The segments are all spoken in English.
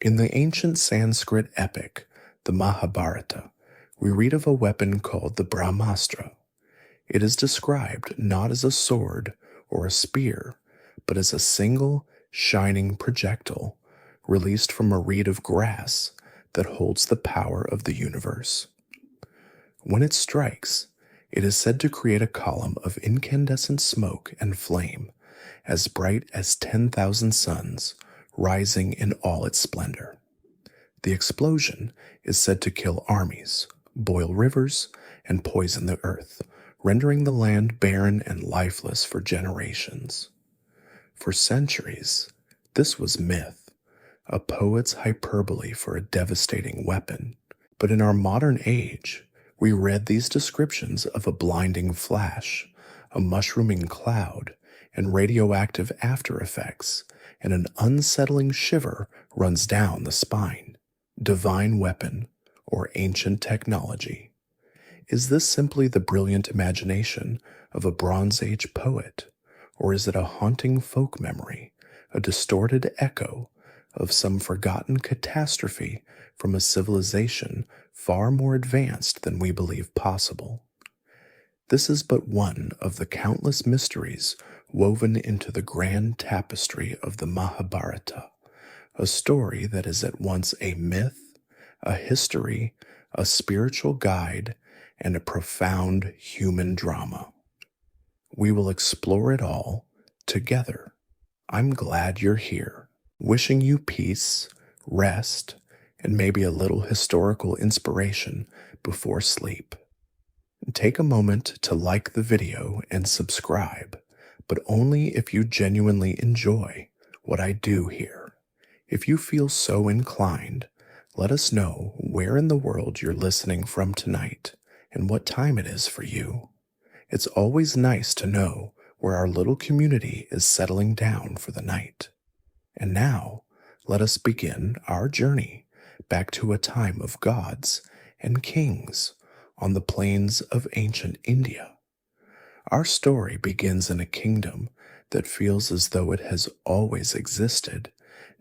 In the ancient Sanskrit epic, the Mahabharata, we read of a weapon called the Brahmastra. It is described not as a sword or a spear, but as a single, shining projectile released from a reed of grass that holds the power of the universe. When it strikes, it is said to create a column of incandescent smoke and flame, as bright as 10,000 suns, rising in all its splendor. The explosion is said to kill armies, boil rivers, and poison the earth, rendering the land barren and lifeless for generations. For centuries, this was myth, a poet's hyperbole for a devastating weapon. But in our modern age, we read these descriptions of a blinding flash, a mushrooming cloud, and radioactive after effects, and an unsettling shiver runs down the spine. Divine weapon or ancient technology. Is this simply the brilliant imagination of a Bronze Age poet, or is it a haunting folk memory, a distorted echo of some forgotten catastrophe from a civilization far more advanced than we believe possible? This is but one of the countless mysteries woven into the grand tapestry of the Mahabharata, a story that is at once a myth, a history, a spiritual guide, and a profound human drama. We will explore it all together. I'm glad you're here, wishing you peace, rest, and maybe a little historical inspiration before sleep. Take a moment to like the video and subscribe, but only if you genuinely enjoy what I do here. If you feel so inclined, let us know where in the world you're listening from tonight and what time it is for you. It's always nice to know where our little community is settling down for the night. And now, let us begin our journey back to a time of gods and kings on the plains of ancient India. Our story begins in a kingdom that feels as though it has always existed,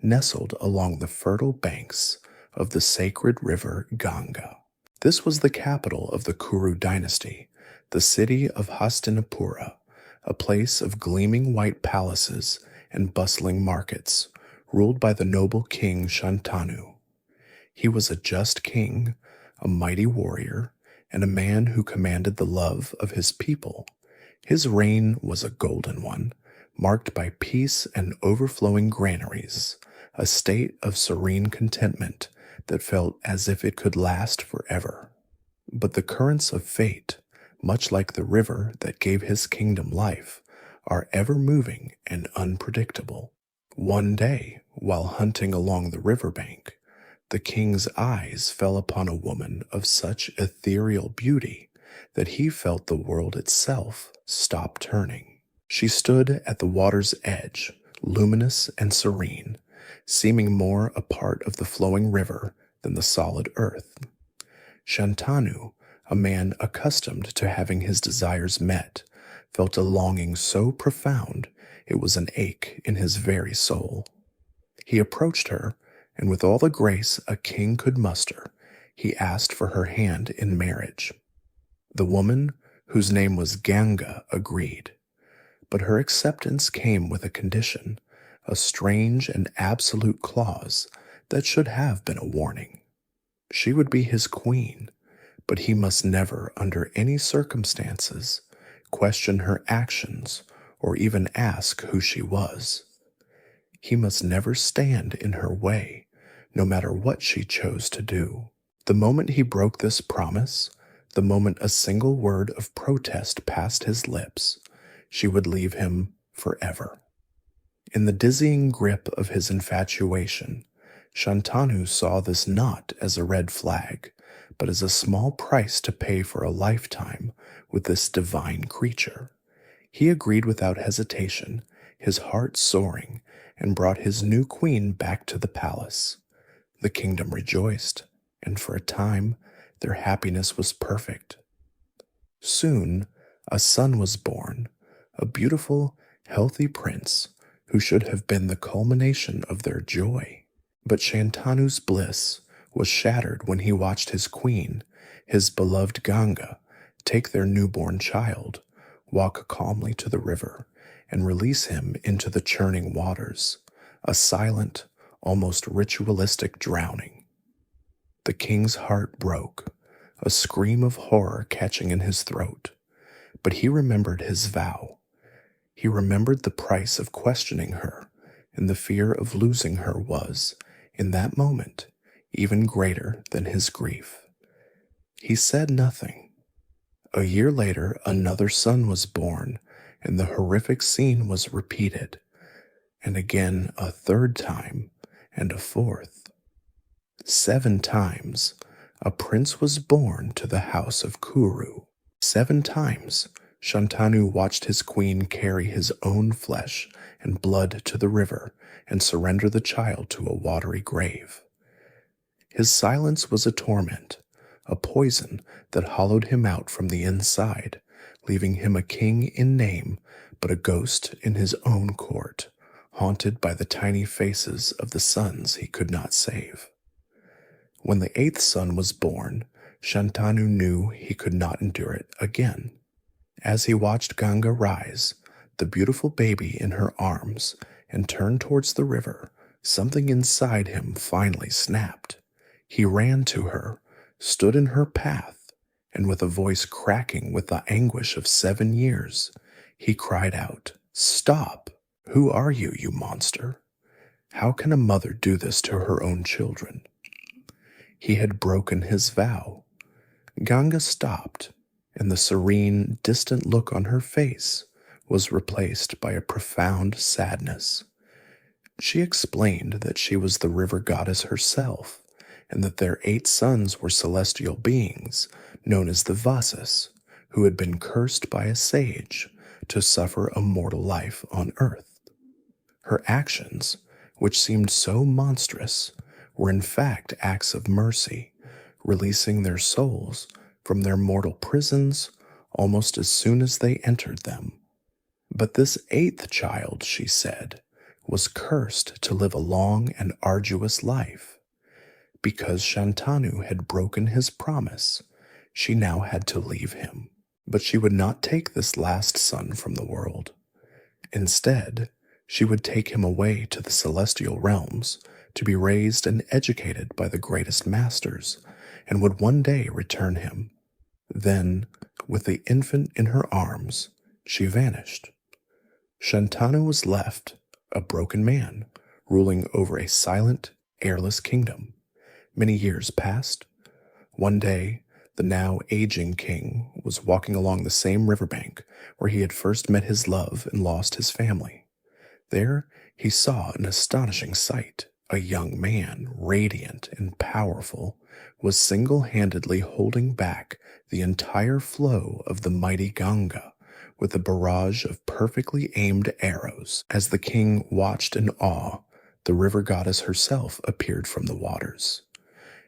nestled along the fertile banks of the sacred river Ganga. This was the capital of the Kuru Dynasty, the city of Hastinapura, a place of gleaming white palaces and bustling markets, ruled by the noble king Shantanu. He was a just king, a mighty warrior, and a man who commanded the love of his people. His reign was a golden one, marked by peace and overflowing granaries, a state of serene contentment that felt as if it could last forever. But the currents of fate, much like the river that gave his kingdom life, are ever moving and unpredictable. One day, while hunting along the riverbank, the king's eyes fell upon a woman of such ethereal beauty that he felt the world itself stop turning. She stood at the water's edge, luminous and serene, seeming more a part of the flowing river than the solid earth. Shantanu, a man accustomed to having his desires met, felt a longing so profound it was an ache in his very soul. He approached her, and with all the grace a king could muster, he asked for her hand in marriage. The woman, whose name was Ganga, agreed, but her acceptance came with a condition, a strange and absolute clause that should have been a warning. She would be his queen, but he must never, under any circumstances, question her actions or even ask who she was. He must never stand in her way, no matter what she chose to do. The moment he broke this promise, the moment a single word of protest passed his lips, she would leave him forever. In the dizzying grip of his infatuation, Shantanu saw this not as a red flag, but as a small price to pay for a lifetime with this divine creature. He agreed without hesitation, his heart soaring, and brought his new queen back to the palace. The kingdom rejoiced, and for a time their happiness was perfect. Soon a son was born, a beautiful, healthy prince who should have been the culmination of their joy. But Shantanu's bliss was shattered when he watched his queen, his beloved Ganga, take their newborn child, walk calmly to the river, and release him into the churning waters, a silent, almost ritualistic drowning. The king's heart broke, a scream of horror catching in his throat. But he remembered his vow. He remembered the price of questioning her, and the fear of losing her was, in that moment, even greater than his grief. He said nothing. A year later, another son was born, and the horrific scene was repeated, and again a third time, and a fourth. 7 times, a prince was born to the house of Kuru. 7 times, Shantanu watched his queen carry his own flesh and blood to the river and surrender the child to a watery grave. His silence was a torment, a poison that hollowed him out from the inside, leaving him a king in name, but a ghost in his own court, haunted by the tiny faces of the sons he could not save. When the 8th son was born, Shantanu knew he could not endure it again. As he watched Ganga rise, the beautiful baby in her arms, and turn towards the river, something inside him finally snapped. He ran to her, stood in her path, and with a voice cracking with the anguish of 7 years, he cried out, "Stop! Who are you, you monster? How can a mother do this to her own children?" He had broken his vow. Ganga stopped, and the serene, distant look on her face was replaced by a profound sadness. She explained that she was the river goddess herself, and that their 8 sons were celestial beings known as the Vasas, who had been cursed by a sage to suffer a mortal life on earth. Her actions, which seemed so monstrous, were in fact acts of mercy, releasing their souls from their mortal prisons almost as soon as they entered them. But this 8th child, she said, was cursed to live a long and arduous life. Because Shantanu had broken his promise, she now had to leave him. But she would not take this last son from the world. Instead, she would take him away to the celestial realms to be raised and educated by the greatest masters, and would one day return him. Then, with the infant in her arms, she vanished. Shantanu was left, a broken man, ruling over a silent, airless kingdom. Many years passed. One day, the now aging king was walking along the same riverbank where he had first met his love and lost his family. There, he saw an astonishing sight. A young man, radiant and powerful, was single-handedly holding back the entire flow of the mighty Ganga with a barrage of perfectly aimed arrows. As the king watched in awe, the river goddess herself appeared from the waters.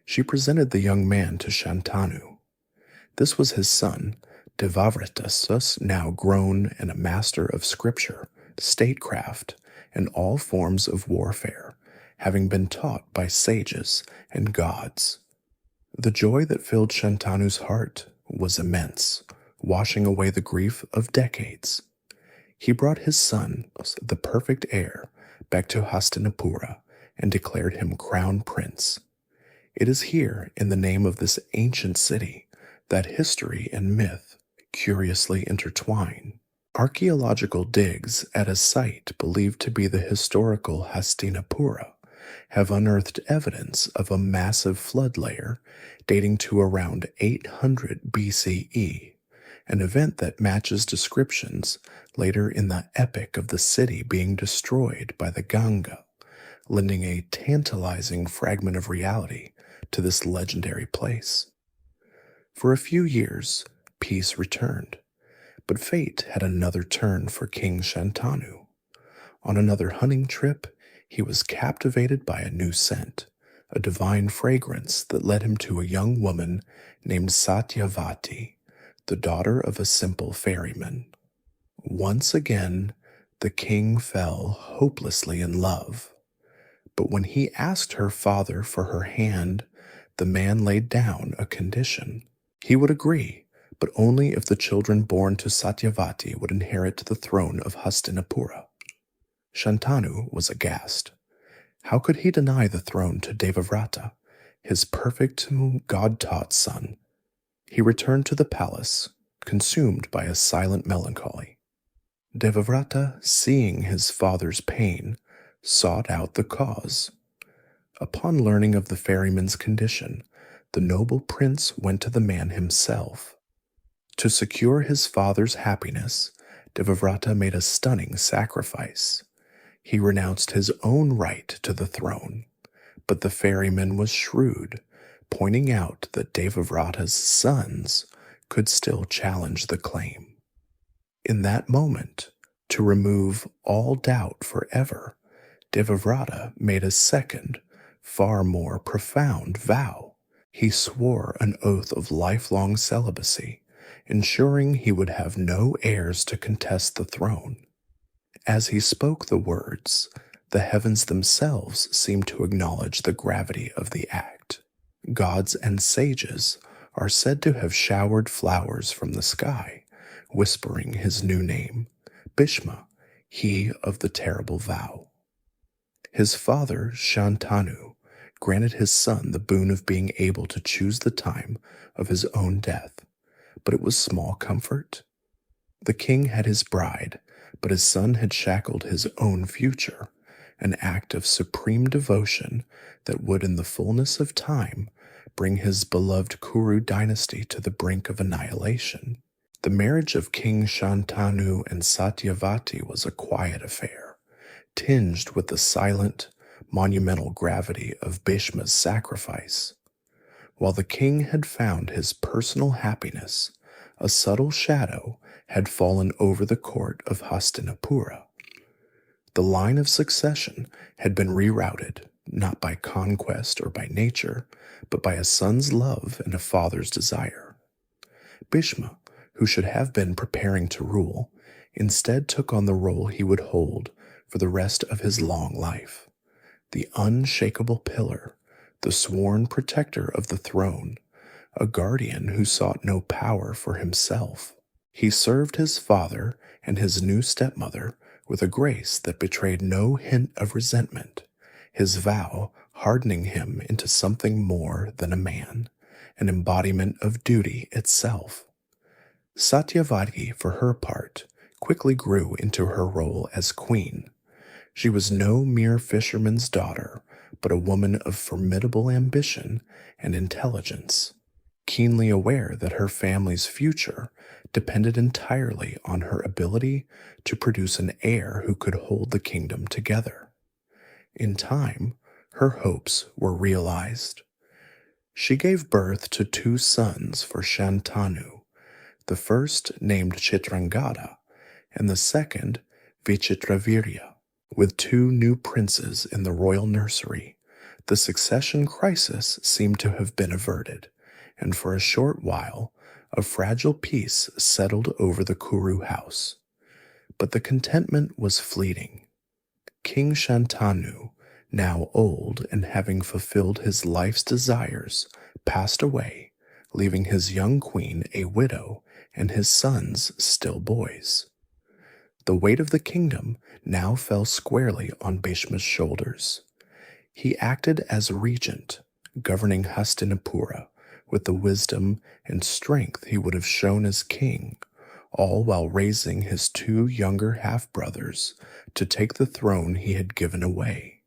She presented the young man to Shantanu. This was his son, Devavritas, now grown and a master of scripture, statecraft, and all forms of warfare, having been taught by sages and gods. The joy that filled Shantanu's heart was immense, washing away the grief of decades. He brought his son, the perfect heir, back to Hastinapura and declared him crown prince. It is here, in the name of this ancient city, that history and myth curiously intertwine. Archaeological digs at a site believed to be the historical Hastinapura have unearthed evidence of a massive flood layer dating to around 800 BCE, an event that matches descriptions later in the epic of the city being destroyed by the Ganga, lending a tantalizing fragment of reality to this legendary place. For a few years, peace returned, but fate had another turn for King Shantanu. On another hunting trip, he was captivated by a new scent, a divine fragrance that led him to a young woman named Satyavati, the daughter of a simple ferryman. Once again, the king fell hopelessly in love. But when he asked her father for her hand, the man laid down a condition. He would agree, but only if the children born to Satyavati would inherit the throne of Hastinapura. Shantanu was aghast. How could he deny the throne to Devavrata, his perfect, God-taught son? He returned to the palace, consumed by a silent melancholy. Devavrata, seeing his father's pain, sought out the cause. Upon learning of the ferryman's condition, the noble prince went to the man himself. To secure his father's happiness, Devavrata made a stunning sacrifice. He renounced his own right to the throne, but the ferryman was shrewd, pointing out that Devavrata's sons could still challenge the claim. In that moment, to remove all doubt forever, Devavrata made a second, far more profound vow. He swore an oath of lifelong celibacy, ensuring he would have no heirs to contest the throne. As he spoke the words, the heavens themselves seemed to acknowledge the gravity of the act. Gods and sages are said to have showered flowers from the sky, whispering his new name, Bhishma, he of the terrible vow. His father, Shantanu, granted his son the boon of being able to choose the time of his own death, but it was small comfort. The king had his bride, but his son had shackled his own future, an act of supreme devotion that would, in the fullness of time, bring his beloved Kuru dynasty to the brink of annihilation. The marriage of King Shantanu and Satyavati was a quiet affair, tinged with the silent, monumental gravity of Bhishma's sacrifice. While the king had found his personal happiness, a subtle shadow had fallen over the court of Hastinapura. The line of succession had been rerouted, not by conquest or by nature, but by a son's love and a father's desire. Bhishma, who should have been preparing to rule, instead took on the role he would hold for the rest of his long life. The unshakable pillar, the sworn protector of the throne, a guardian who sought no power for himself. He served his father and his new stepmother with a grace that betrayed no hint of resentment, his vow hardening him into something more than a man, an embodiment of duty itself. Satyavati, for her part, quickly grew into her role as queen. She was no mere fisherman's daughter, but a woman of formidable ambition and intelligence, keenly aware that her family's future depended entirely on her ability to produce an heir who could hold the kingdom together. In time, her hopes were realized. She gave birth to 2 sons for Shantanu, the first named Chitrangada, and the second Vichitravirya. With 2 new princes in the royal nursery, the succession crisis seemed to have been averted, and for a short while, a fragile peace settled over the Kuru house. But the contentment was fleeting. King Shantanu, now old and having fulfilled his life's desires, passed away, leaving his young queen a widow and his sons still boys. The weight of the kingdom now fell squarely on Bhishma's shoulders. He acted as regent, governing Hastinapura with the wisdom and strength he would have shown as king, all while raising his 2 younger half-brothers to take the throne he had given away.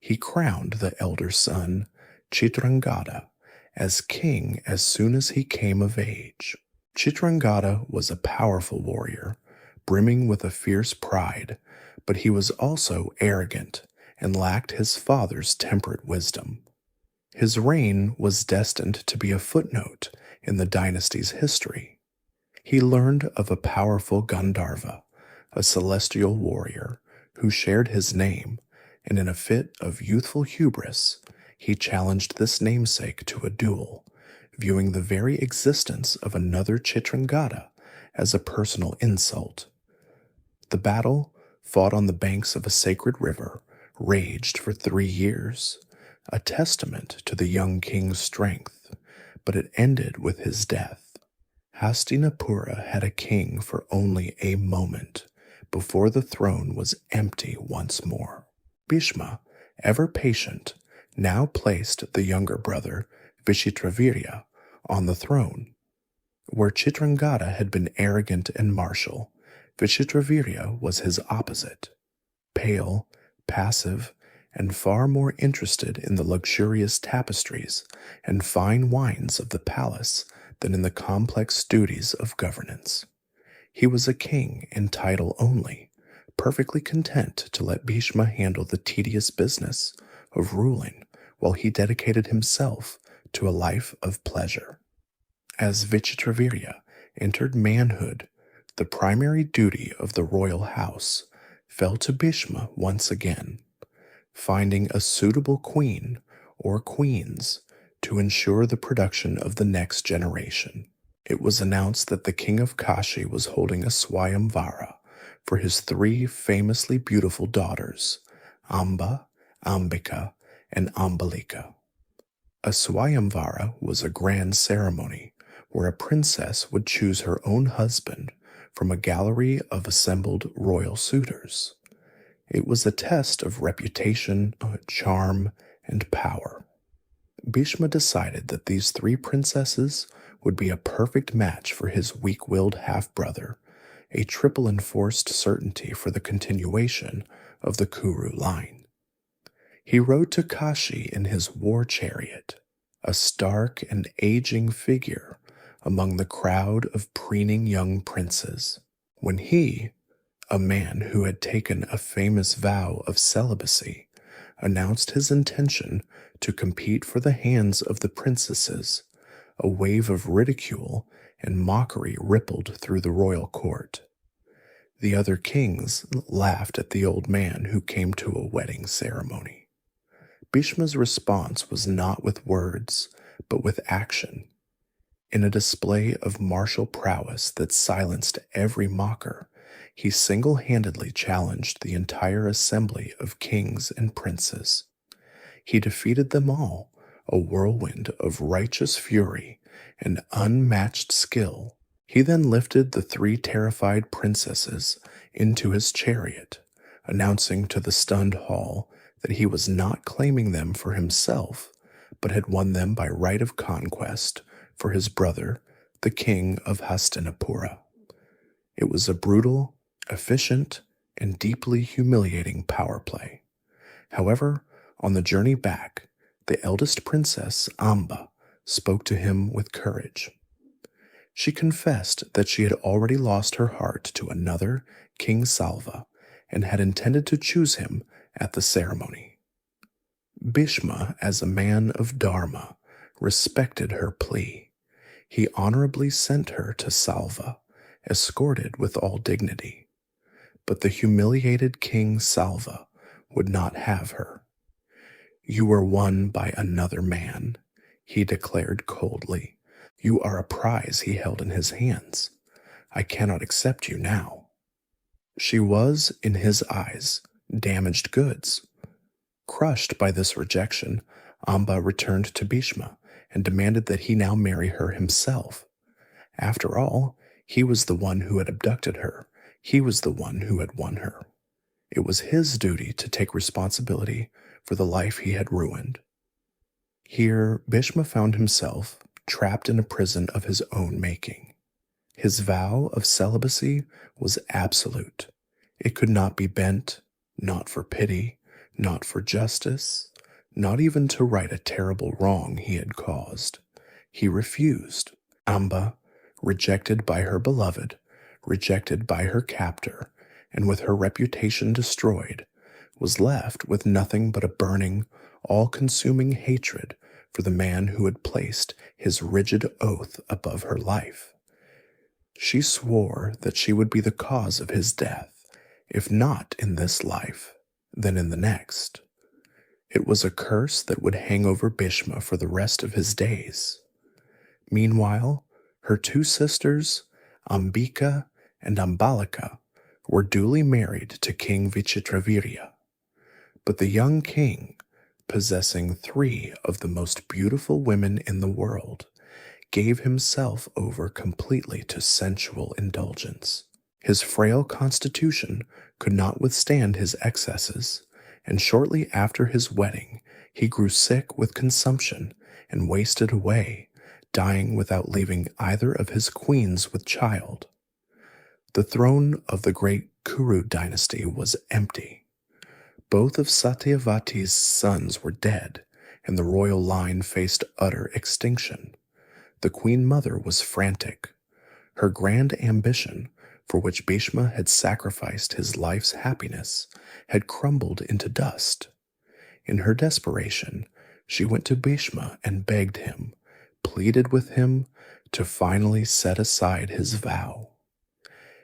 He crowned the elder son, Chitrangada, as king as soon as he came of age. Chitrangada was a powerful warrior, brimming with a fierce pride, but he was also arrogant and lacked his father's temperate wisdom. His reign was destined to be a footnote in the dynasty's history. He learned of a powerful Gandharva, a celestial warrior, who shared his name, and in a fit of youthful hubris, he challenged this namesake to a duel, viewing the very existence of another Chitrangada as a personal insult. The battle, fought on the banks of a sacred river, raged for 3 years, a testament to the young king's strength, but it ended with his death. Hastinapura had a king for only a moment before the throne was empty once more. Bhishma, ever patient, now placed the younger brother, Vishitravirya, on the throne. Where Chitrangada had been arrogant and martial, Vishitravirya was his opposite, pale, passive, and far more interested in the luxurious tapestries and fine wines of the palace than in the complex duties of governance. He was a king in title only, perfectly content to let Bhishma handle the tedious business of ruling while he dedicated himself to a life of pleasure. As Vichitravirya entered manhood, the primary duty of the royal house fell to Bhishma once again, finding a suitable queen or queens to ensure the production of the next generation. It was announced that the king of Kashi was holding a Swayamvara for his 3 famously beautiful daughters, Amba, Ambika, and Ambalika. A Swayamvara was a grand ceremony where a princess would choose her own husband from a gallery of assembled royal suitors. It was a test of reputation, charm, and power. Bhishma decided that these 3 princesses would be a perfect match for his weak-willed half-brother, a triple enforced certainty for the continuation of the Kuru line. He rode to Kashi in his war chariot, a stark and aging figure among the crowd of preening young princes, when he, a man who had taken a famous vow of celibacy, announced his intention to compete for the hands of the princesses. A wave of ridicule and mockery rippled through the royal court. The other kings laughed at the old man who came to a wedding ceremony. Bhishma's response was not with words, but with action. In a display of martial prowess that silenced every mocker, he single-handedly challenged the entire assembly of kings and princes. He defeated them all, a whirlwind of righteous fury and unmatched skill. He then lifted the 3 terrified princesses into his chariot, announcing to the stunned hall that he was not claiming them for himself, but had won them by right of conquest for his brother, the king of Hastinapura. It was a brutal, efficient, and deeply humiliating power play. However, on the journey back, the eldest princess, Amba, spoke to him with courage. She confessed that she had already lost her heart to another, King Salva, and had intended to choose him at the ceremony. Bhishma, as a man of dharma, respected her plea. He honorably sent her to Salva, escorted with all dignity. But the humiliated King Salva would not have her. "You were won by another man," he declared coldly. "You are a prize he held in his hands. I cannot accept you now." She was, in his eyes, damaged goods. Crushed by this rejection, Amba returned to Bhishma and demanded that he now marry her himself. After all, he was the one who had abducted her. He was the one who had won her. It was his duty to take responsibility for the life he had ruined. Here, Bhishma found himself trapped in a prison of his own making. His vow of celibacy was absolute. It could not be bent, not for pity, not for justice, not even to right a terrible wrong he had caused. He refused. Amba, rejected by her beloved, rejected by her captor, and with her reputation destroyed, was left with nothing but a burning, all-consuming hatred for the man who had placed his rigid oath above her life. She swore that she would be the cause of his death, if not in this life, then in the next. It was a curse that would hang over Bhishma for the rest of his days. Meanwhile, her 2 sisters, Ambika and Ambalika, were duly married to King Vichitravirya. But the young king, possessing three of the most beautiful women in the world, gave himself over completely to sensual indulgence. His frail constitution could not withstand his excesses, and shortly after his wedding he grew sick with consumption and wasted away, dying without leaving either of his queens with child. The throne of the great Kuru dynasty was empty. Both of Satyavati's sons were dead, and the royal line faced utter extinction. The queen mother was frantic. Her grand ambition, for which Bhishma had sacrificed his life's happiness, had crumbled into dust. In her desperation, she went to Bhishma and begged him, pleaded with him to finally set aside his vow.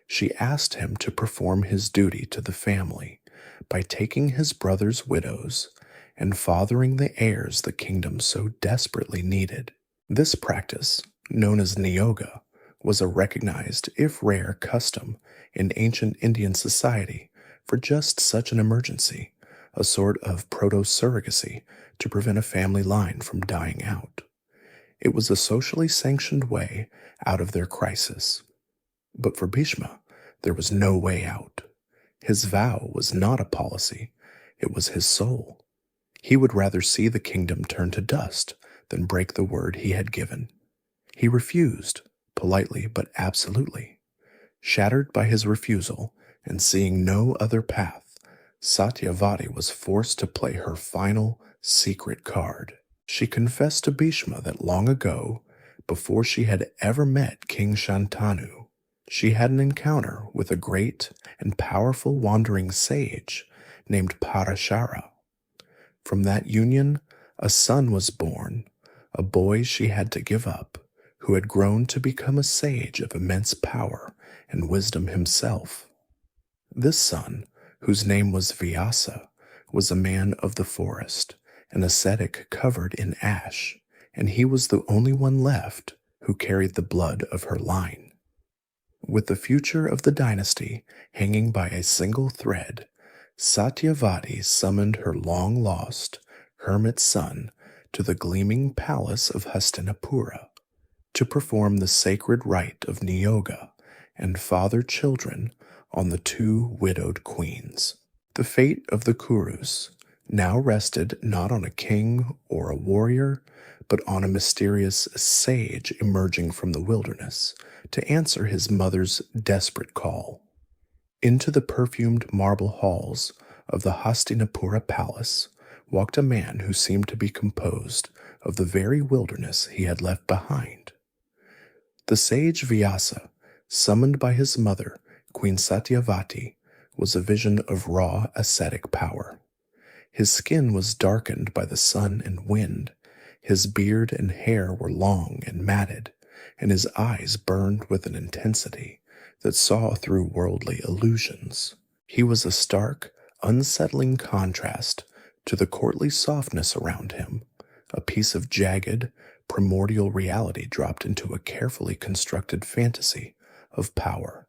She asked him to perform his duty to the family by taking his brother's widows and fathering the heirs the kingdom so desperately needed. This practice, known as niyoga, was a recognized, if rare, custom in ancient Indian society for just such an emergency, a sort of proto-surrogacy to prevent a family line from dying out. It was a socially sanctioned way out of their crisis. But for Bhishma, there was no way out. His vow was not a policy, it was his soul. He would rather see the kingdom turn to dust than break the word he had given. He refused, politely but absolutely. Shattered by his refusal, and seeing no other path, Satyavati was forced to play her final, secret card. She confessed to Bhishma that long ago, before she had ever met King Shantanu, she had an encounter with a great and powerful wandering sage named Parashara. From that union, a son was born, a boy she had to give up, who had grown to become a sage of immense power and wisdom himself. This son, whose name was Vyasa, was a man of the forest, an ascetic covered in ash, and he was the only one left who carried the blood of her line. With the future of the dynasty hanging by a single thread, Satyavati summoned her long-lost hermit son to the gleaming palace of Hastinapura to perform the sacred rite of niyoga and father children on the two widowed queens. The fate of the Kurus now rested not on a king or a warrior, but on a mysterious sage emerging from the wilderness to answer his mother's desperate call. Into the perfumed marble halls of the Hastinapura palace walked a man who seemed to be composed of the very wilderness he had left behind. The sage Vyasa, summoned by his mother, Queen Satyavati, was a vision of raw ascetic power. His skin was darkened by the sun and wind, his beard and hair were long and matted, and his eyes burned with an intensity that saw through worldly illusions. He was a stark, unsettling contrast to the courtly softness around him, a piece of jagged, primordial reality dropped into a carefully constructed fantasy of power.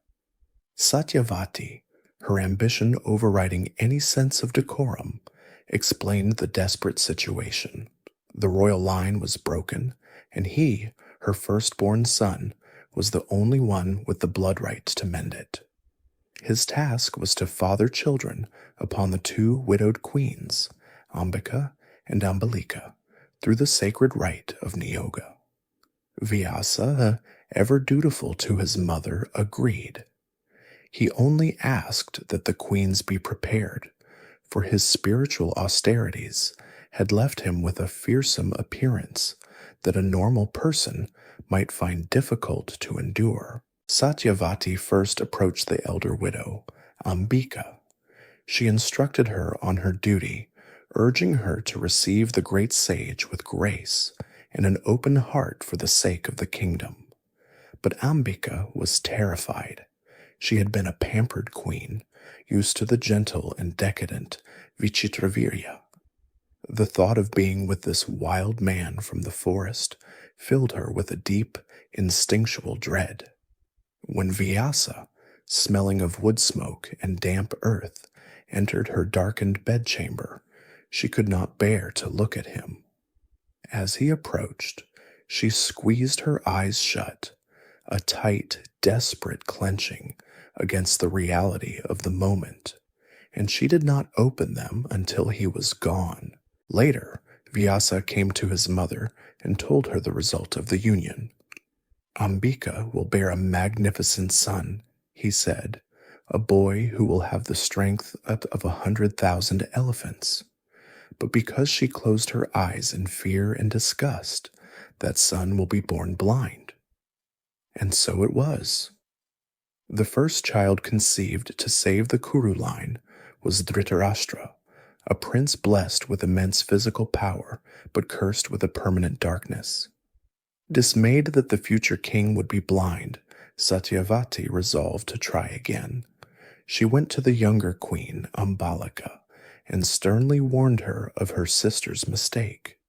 Satyavati, her ambition overriding any sense of decorum, explained the desperate situation. The royal line was broken, and he, her firstborn son, was the only one with the blood rights to mend it. His task was to father children upon the two widowed queens, Ambika and Ambalika, through the sacred rite of niyoga. Vyasa, ever dutiful to his mother, agreed. He only asked that the queens be prepared, for his spiritual austerities had left him with a fearsome appearance that a normal person might find difficult to endure. Satyavati first approached the elder widow, Ambika. She instructed her on her duty, urging her to receive the great sage with grace and an open heart for the sake of the kingdom. But Ambika was terrified. She had been a pampered queen, used to the gentle and decadent Vichitravirya. The thought of being with this wild man from the forest filled her with a deep, instinctual dread. When Vyasa, smelling of wood smoke and damp earth, entered her darkened bedchamber, she could not bear to look at him. As he approached, she squeezed her eyes shut, a tight, desperate clenching against the reality of the moment, and she did not open them until he was gone. Later, Vyasa came to his mother and told her the result of the union. "Ambika will bear a magnificent son," he said, "a boy who will have the strength of 100,000 elephants." But because she closed her eyes in fear and disgust, that son will be born blind. And so it was. The first child conceived to save the Kuru line was Dhritarashtra, a prince blessed with immense physical power but cursed with a permanent darkness. Dismayed that the future king would be blind, Satyavati resolved to try again. She went to the younger queen, Ambalika, and sternly warned her of her sister's mistake.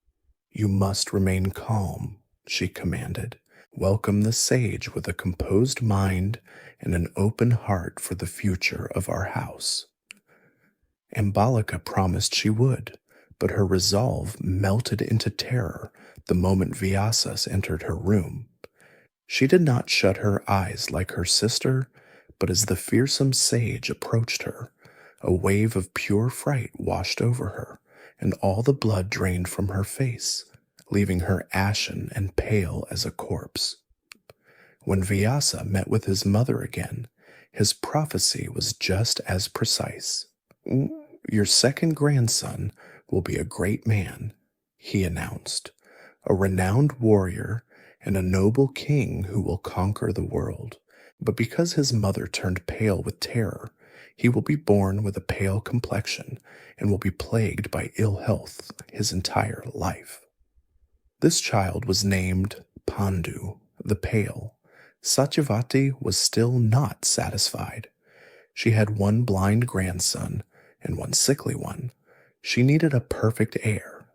"You must remain calm," she commanded. "Welcome the sage with a composed mind and an open heart for the future of our house." Ambalika promised she would, but her resolve melted into terror the moment Vyasa entered her room. She did not shut her eyes like her sister, but as the fearsome sage approached her, a wave of pure fright washed over her, and all the blood drained from her face, leaving her ashen and pale as a corpse. When Vyasa met with his mother again, his prophecy was just as precise. "Your second grandson will be a great man," he announced, "a renowned warrior and a noble king who will conquer the world." But because his mother turned pale with terror, he will be born with a pale complexion and will be plagued by ill health his entire life. This child was named Pandu, the Pale. Satyavati was still not satisfied. She had one blind grandson and one sickly one. She needed a perfect heir.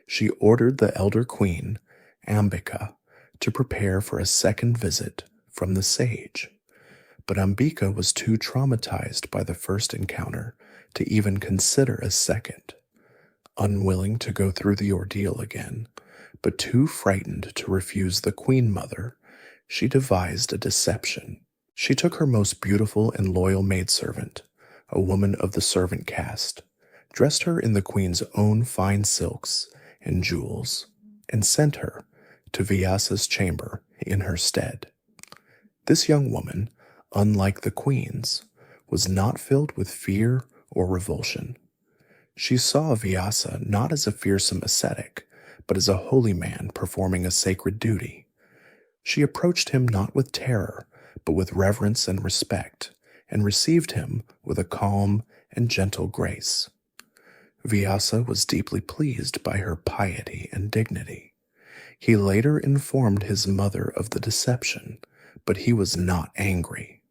She ordered the elder queen, Ambika, to prepare for a second visit from the sage. But Ambika was too traumatized by the first encounter to even consider a second. Unwilling to go through the ordeal again, but too frightened to refuse the queen mother, she devised a deception. She took her most beautiful and loyal maidservant, a woman of the servant caste, dressed her in the queen's own fine silks and jewels, and sent her to Vyasa's chamber in her stead. This young woman, unlike the queen's, was not filled with fear or revulsion. She saw Vyasa not as a fearsome ascetic, but as a holy man performing a sacred duty. She approached him not with terror, but with reverence and respect, and received him with a calm and gentle grace. Vyasa was deeply pleased by her piety and dignity. He later informed his mother of the deception, but he was not angry.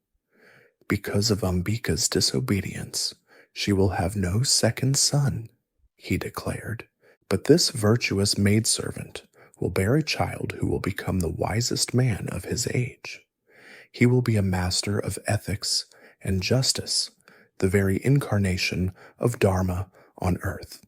"Because of Ambika's disobedience, she will have no second son," he declared. "But this virtuous maidservant will bear a child who will become the wisest man of his age. He will be a master of ethics and justice, the very incarnation of dharma on earth.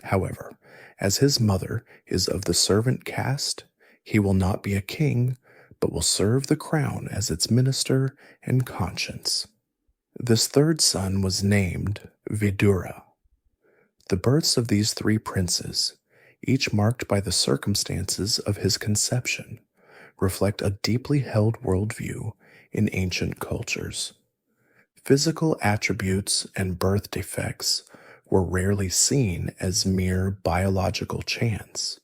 However, as his mother is of the servant caste, he will not be a king, but will serve the crown as its minister and conscience." This third son was named Vidura. The births of these three princes, each marked by the circumstances of his conception, reflect a deeply held worldview in ancient cultures. Physical attributes and birth defects were rarely seen as mere biological chance.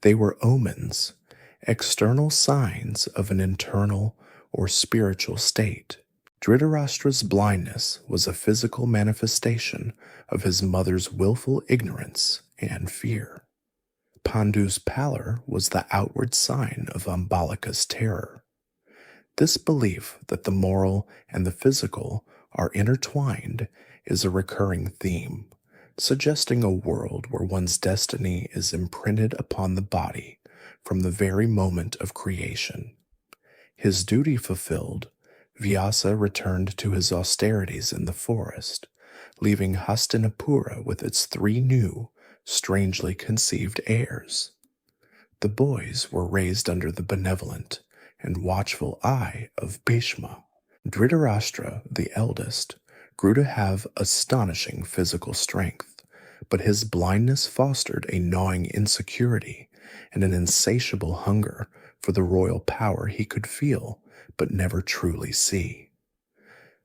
They were omens, external signs of an internal or spiritual state. Dhritarashtra's blindness was a physical manifestation of his mother's willful ignorance and fear. Pandu's pallor was the outward sign of Ambalika's terror. This belief that the moral and the physical are intertwined is a recurring theme, suggesting a world where one's destiny is imprinted upon the body from the very moment of creation. His duty fulfilled, Vyasa returned to his austerities in the forest, leaving Hastinapura with its 3 new, strangely conceived heirs. The boys were raised under the benevolent and watchful eye of Bhishma. Dhritarashtra, the eldest, grew to have astonishing physical strength, but his blindness fostered a gnawing insecurity and an insatiable hunger for the royal power he could feel but never truly see.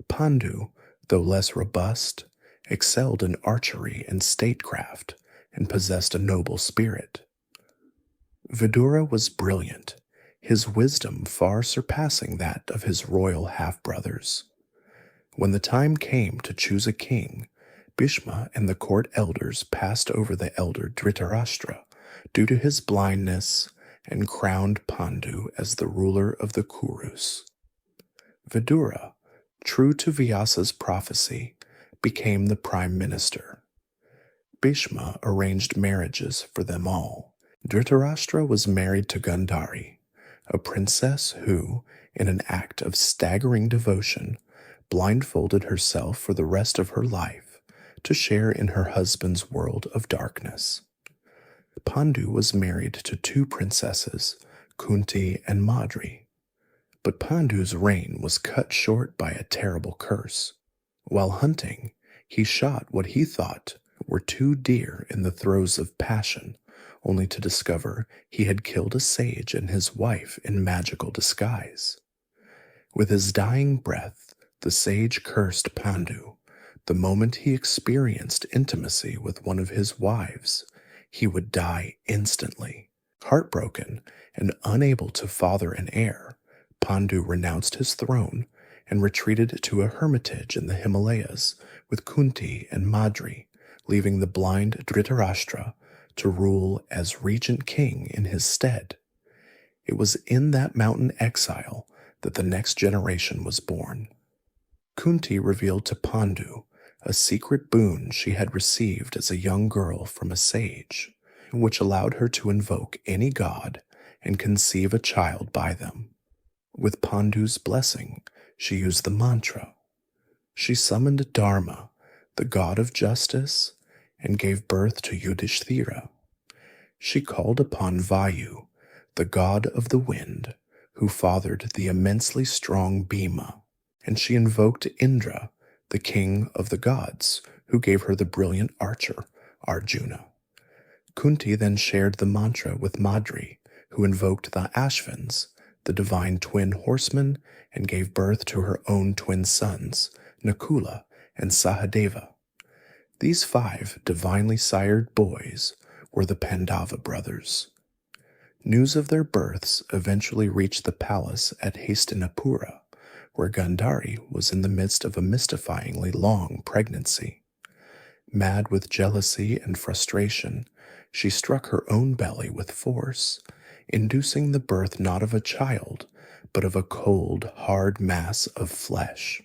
Pandu, though less robust, excelled in archery and statecraft and possessed a noble spirit. Vidura was brilliant, his wisdom far surpassing that of his royal half-brothers. When the time came to choose a king, Bhishma and the court elders passed over the elder Dhritarashtra due to his blindness and crowned Pandu as the ruler of the Kurus. Vidura, true to Vyasa's prophecy, became the prime minister. Bhishma arranged marriages for them all. Dhritarashtra was married to Gandhari, a princess who, in an act of staggering devotion, blindfolded herself for the rest of her life to share in her husband's world of darkness. Pandu was married to 2 princesses, Kunti and Madri, but Pandu's reign was cut short by a terrible curse. While hunting, he shot what he thought were 2 deer in the throes of passion, only to discover he had killed a sage and his wife in magical disguise. With his dying breath, the sage cursed Pandu. The moment he experienced intimacy with one of his wives, he would die instantly. Heartbroken and unable to father an heir, Pandu renounced his throne and retreated to a hermitage in the Himalayas with Kunti and Madri, leaving the blind Dhritarashtra to rule as regent king in his stead. It was in that mountain exile that the next generation was born. Kunti revealed to Pandu a secret boon she had received as a young girl from a sage, which allowed her to invoke any god and conceive a child by them. With Pandu's blessing, she used the mantra. She summoned Dharma, the god of justice, and gave birth to Yudhishthira. She called upon Vayu, the god of the wind, who fathered the immensely strong Bhima, and she invoked Indra, the king of the gods, who gave her the brilliant archer, Arjuna. Kunti then shared the mantra with Madri, who invoked the Ashvins, the divine twin horsemen, and gave birth to her own twin sons, Nakula and Sahadeva. These 5 divinely sired boys were the Pandava brothers. News of their births eventually reached the palace at Hastinapura, where Gandhari was in the midst of a mystifyingly long pregnancy. Mad with jealousy and frustration, she struck her own belly with force, inducing the birth not of a child, but of a cold, hard mass of flesh.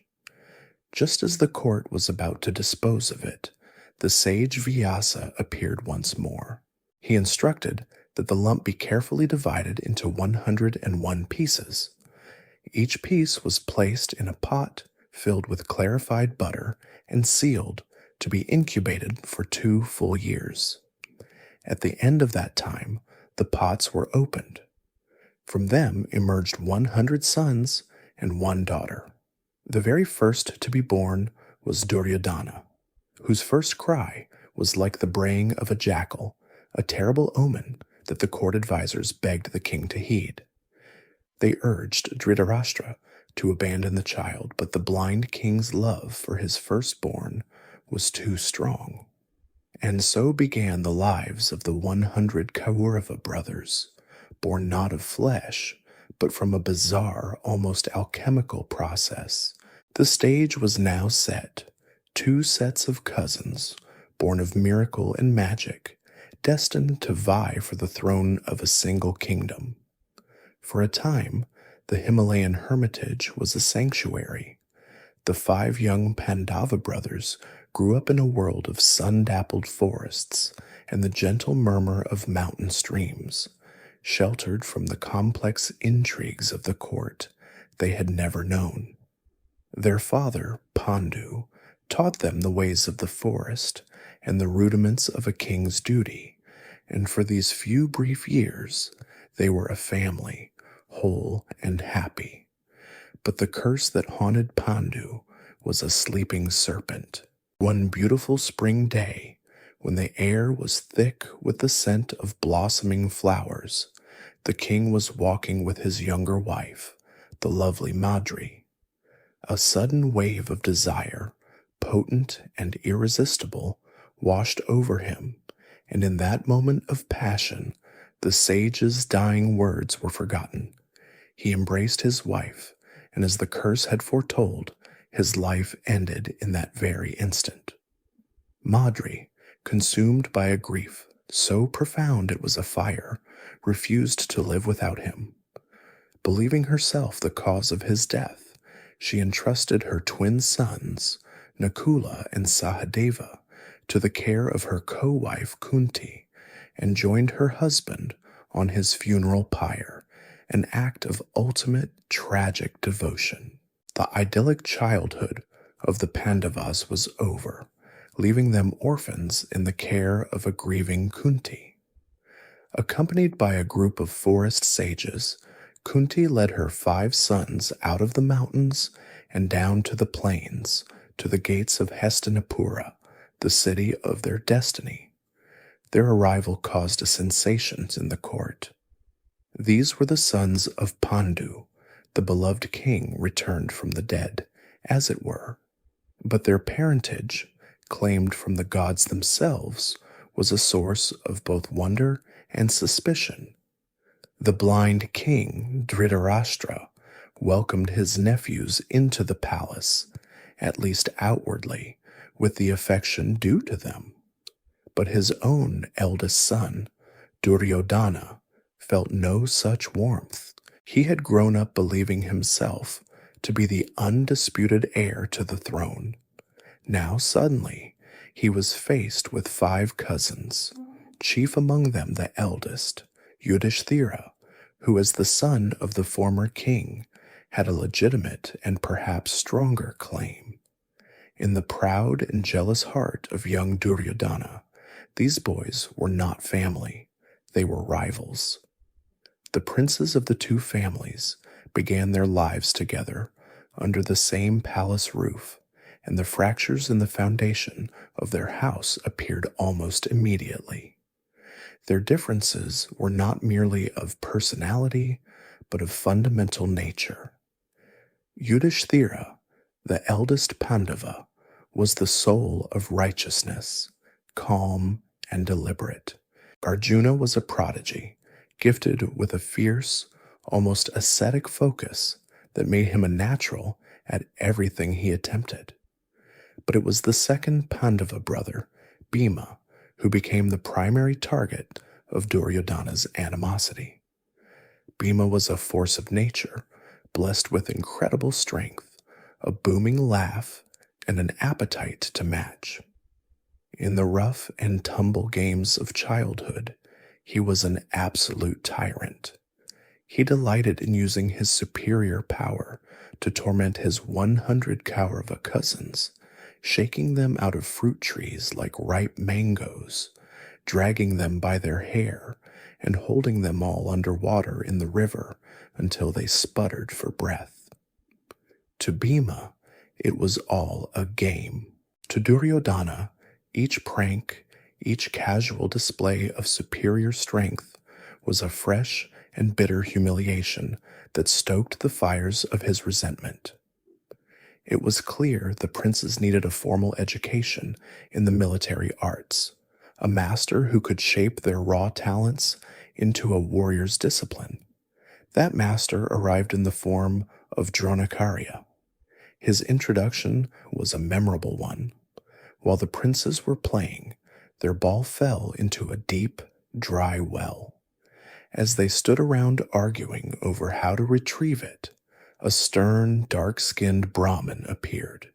Just as the court was about to dispose of it, the sage Vyasa appeared once more. He instructed that the lump be carefully divided into 101 pieces. Each piece was placed in a pot filled with clarified butter and sealed to be incubated for 2 full years. At the end of that time, the pots were opened. From them emerged 100 sons and 1 daughter. The very first to be born was Duryodhana, whose first cry was like the braying of a jackal, a terrible omen that the court advisors begged the king to heed. They urged Dhritarashtra to abandon the child, but the blind king's love for his firstborn was too strong. And so began the lives of the 100 Kaurava brothers, born not of flesh, but from a bizarre, almost alchemical process. The stage was now set. 2 sets of cousins, born of miracle and magic, destined to vie for the throne of a single kingdom. For a time, the Himalayan hermitage was a sanctuary. The 5 young Pandava brothers grew up in a world of sun-dappled forests and the gentle murmur of mountain streams, sheltered from the complex intrigues of the court they had never known. Their father, Pandu, taught them the ways of the forest and the rudiments of a king's duty, and for these few brief years they were a family, whole and happy. But the curse that haunted Pandu was a sleeping serpent. One beautiful spring day, when the air was thick with the scent of blossoming flowers, the king was walking with his younger wife, the lovely Madri. A sudden wave of desire, potent and irresistible, washed over him, and in that moment of passion, the sage's dying words were forgotten. He embraced his wife, and as the curse had foretold, his life ended in that very instant. Madri, consumed by a grief so profound it was a fire, refused to live without him. Believing herself the cause of his death, she entrusted her twin sons, Nakula and Sahadeva, to the care of her co-wife Kunti, and joined her husband on his funeral pyre, an act of ultimate tragic devotion. The idyllic childhood of the Pandavas was over, leaving them orphans in the care of a grieving Kunti. Accompanied by a group of forest sages, Kunti led her 5 sons out of the mountains and down to the plains, to the gates of Hastinapura, the city of their destiny. Their arrival caused a sensation in the court. These were the sons of Pandu, the beloved king returned from the dead, as it were, but their parentage, claimed from the gods themselves, was a source of both wonder and suspicion. The blind king, Dhritarashtra, welcomed his nephews into the palace, at least outwardly, with the affection due to them. But his own eldest son, Duryodhana, felt no such warmth. He had grown up believing himself to be the undisputed heir to the throne. Now suddenly he was faced with 5 cousins, chief among them the eldest, Yudhishthira, who as the son of the former king had a legitimate and perhaps stronger claim. In the proud and jealous heart of young Duryodhana, these boys were not family, they were rivals. The princes of the 2 families began their lives together under the same palace roof, and the fractures in the foundation of their house appeared almost immediately. Their differences were not merely of personality, but of fundamental nature. Yudhishthira, the eldest Pandava, was the soul of righteousness, calm and deliberate. Arjuna was a prodigy, gifted with a fierce, almost ascetic focus that made him a natural at everything he attempted. But it was the second Pandava brother, Bhima, who became the primary target of Duryodhana's animosity. Bhima was a force of nature, blessed with incredible strength, a booming laugh, and an appetite to match. In the rough and tumble games of childhood, he was an absolute tyrant. He delighted in using his superior power to torment his 100 Kaurava cousins, shaking them out of fruit trees like ripe mangoes, dragging them by their hair, and holding them all under water in the river until they sputtered for breath. To Bhima, it was all a game. To Duryodhana, each prank, each casual display of superior strength was a fresh and bitter humiliation that stoked the fires of his resentment. It was clear the princes needed a formal education in the military arts, a master who could shape their raw talents into a warrior's discipline. That master arrived in the form of Dronakarya. His introduction was a memorable one. While the princes were playing, their ball fell into a deep, dry well. As they stood around arguing over how to retrieve it, a stern, dark-skinned Brahmin appeared.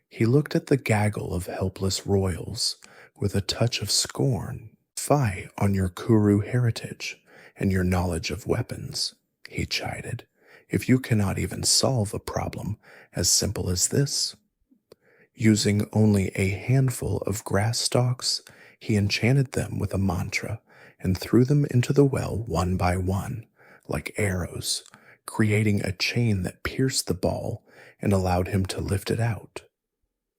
He looked at the gaggle of helpless royals with a touch of scorn. "Fie on your Kuru heritage and your knowledge of weapons," he chided, "if you cannot even solve a problem as simple as this." Using only a handful of grass stalks, he enchanted them with a mantra and threw them into the well one by one, like arrows, creating a chain that pierced the ball and allowed him to lift it out.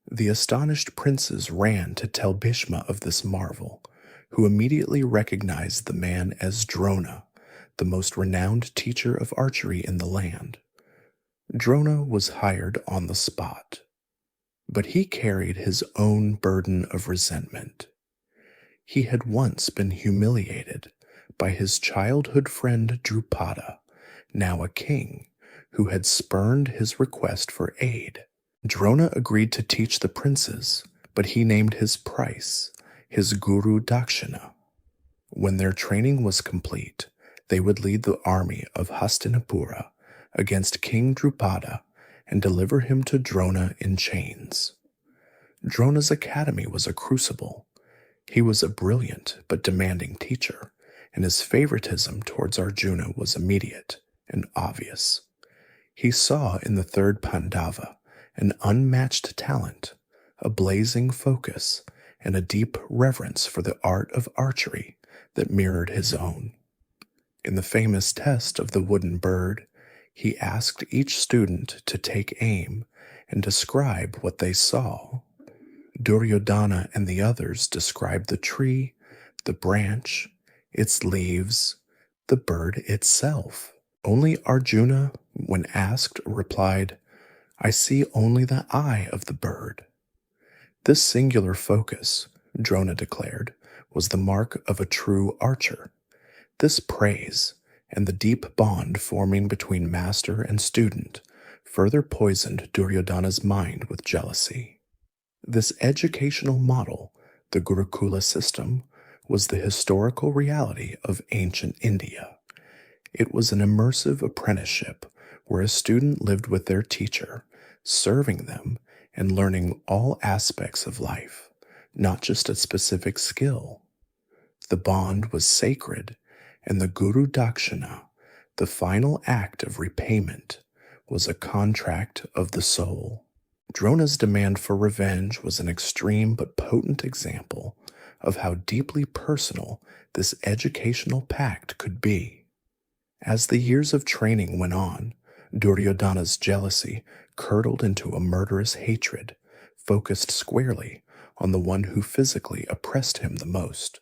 The astonished princes ran to tell Bhishma of this marvel, who immediately recognized the man as Drona, the most renowned teacher of archery in the land. Drona was hired on the spot, but he carried his own burden of resentment. He had once been humiliated by his childhood friend Drupada, now a king, who had spurned his request for aid. Drona agreed to teach the princes, but he named his price, his guru Dakshina. When their training was complete, they would lead the army of Hastinapura against King Drupada and deliver him to Drona in chains. Drona's academy was a crucible. He was a brilliant but demanding teacher, and his favoritism towards Arjuna was immediate and obvious. He saw in the third Pandava an unmatched talent, a blazing focus, and a deep reverence for the art of archery that mirrored his own. In the famous test of the wooden bird, he asked each student to take aim and describe what they saw. Duryodhana and the others described the tree, the branch, its leaves, the bird itself. Only Arjuna, when asked, replied, "I see only the eye of the bird." This singular focus, Drona declared, was the mark of a true archer. This praise, and the deep bond forming between master and student, further poisoned Duryodhana's mind with jealousy. This educational model, the Gurukula system, was the historical reality of ancient India. It was an immersive apprenticeship where a student lived with their teacher, serving them and learning all aspects of life, not just a specific skill. The bond was sacred, and the Guru Dakshina, the final act of repayment, was a contract of the soul. Drona's demand for revenge was an extreme but potent example of how deeply personal this educational pact could be. As the years of training went on, Duryodhana's jealousy curdled into a murderous hatred, focused squarely on the one who physically oppressed him the most,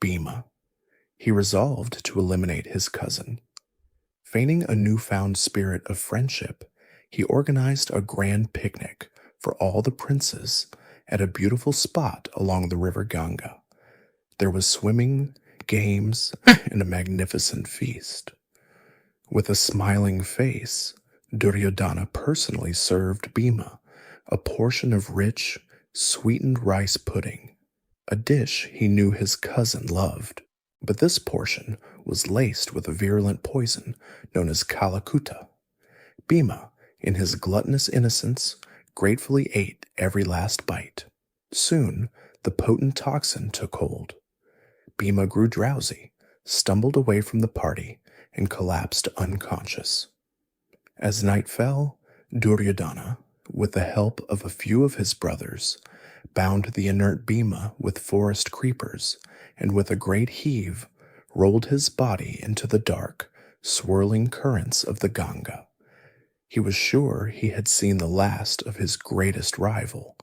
Bhima. He resolved to eliminate his cousin. Feigning a newfound spirit of friendship, he organized a grand picnic for all the princes at a beautiful spot along the river Ganga. There was swimming, games, and a magnificent feast. With a smiling face, Duryodhana personally served Bhima a portion of rich, sweetened rice pudding, a dish he knew his cousin loved. But this portion was laced with a virulent poison known as Kalakuta. Bhima, in his gluttonous innocence, gratefully ate every last bite. Soon, the potent toxin took hold. Bhima grew drowsy, stumbled away from the party, and collapsed unconscious. As night fell, Duryodhana, with the help of a few of his brothers, bound the inert Bhima with forest creepers, and with a great heave, rolled his body into the dark, swirling currents of the Ganga. He was sure he had seen the last of his greatest rival,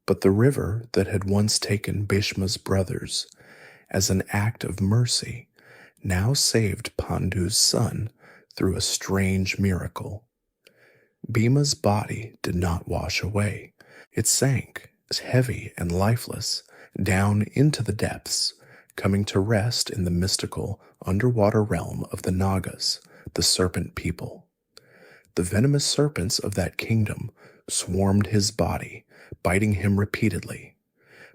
but the river that had once taken Bhishma's brothers, as an act of mercy, now saved Pandu's son through a strange miracle. Bhima's body did not wash away. It sank, heavy and lifeless, down into the depths, coming to rest in the mystical underwater realm of the Nagas, the serpent people. The venomous serpents of that kingdom swarmed his body, biting him repeatedly.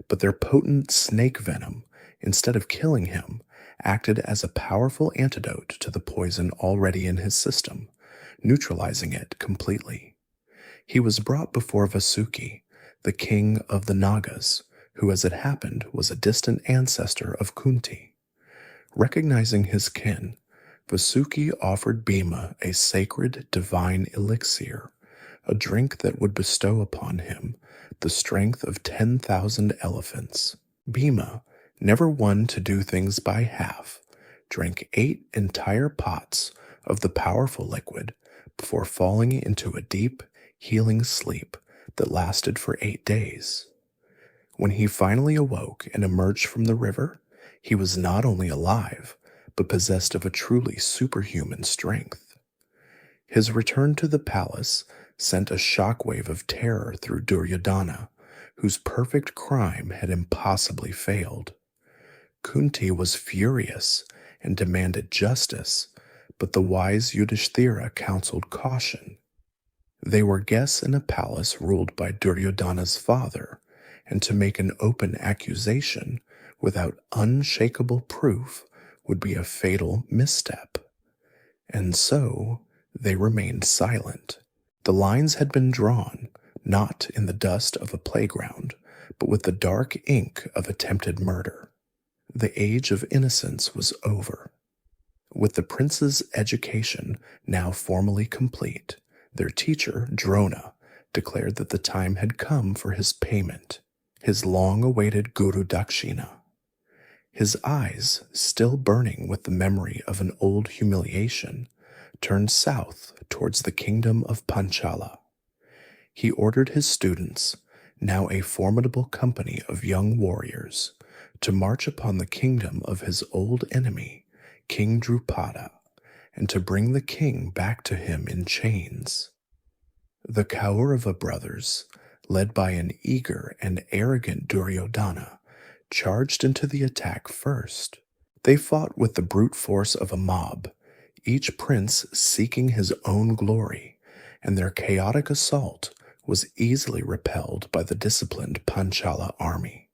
But their potent snake venom, instead of killing him, acted as a powerful antidote to the poison already in his system, neutralizing it completely. He was brought before Vasuki, the king of the Nagas, who, as it happened, was a distant ancestor of Kunti. Recognizing his kin, Vasuki offered Bhima a sacred divine elixir, a drink that would bestow upon him the strength of 10,000 elephants. Bhima, never one to do things by half, drank 8 entire pots of the powerful liquid before falling into a deep, healing sleep that lasted for 8 days. When he finally awoke and emerged from the river, he was not only alive, but possessed of a truly superhuman strength. His return to the palace sent a shockwave of terror through Duryodhana, whose perfect crime had impossibly failed. Kunti was furious and demanded justice, but the wise Yudhishthira counseled caution. They were guests in a palace ruled by Duryodhana's father, and to make an open accusation without unshakable proof would be a fatal misstep. And so they remained silent. The lines had been drawn, not in the dust of a playground, but with the dark ink of attempted murder. The age of innocence was over. With the prince's education now formally complete, their teacher, Drona, declared that the time had come for his payment, his long-awaited Guru Dakshina. His eyes, still burning with the memory of an old humiliation, turned south towards the kingdom of Panchala. He ordered his students, now a formidable company of young warriors, to march upon the kingdom of his old enemy, King Drupada, and to bring the king back to him in chains. The Kaurava brothers, led by an eager and arrogant Duryodhana, charged into the attack first. They fought with the brute force of a mob, each prince seeking his own glory, and their chaotic assault was easily repelled by the disciplined Panchala army.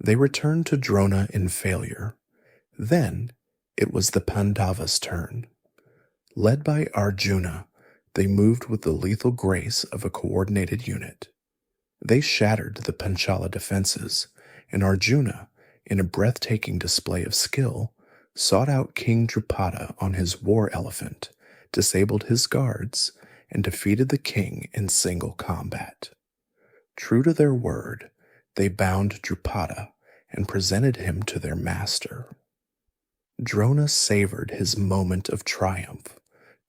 They returned to Drona in failure. Then it was the Pandavas' turn. Led by Arjuna, they moved with the lethal grace of a coordinated unit. They shattered the Panchala defenses, and Arjuna, in a breathtaking display of skill, sought out King Drupada on his war elephant, disabled his guards, and defeated the king in single combat. True to their word, they bound Drupada and presented him to their master. Drona savored his moment of triumph,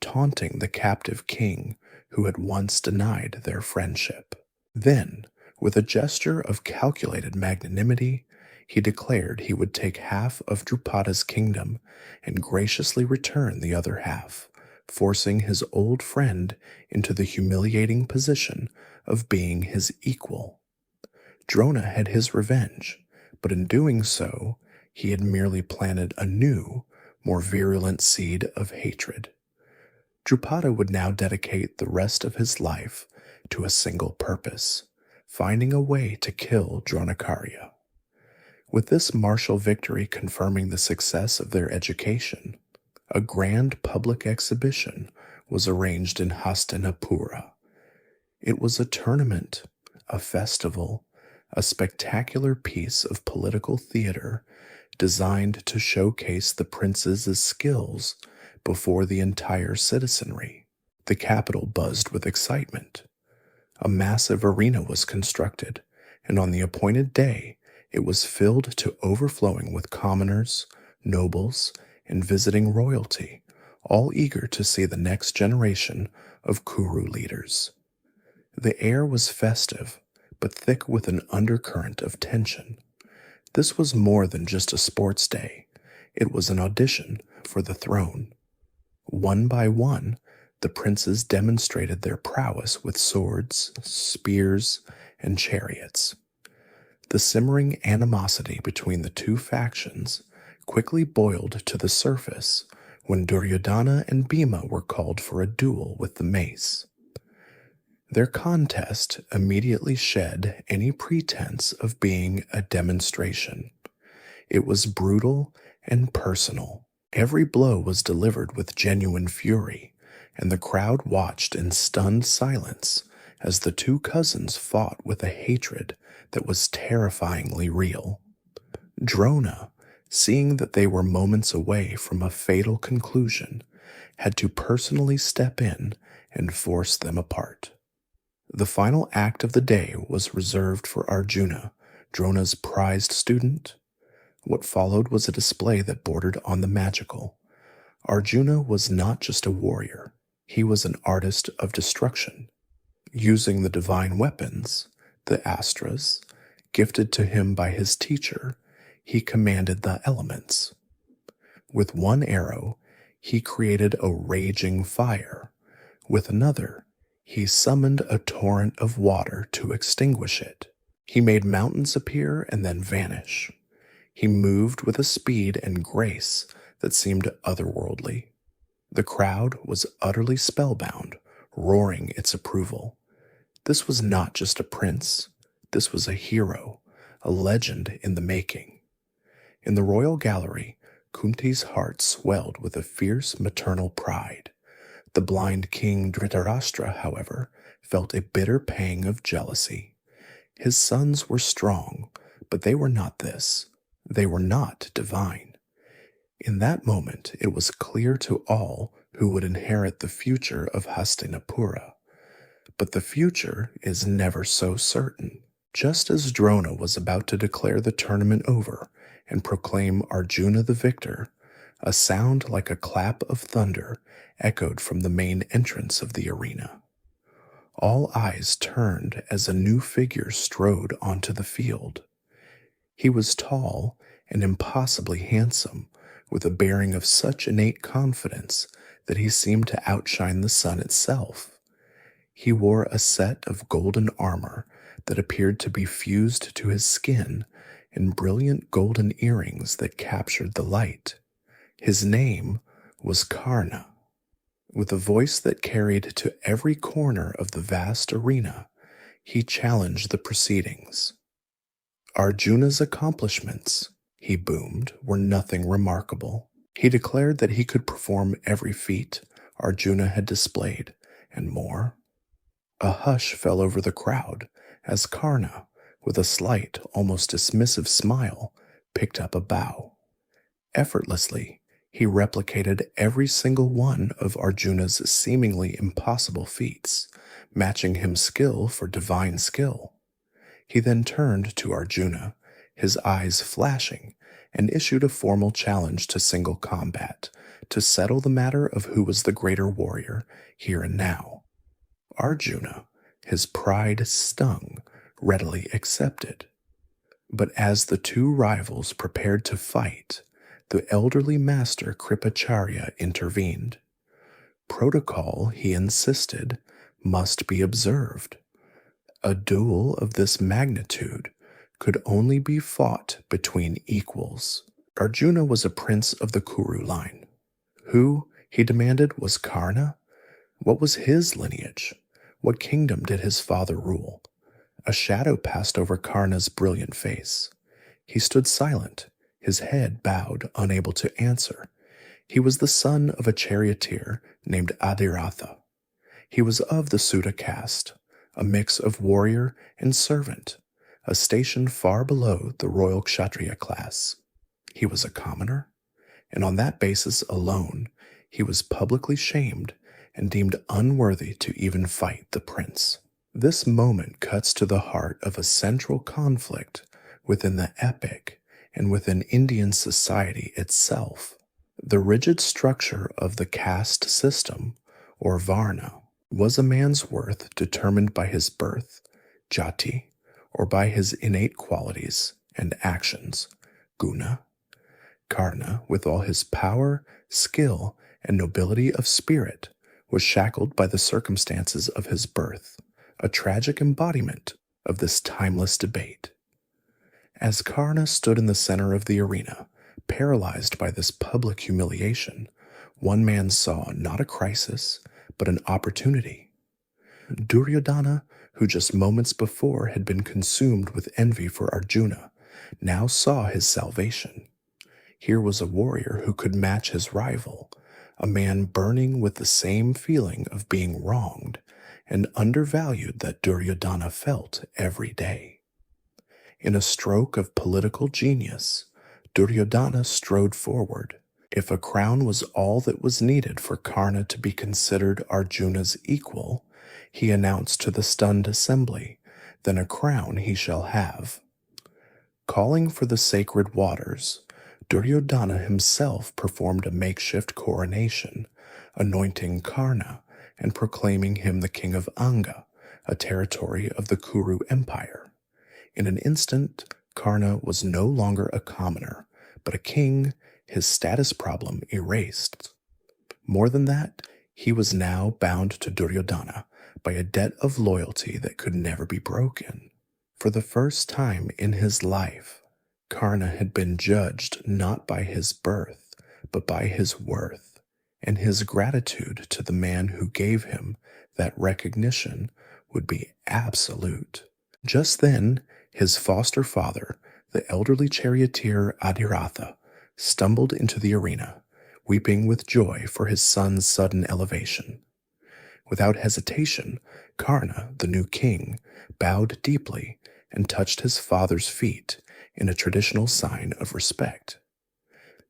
taunting the captive king who had once denied their friendship. Then, with a gesture of calculated magnanimity, he declared he would take half of Drupada's kingdom and graciously return the other half, forcing his old friend into the humiliating position of being his equal. Drona had his revenge, but in doing so, he had merely planted a new, more virulent seed of hatred. Drupada would now dedicate the rest of his life to a single purpose, finding a way to kill Dronakarya. With this martial victory confirming the success of their education, a grand public exhibition was arranged in Hastinapura. It was a tournament, a festival, a spectacular piece of political theater designed to showcase the prince's skills before the entire citizenry. The capital buzzed with excitement. A massive arena was constructed, and on the appointed day, it was filled to overflowing with commoners, nobles, and visiting royalty, all eager to see the next generation of Kuru leaders. The air was festive, but thick with an undercurrent of tension. This was more than just a sports day. It was an audition for the throne. One by one, the princes demonstrated their prowess with swords, spears, and chariots. The simmering animosity between the two factions quickly boiled to the surface when Duryodhana and Bhima were called for a duel with the mace. Their contest immediately shed any pretense of being a demonstration. It was brutal and personal. Every blow was delivered with genuine fury, and the crowd watched in stunned silence as the two cousins fought with a hatred that was terrifyingly real. Drona, seeing that they were moments away from a fatal conclusion, had to personally step in and force them apart. The final act of the day was reserved for Arjuna, Drona's prized student. What followed was a display that bordered on the magical. Arjuna was not just a warrior, he was an artist of destruction. Using the divine weapons, the astras, gifted to him by his teacher, he commanded the elements. With one arrow, he created a raging fire. With another, he summoned a torrent of water to extinguish it. He made mountains appear and then vanish. He moved with a speed and grace that seemed otherworldly. The crowd was utterly spellbound, roaring its approval. This was not just a prince. This was a hero, a legend in the making. In the royal gallery, Kunti's heart swelled with a fierce maternal pride. The blind king Dhritarashtra, however, felt a bitter pang of jealousy. His sons were strong, but they were not this. They were not divine. In that moment, it was clear to all who would inherit the future of Hastinapura. But the future is never so certain. Just as Drona was about to declare the tournament over and proclaim Arjuna the victor, a sound like a clap of thunder echoed from the main entrance of the arena. All eyes turned as a new figure strode onto the field. He was tall and impossibly handsome, with a bearing of such innate confidence that he seemed to outshine the sun itself. He wore a set of golden armor that appeared to be fused to his skin and brilliant golden earrings that captured the light. His name was Karna. With a voice that carried to every corner of the vast arena, he challenged the proceedings. Arjuna's accomplishments, he boomed, were nothing remarkable. He declared that he could perform every feat Arjuna had displayed, and more. A hush fell over the crowd as Karna, with a slight, almost dismissive smile, picked up a bow. Effortlessly, he replicated every single one of Arjuna's seemingly impossible feats, matching him skill for divine skill. He then turned to Arjuna, his eyes flashing, and issued a formal challenge to single combat to settle the matter of who was the greater warrior here and now. Arjuna, his pride stung, readily accepted. But as the two rivals prepared to fight, the elderly master Kripacharya intervened. Protocol, he insisted, must be observed. A duel of this magnitude could only be fought between equals. Arjuna was a prince of the Kuru line. Who, he demanded, was Karna? What was his lineage? What kingdom did his father rule? A shadow passed over Karna's brilliant face. He stood silent, his head bowed, unable to answer. He was the son of a charioteer named Adiratha. He was of the Sudha caste, a mix of warrior and servant, a station far below the royal Kshatriya class. He was a commoner, and on that basis alone, he was publicly shamed and deemed unworthy to even fight the prince. This moment cuts to the heart of a central conflict within the epic and within Indian society itself. The rigid structure of the caste system, or Varna, was a man's worth determined by his birth, jati, or by his innate qualities and actions, guna. Karna, with all his power, skill, and nobility of spirit, was shackled by the circumstances of his birth, a tragic embodiment of this timeless debate. As Karna stood in the center of the arena, paralyzed by this public humiliation, one man saw not a crisis, but an opportunity. Duryodhana, who just moments before had been consumed with envy for Arjuna, now saw his salvation. Here was a warrior who could match his rival, a man burning with the same feeling of being wronged and undervalued that Duryodhana felt every day. In a stroke of political genius, Duryodhana strode forward. If a crown was all that was needed for Karna to be considered Arjuna's equal, he announced to the stunned assembly, then a crown he shall have. Calling for the sacred waters, Duryodhana himself performed a makeshift coronation, anointing Karna and proclaiming him the king of Anga, a territory of the Kuru Empire. In an instant, Karna was no longer a commoner, but a king, his status problem erased. More than that, he was now bound to Duryodhana by a debt of loyalty that could never be broken. For the first time in his life, Karna had been judged not by his birth, but by his worth, and his gratitude to the man who gave him that recognition would be absolute. Just then, his foster father, the elderly charioteer Adiratha, stumbled into the arena, weeping with joy for his son's sudden elevation. Without hesitation, Karna, the new king, bowed deeply and touched his father's feet in a traditional sign of respect.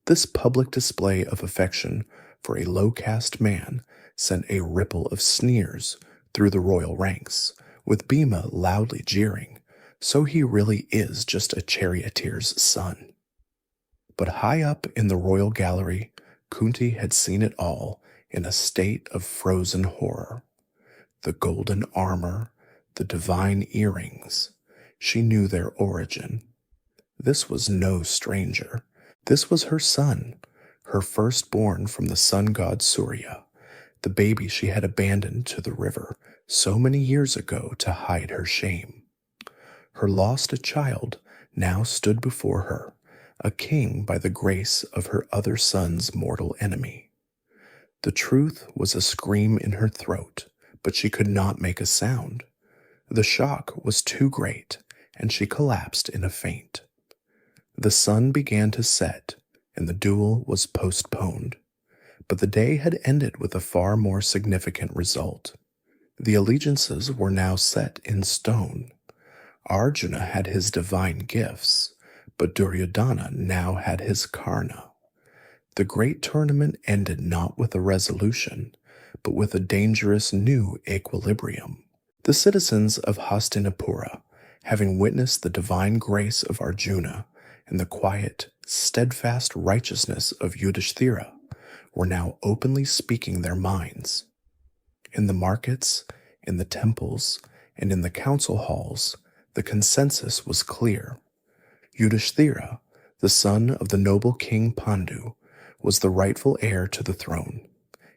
This public display of affection for a low-caste man sent a ripple of sneers through the royal ranks, with Bhima loudly jeering, "So he really is just a charioteer's son." But high up in the royal gallery, Kunti had seen it all in a state of frozen horror. The golden armor, the divine earrings, she knew their origin. This was no stranger. This was her son, her firstborn from the sun god Surya, the baby she had abandoned to the river so many years ago to hide her shame. Her lost child now stood before her, a king by the grace of her other son's mortal enemy. The truth was a scream in her throat, but she could not make a sound. The shock was too great, and she collapsed in a faint. The sun began to set, and the duel was postponed. But the day had ended with a far more significant result. The allegiances were now set in stone. Arjuna had his divine gifts, but Duryodhana now had his Karna. The great tournament ended not with a resolution, but with a dangerous new equilibrium. The citizens of Hastinapura, having witnessed the divine grace of Arjuna and the quiet, steadfast righteousness of Yudhishthira, were now openly speaking their minds. In the markets, in the temples, and in the council halls, the consensus was clear. Yudhishthira, the son of the noble king Pandu, was the rightful heir to the throne.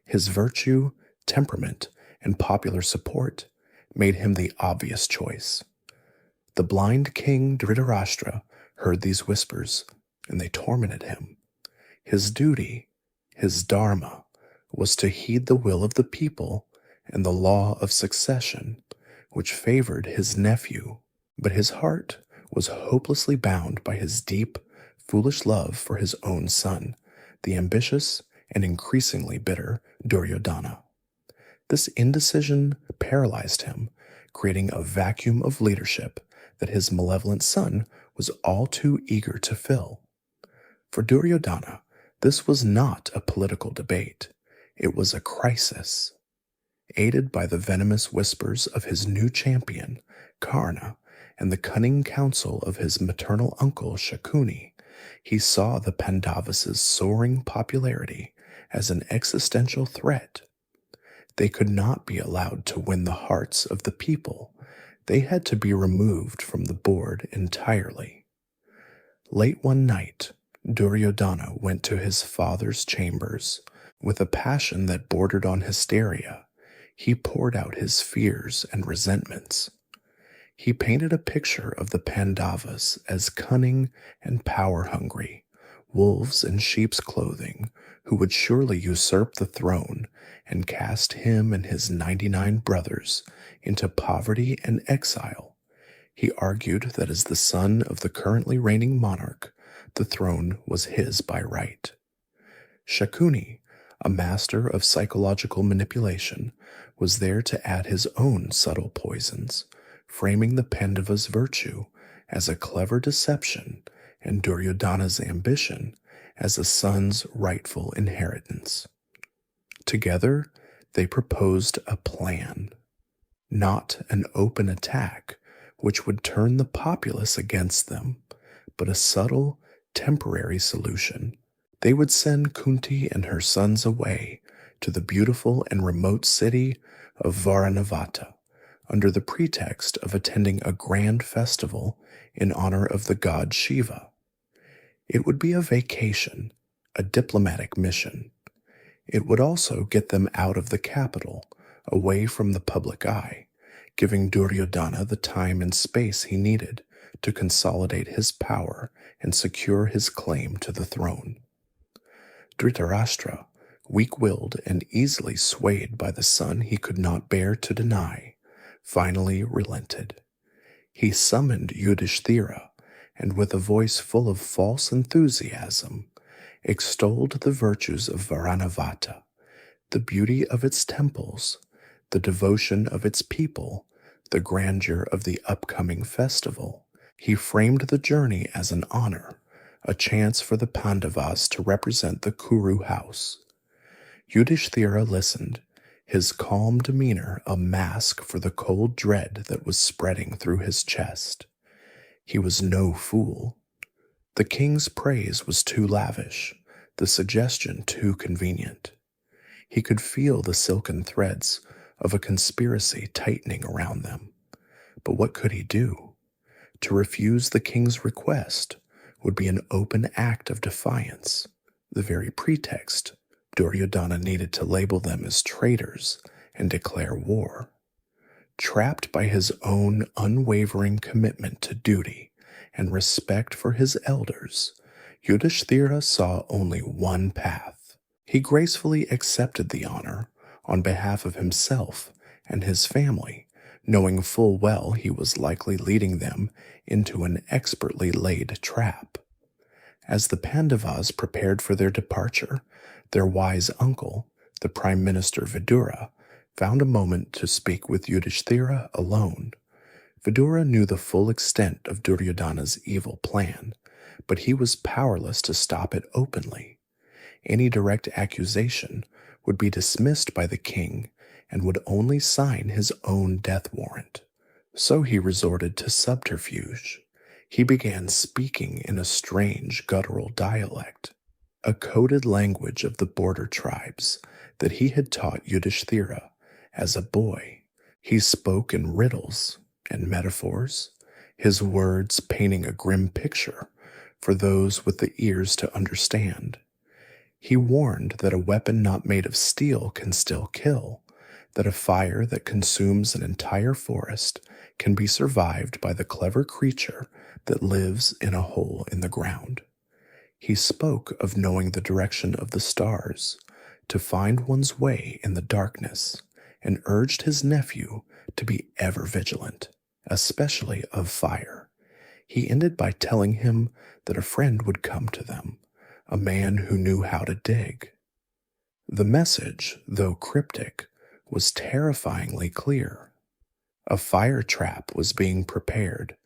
His virtue, temperament, and popular support made him the obvious choice. The blind king Dhritarashtra heard these whispers, and they tormented him. His duty, his dharma, was to heed the will of the people and the law of succession, which favored his nephew, but his heart was hopelessly bound by his deep, foolish love for his own son, the ambitious and increasingly bitter Duryodhana. This indecision paralyzed him, creating a vacuum of leadership that his malevolent son was all too eager to fill. For Duryodhana, this was not a political debate. It was a crisis. Aided by the venomous whispers of his new champion, Karna, and the cunning counsel of his maternal uncle Shakuni, he saw the Pandavas' soaring popularity as an existential threat. They could not be allowed to win the hearts of the people. They had to be removed from the board entirely. Late one night, Duryodhana went to his father's chambers. With a passion that bordered on hysteria, he poured out his fears and resentments. He painted a picture of the Pandavas as cunning and power-hungry, wolves in sheep's clothing, who would surely usurp the throne and cast him and his 99 brothers into poverty and exile. He argued that as the son of the currently reigning monarch, the throne was his by right. Shakuni, a master of psychological manipulation, was there to add his own subtle poisons, framing the Pandavas' virtue as a clever deception and Duryodhana's ambition as a son's rightful inheritance. Together, they proposed a plan, not an open attack which would turn the populace against them, but a subtle, temporary solution. They would send Kunti and her sons away to the beautiful and remote city of Varanavata under the pretext of attending a grand festival in honor of the god Shiva. It would be a vacation, a diplomatic mission. It would also get them out of the capital, away from the public eye, giving Duryodhana the time and space he needed to consolidate his power and secure his claim to the throne. Dhritarashtra, weak-willed and easily swayed by the son he could not bear to deny, finally relented. He summoned Yudhishthira, and with a voice full of false enthusiasm, extolled the virtues of Varanavata, the beauty of its temples, the devotion of its people, the grandeur of the upcoming festival. He framed the journey as an honor, a chance for the Pandavas to represent the Kuru house. Yudhishthira listened, his calm demeanor a mask for the cold dread that was spreading through his chest. He was no fool. The king's praise was too lavish, the suggestion too convenient. He could feel the silken threads of a conspiracy tightening around them. But what could he do? To refuse the king's request would be an open act of defiance, the very pretext Duryodhana needed to label them as traitors and declare war. Trapped by his own unwavering commitment to duty and respect for his elders, Yudhishthira saw only one path. He gracefully accepted the honor on behalf of himself and his family, knowing full well he was likely leading them into an expertly laid trap. As the Pandavas prepared for their departure, their wise uncle, the Prime Minister Vidura, found a moment to speak with Yudhishthira alone. Vidura knew the full extent of Duryodhana's evil plan, but he was powerless to stop it openly. Any direct accusation would be dismissed by the king and would only sign his own death warrant. So he resorted to subterfuge. He began speaking in a strange guttural dialect, a coded language of the border tribes that he had taught Yudhishthira as a boy. He spoke in riddles and metaphors, his words painting a grim picture for those with the ears to understand. He warned that a weapon not made of steel can still kill, that a fire that consumes an entire forest can be survived by the clever creature that lives in a hole in the ground. He spoke of knowing the direction of the stars, to find one's way in the darkness, and urged his nephew to be ever vigilant, especially of fire. He ended by telling him that a friend would come to them, a man who knew how to dig. The message, though cryptic, was terrifyingly clear. A fire trap was being prepared,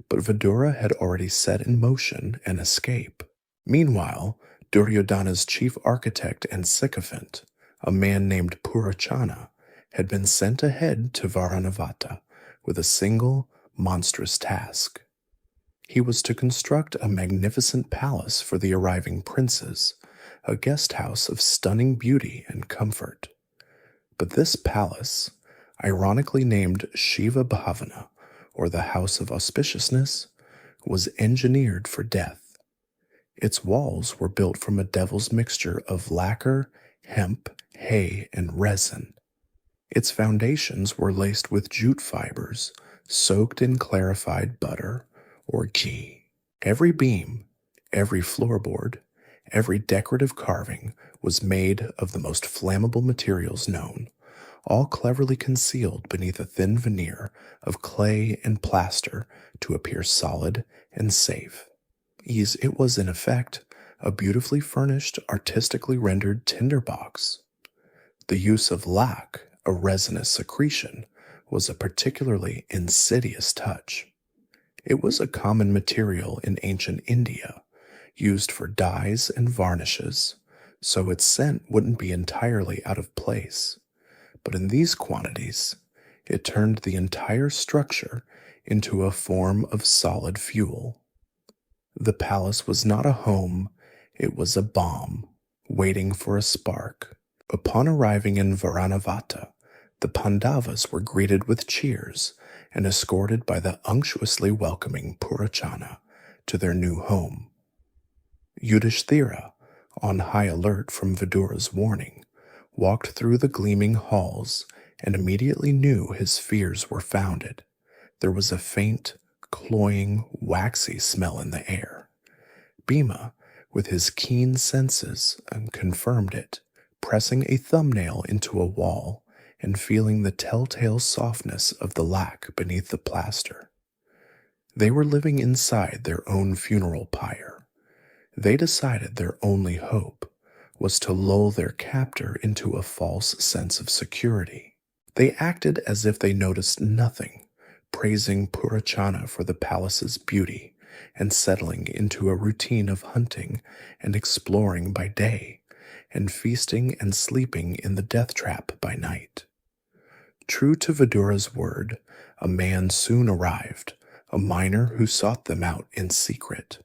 but Vidura had already set in motion an escape. Meanwhile, Duryodhana's chief architect and sycophant, a man named Purachana, had been sent ahead to Varanavata with a single, monstrous task. He was to construct a magnificent palace for the arriving princes, a guest house of stunning beauty and comfort. But this palace, ironically named Shiva Bhavana, or the House of Auspiciousness, was engineered for death. Its walls were built from a devil's mixture of lacquer, hemp, hay, and resin. Its foundations were laced with jute fibers, soaked in clarified butter or ghee. Every beam, every floorboard, every decorative carving was made of the most flammable materials known, all cleverly concealed beneath a thin veneer of clay and plaster to appear solid and safe. It was, in effect, a beautifully furnished, artistically rendered tinderbox. The use of lac, a resinous secretion, was a particularly insidious touch. It was a common material in ancient India, used for dyes and varnishes, so its scent wouldn't be entirely out of place. But in these quantities, it turned the entire structure into a form of solid fuel. The palace was not a home, it was a bomb, waiting for a spark. Upon arriving in Varanavata, the Pandavas were greeted with cheers and escorted by the unctuously welcoming Purachana to their new home. Yudhishthira, on high alert from Vidura's warning, walked through the gleaming halls and immediately knew his fears were founded. There was a faint, cloying, waxy smell in the air. Bhima, with his keen senses, confirmed it, pressing a thumbnail into a wall and feeling the telltale softness of the lac beneath the plaster. They were living inside their own funeral pyre. They decided their only hope was to lull their captor into a false sense of security. They acted as if they noticed nothing, praising Purachana for the palace's beauty and settling into a routine of hunting and exploring by day, and feasting and sleeping in the death trap by night. True to Vidura's word, a man soon arrived, a miner who sought them out in secret.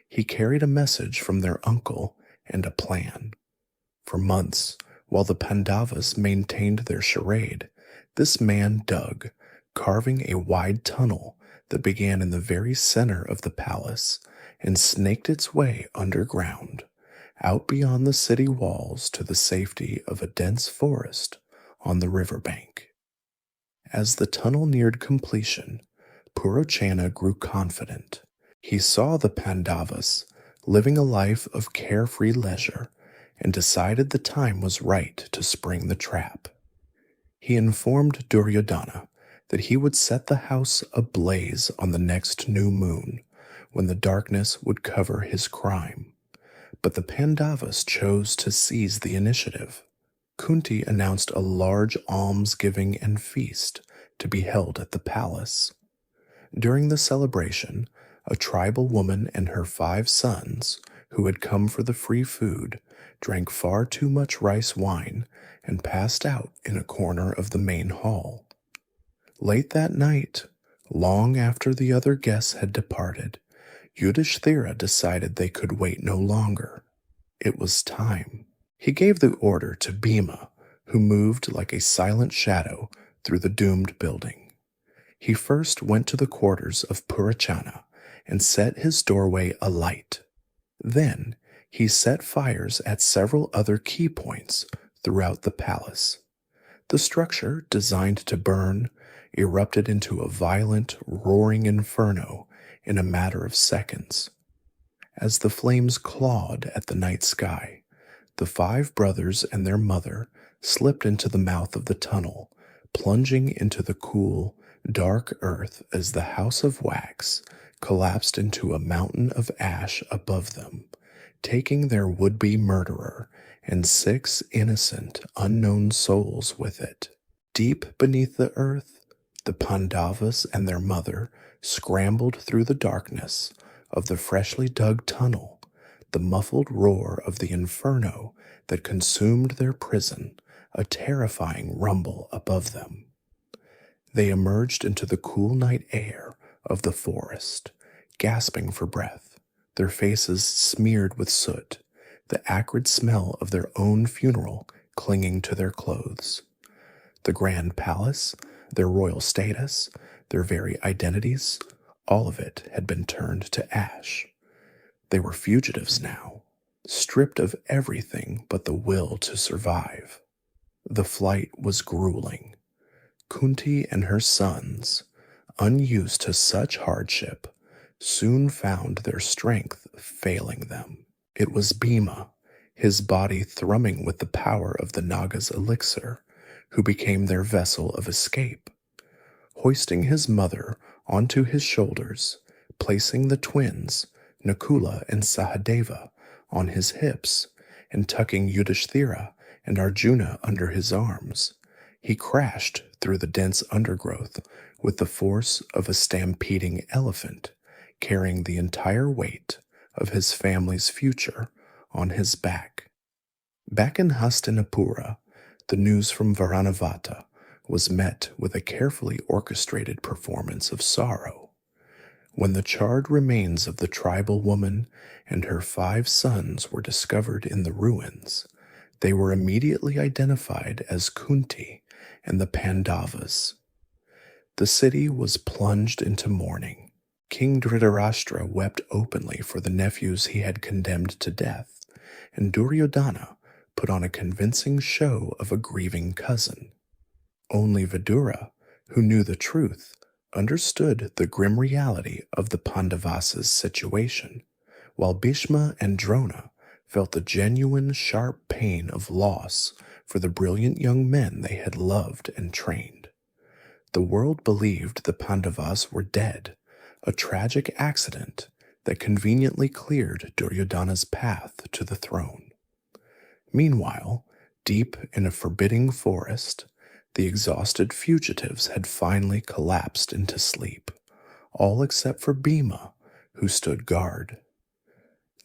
He carried a message from their uncle and a plan. For months, while the Pandavas maintained their charade, this man dug, carving a wide tunnel that began in the very center of the palace and snaked its way underground, out beyond the city walls to the safety of a dense forest on the riverbank. As the tunnel neared completion, Purachana grew confident. He saw the Pandavas living a life of carefree leisure and decided the time was right to spring the trap. He informed Duryodhana that he would set the house ablaze on the next new moon, when the darkness would cover his crime. But the Pandavas chose to seize the initiative. Kunti announced a large almsgiving and feast to be held at the palace. During the celebration, a tribal woman and her 5 sons, who had come for the free food, drank far too much rice wine and passed out in a corner of the main hall. Late that night, long after the other guests had departed, Yudhishthira decided they could wait no longer. It was time. He gave the order to Bhima, who moved like a silent shadow through the doomed building. He first went to the quarters of Purachana and set his doorway alight. Then he set fires at several other key points throughout the palace. The structure, designed to burn, erupted into a violent, roaring inferno in a matter of seconds. As the flames clawed at the night sky, the 5 brothers and their mother slipped into the mouth of the tunnel, plunging into the cool, dark earth as the house of wax collapsed into a mountain of ash above them, taking their would-be murderer and 6 innocent, unknown souls with it. Deep beneath the earth, the Pandavas and their mother scrambled through the darkness of the freshly dug tunnel, the muffled roar of the inferno that consumed their prison, a terrifying rumble above them. They emerged into the cool night air of the forest, gasping for breath, their faces smeared with soot, the acrid smell of their own funeral clinging to their clothes. The grand palace, their royal status, their very identities, all of it had been turned to ash. They were fugitives now, stripped of everything but the will to survive. The flight was grueling. Kunti and her sons, unused to such hardship, soon found their strength failing them. It was Bhima, his body thrumming with the power of the Naga's elixir, who became their vessel of escape. Hoisting his mother onto his shoulders, placing the twins, Nakula and Sahadeva, on his hips, and tucking Yudhishthira and Arjuna under his arms, he crashed through the dense undergrowth with the force of a stampeding elephant, carrying the entire weight of his family's future on his back. Back in Hastinapura, the news from Varanavata was met with a carefully orchestrated performance of sorrow. When the charred remains of the tribal woman and her 5 sons were discovered in the ruins, they were immediately identified as Kunti and the Pandavas. The city was plunged into mourning. King Dhritarashtra wept openly for the nephews he had condemned to death, and Duryodhana put on a convincing show of a grieving cousin. Only Vidura, who knew the truth, understood the grim reality of the Pandavas' situation, while Bhishma and Drona felt the genuine sharp pain of loss for the brilliant young men they had loved and trained. The world believed the Pandavas were dead, a tragic accident that conveniently cleared Duryodhana's path to the throne. Meanwhile, deep in a forbidding forest, the exhausted fugitives had finally collapsed into sleep, all except for Bhima, who stood guard.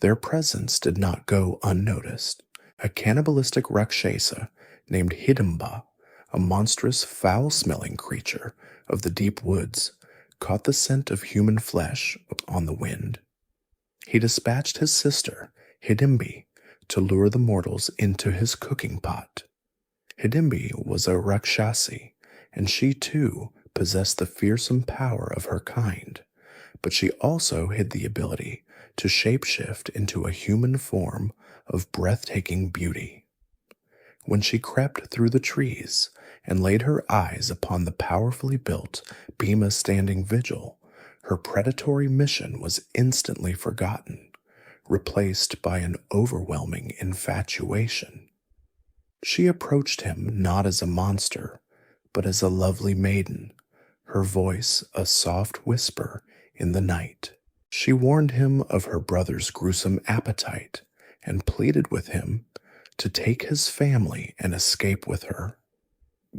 Their presence did not go unnoticed. A cannibalistic Rakshasa named Hidimba, a monstrous, foul-smelling creature of the deep woods, caught the scent of human flesh on the wind. He dispatched his sister, Hidimbi, to lure the mortals into his cooking pot. Hidimbi was a Rakshasi, and she too possessed the fearsome power of her kind, but she also hid the ability to shapeshift into a human form of breathtaking beauty. When she crept through the trees and laid her eyes upon the powerfully built Bhima standing vigil, her predatory mission was instantly forgotten, replaced by an overwhelming infatuation. She approached him not as a monster, but as a lovely maiden, her voice a soft whisper in the night. She warned him of her brother's gruesome appetite and pleaded with him to take his family and escape with her.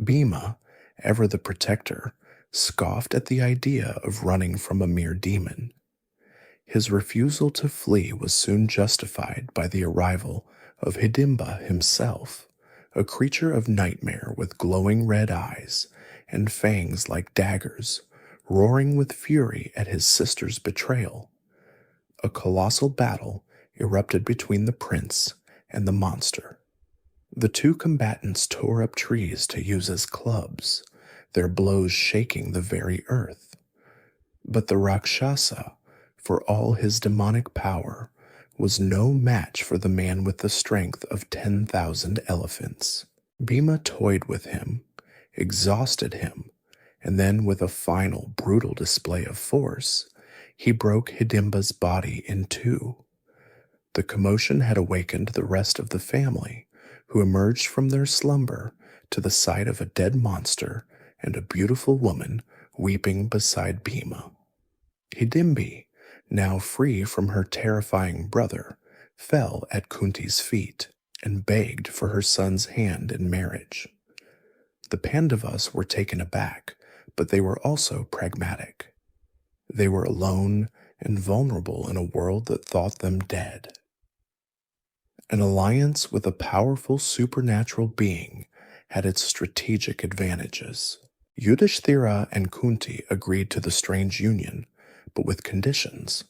Bhima, ever the protector, scoffed at the idea of running from a mere demon. His refusal to flee was soon justified by the arrival of Hidimba himself, a creature of nightmare with glowing red eyes and fangs like daggers, roaring with fury at his sister's betrayal. A colossal battle erupted between the prince and the monster. The two combatants tore up trees to use as clubs, their blows shaking the very earth. But the Rakshasa, for all his demonic power, was no match for the man with the strength of 10,000 elephants. Bhima toyed with him, exhausted him, and then with a final brutal display of force, he broke Hidimba's body in 2. The commotion had awakened the rest of the family, who emerged from their slumber to the sight of a dead monster and a beautiful woman weeping beside Bhima. Hidimbi, now free from her terrifying brother, fell at Kunti's feet and begged for her son's hand in marriage. The Pandavas were taken aback, but they were also pragmatic. They were alone and vulnerable in a world that thought them dead. An alliance with a powerful supernatural being had its strategic advantages. Yudhishthira and Kunti agreed to the strange union, but with conditions.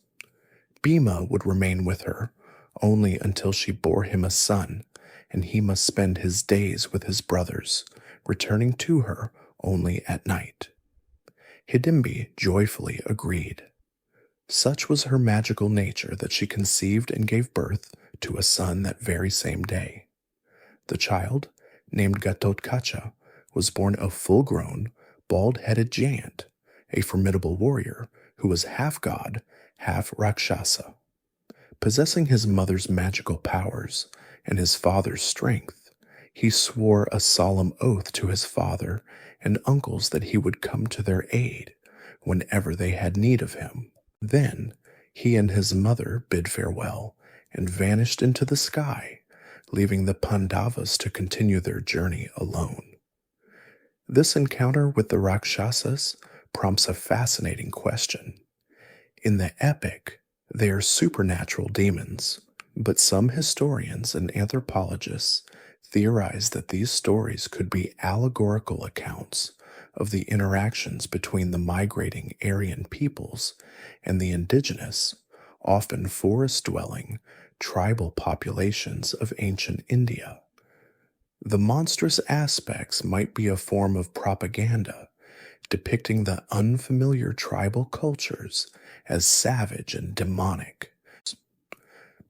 Bhima would remain with her only until she bore him a son, and he must spend his days with his brothers, returning to her only at night. Hidimbi joyfully agreed. Such was her magical nature that she conceived and gave birth to a son that very same day. The child, named Gatotkacha, was born a full-grown, bald-headed giant, a formidable warrior who was half god, half Rakshasa. Possessing his mother's magical powers and his father's strength, he swore a solemn oath to his father and uncles that he would come to their aid whenever they had need of him. Then he and his mother bid farewell and vanished into the sky, leaving the Pandavas to continue their journey alone. This encounter with the Rakshasas prompts a fascinating question. In the epic, They are supernatural demons, but some historians and anthropologists theorize that these stories could be allegorical accounts of the interactions between the migrating Aryan peoples and the indigenous, often forest-dwelling, tribal populations of ancient India. The monstrous aspects might be a form of propaganda depicting the unfamiliar tribal cultures as savage and demonic.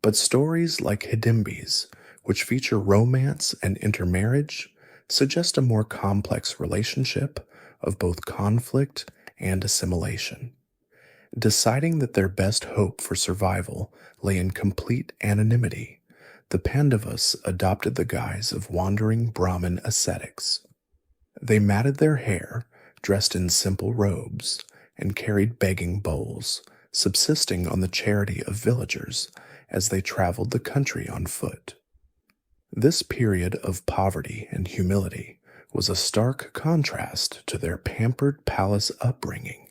But stories like Hidimbi's, which feature romance and intermarriage, suggest a more complex relationship of both conflict and assimilation. Deciding that their best hope for survival lay in complete anonymity, the Pandavas adopted the guise of wandering Brahmin ascetics. They matted their hair, dressed in simple robes, and carried begging bowls, subsisting on the charity of villagers as they traveled the country on foot. This period of poverty and humility was a stark contrast to their pampered palace upbringing,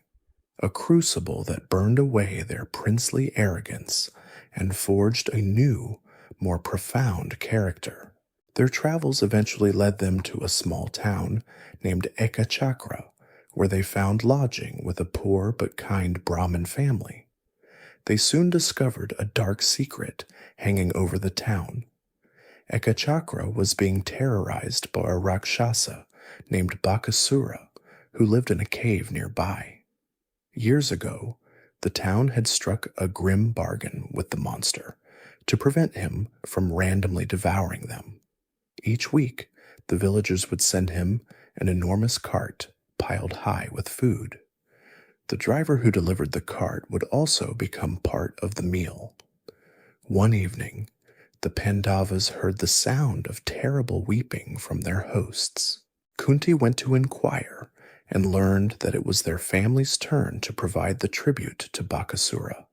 a crucible that burned away their princely arrogance and forged a new, more profound character. Their travels eventually led them to a small town named Ekachakra, where they found lodging with a poor but kind Brahmin family. They soon discovered a dark secret hanging over the town. Ekachakra was being terrorized by a Rakshasa named Bakasura, who lived in a cave nearby. Years ago, the town had struck a grim bargain with the monster to prevent him from randomly devouring them. Each week, the villagers would send him an enormous cart piled high with food. The driver who delivered the cart would also become part of the meal. One evening, the Pandavas heard the sound of terrible weeping from their hosts. Kunti went to inquire and learned that it was their family's turn to provide the tribute to Bakasura.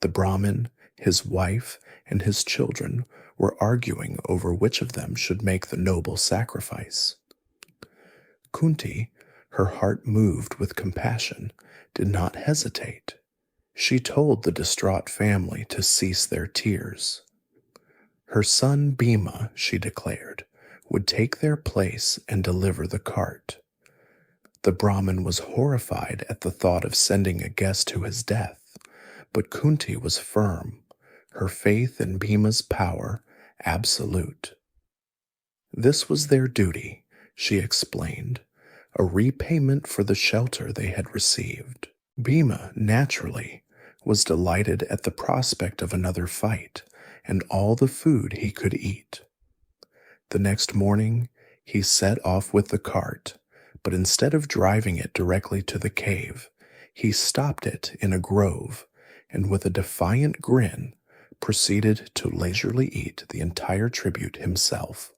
The Brahmin, his wife, and his children were arguing over which of them should make the noble sacrifice. Kunti, her heart moved with compassion, did not hesitate. She told the distraught family to cease their tears. Her son Bhima, she declared, would take their place and deliver the cart. The Brahmin was horrified at the thought of sending a guest to his death, but Kunti was firm, her faith in Bhima's power absolute. This was their duty, she explained, a repayment for the shelter they had received. Bhima, naturally, was delighted at the prospect of another fight and all the food he could eat. The next morning, he set off with the cart, but instead of driving it directly to the cave, he stopped it in a grove and with a defiant grin proceeded to leisurely eat the entire tribute himself.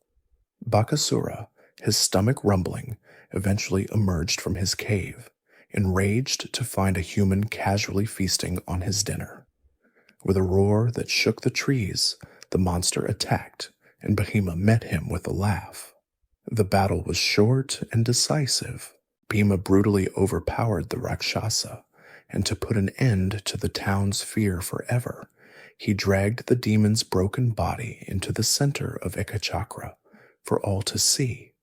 Bakasura, his stomach rumbling, eventually emerged from his cave, enraged to find a human casually feasting on his dinner. With a roar that shook the trees, the monster attacked, and Bhima met him with a laugh. The battle was short and decisive. Bhima brutally overpowered the Rakshasa, and to put an end to the town's fear forever, he dragged the demon's broken body into the center of Ekachakra for all to see.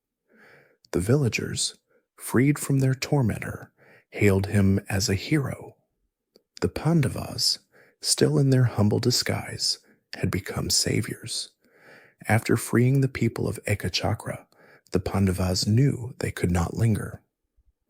The villagers, freed from their tormentor, hailed him as a hero. The Pandavas, still in their humble disguise, had become saviors. After freeing the people of Ekachakra, the Pandavas knew they could not linger.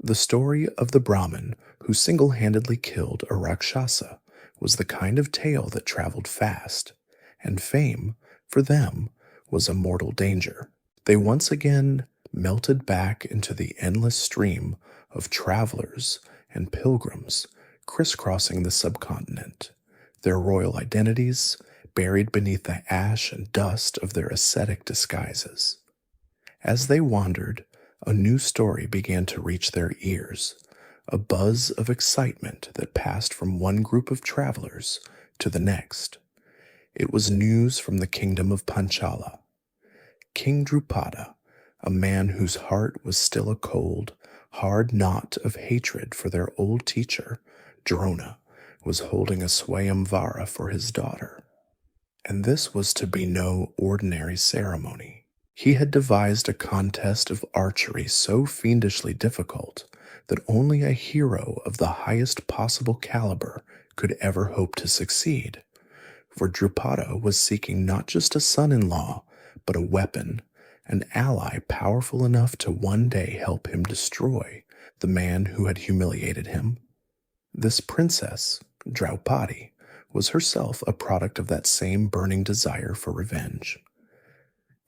The story of the Brahmin who single-handedly killed a Rakshasa was the kind of tale that traveled fast, and fame, for them, was a mortal danger. They once again melted back into the endless stream of travelers and pilgrims crisscrossing the subcontinent, their royal identities buried beneath the ash and dust of their ascetic disguises. As they wandered, a new story began to reach their ears, a buzz of excitement that passed from one group of travelers to the next. It was news from the kingdom of Panchala. King Drupada, a man whose heart was still a cold, hard knot of hatred for their old teacher, Drona, was holding a Swayamvara for his daughter. And this was to be no ordinary ceremony. He had devised a contest of archery so fiendishly difficult that only a hero of the highest possible caliber could ever hope to succeed. For Drupada was seeking not just a son-in-law, but a weapon, an ally powerful enough to one day help him destroy the man who had humiliated him. This princess, Draupadi, was herself a product of that same burning desire for revenge.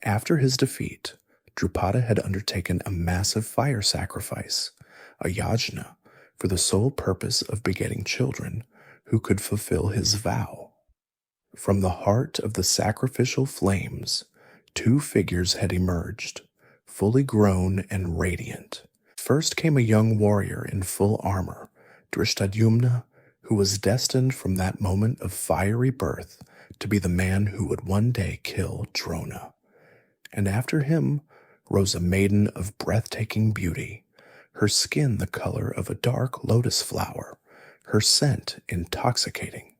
After his defeat, Drupada had undertaken a massive fire sacrifice, a yajna, for the sole purpose of begetting children who could fulfill his vow. From the heart of the sacrificial flames, two figures had emerged, fully grown and radiant. First came a young warrior in full armor, Drishtadyumna, who was destined from that moment of fiery birth to be the man who would one day kill Drona. And after him rose a maiden of breathtaking beauty, her skin the color of a dark lotus flower, her scent intoxicating.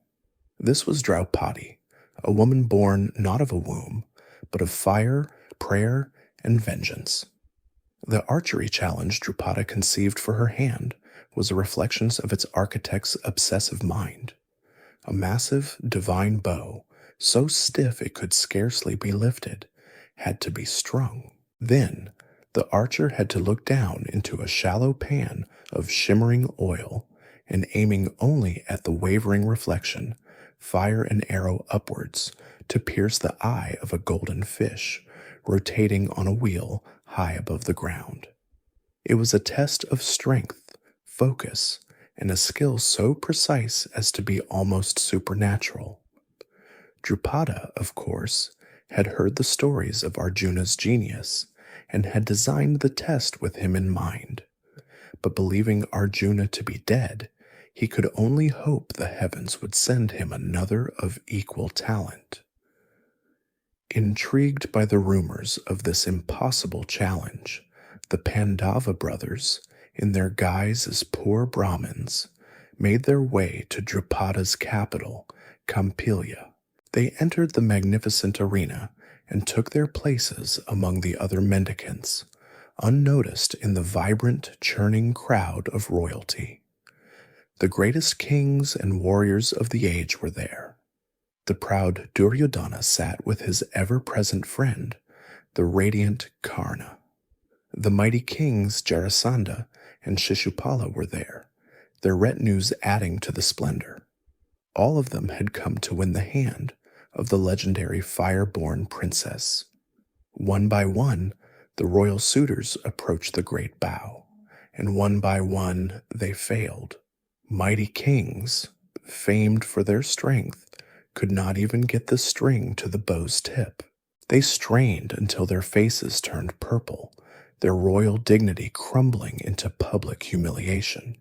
This was Draupadi, a woman born not of a womb, but of fire, prayer, and vengeance. The archery challenge Drupada conceived for her hand was a reflection of its architect's obsessive mind. A massive, divine bow, so stiff it could scarcely be lifted, had to be strung. Then, the archer had to look down into a shallow pan of shimmering oil, and aiming only at the wavering reflection, fire an arrow upwards to pierce the eye of a golden fish, rotating on a wheel high above the ground. It was a test of strength, focus, and a skill so precise as to be almost supernatural. Drupada, of course, had heard the stories of Arjuna's genius and had designed the test with him in mind. But believing Arjuna to be dead, he could only hope the heavens would send him another of equal talent. Intrigued by the rumors of this impossible challenge, the Pandava brothers, in their guise as poor Brahmins, made their way to Drupada's capital, Kampilya. They entered the magnificent arena and took their places among the other mendicants, unnoticed in the vibrant, churning crowd of royalty. The greatest kings and warriors of the age were there. The proud Duryodhana sat with his ever-present friend, the radiant Karna. The mighty kings Jarasandha and Shishupala were there, their retinues adding to the splendor. All of them had come to win the hand of the legendary fire-born princess. One by one, the royal suitors approached the great bow, and one by one they failed. Mighty kings, famed for their strength, could not even get the string to the bow's tip. They strained until their faces turned purple, their royal dignity crumbling into public humiliation.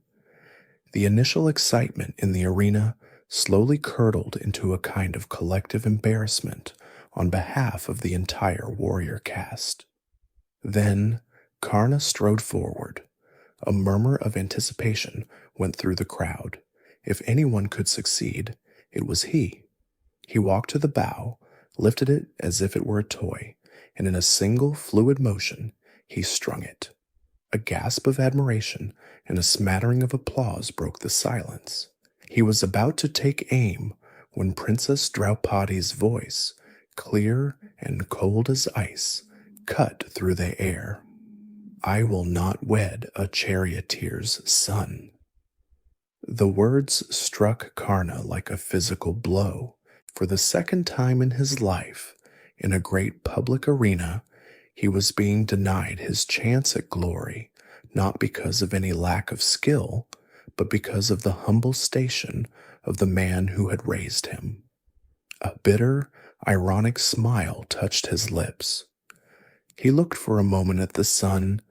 The initial excitement in the arena slowly curdled into a kind of collective embarrassment on behalf of the entire warrior caste. Then Karna strode forward. A murmur of anticipation went through the crowd. If anyone could succeed, it was he. He walked to the bow, lifted it as if it were a toy, and in a single fluid motion, he strung it. A gasp of admiration and a smattering of applause broke the silence. He was about to take aim when Princess Draupadi's voice, clear and cold as ice, cut through the air. "I will not wed a charioteer's son." The words struck Karna like a physical blow. For the second time in his life, in a great public arena, he was being denied his chance at glory, not because of any lack of skill, but because of the humble station of the man who had raised him. A bitter, ironic smile touched his lips. He looked for a moment at the sun,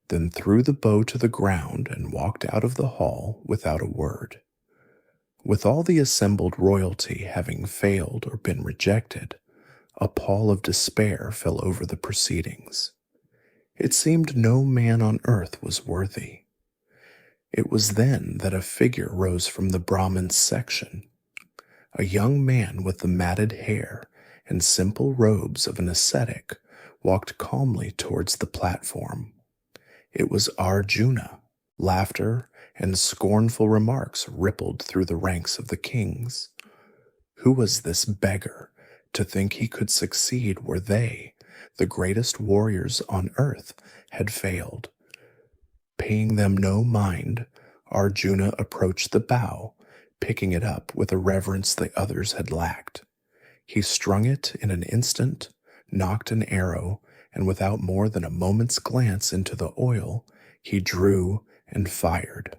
then threw the bow to the ground and walked out of the hall without a word. With all the assembled royalty having failed or been rejected, a pall of despair fell over the proceedings. It seemed no man on earth was worthy. It was then that a figure rose from the Brahmins' section. A young man with the matted hair and simple robes of an ascetic walked calmly towards the platform. It was Arjuna. Laughter and scornful remarks rippled through the ranks of the kings. Who was this beggar to think he could succeed where they, the greatest warriors on earth, had failed? Paying them no mind, Arjuna approached the bow, picking it up with a reverence the others had lacked. He strung it in an instant, nocked an arrow, and without more than a moment's glance into the oil, he drew and fired.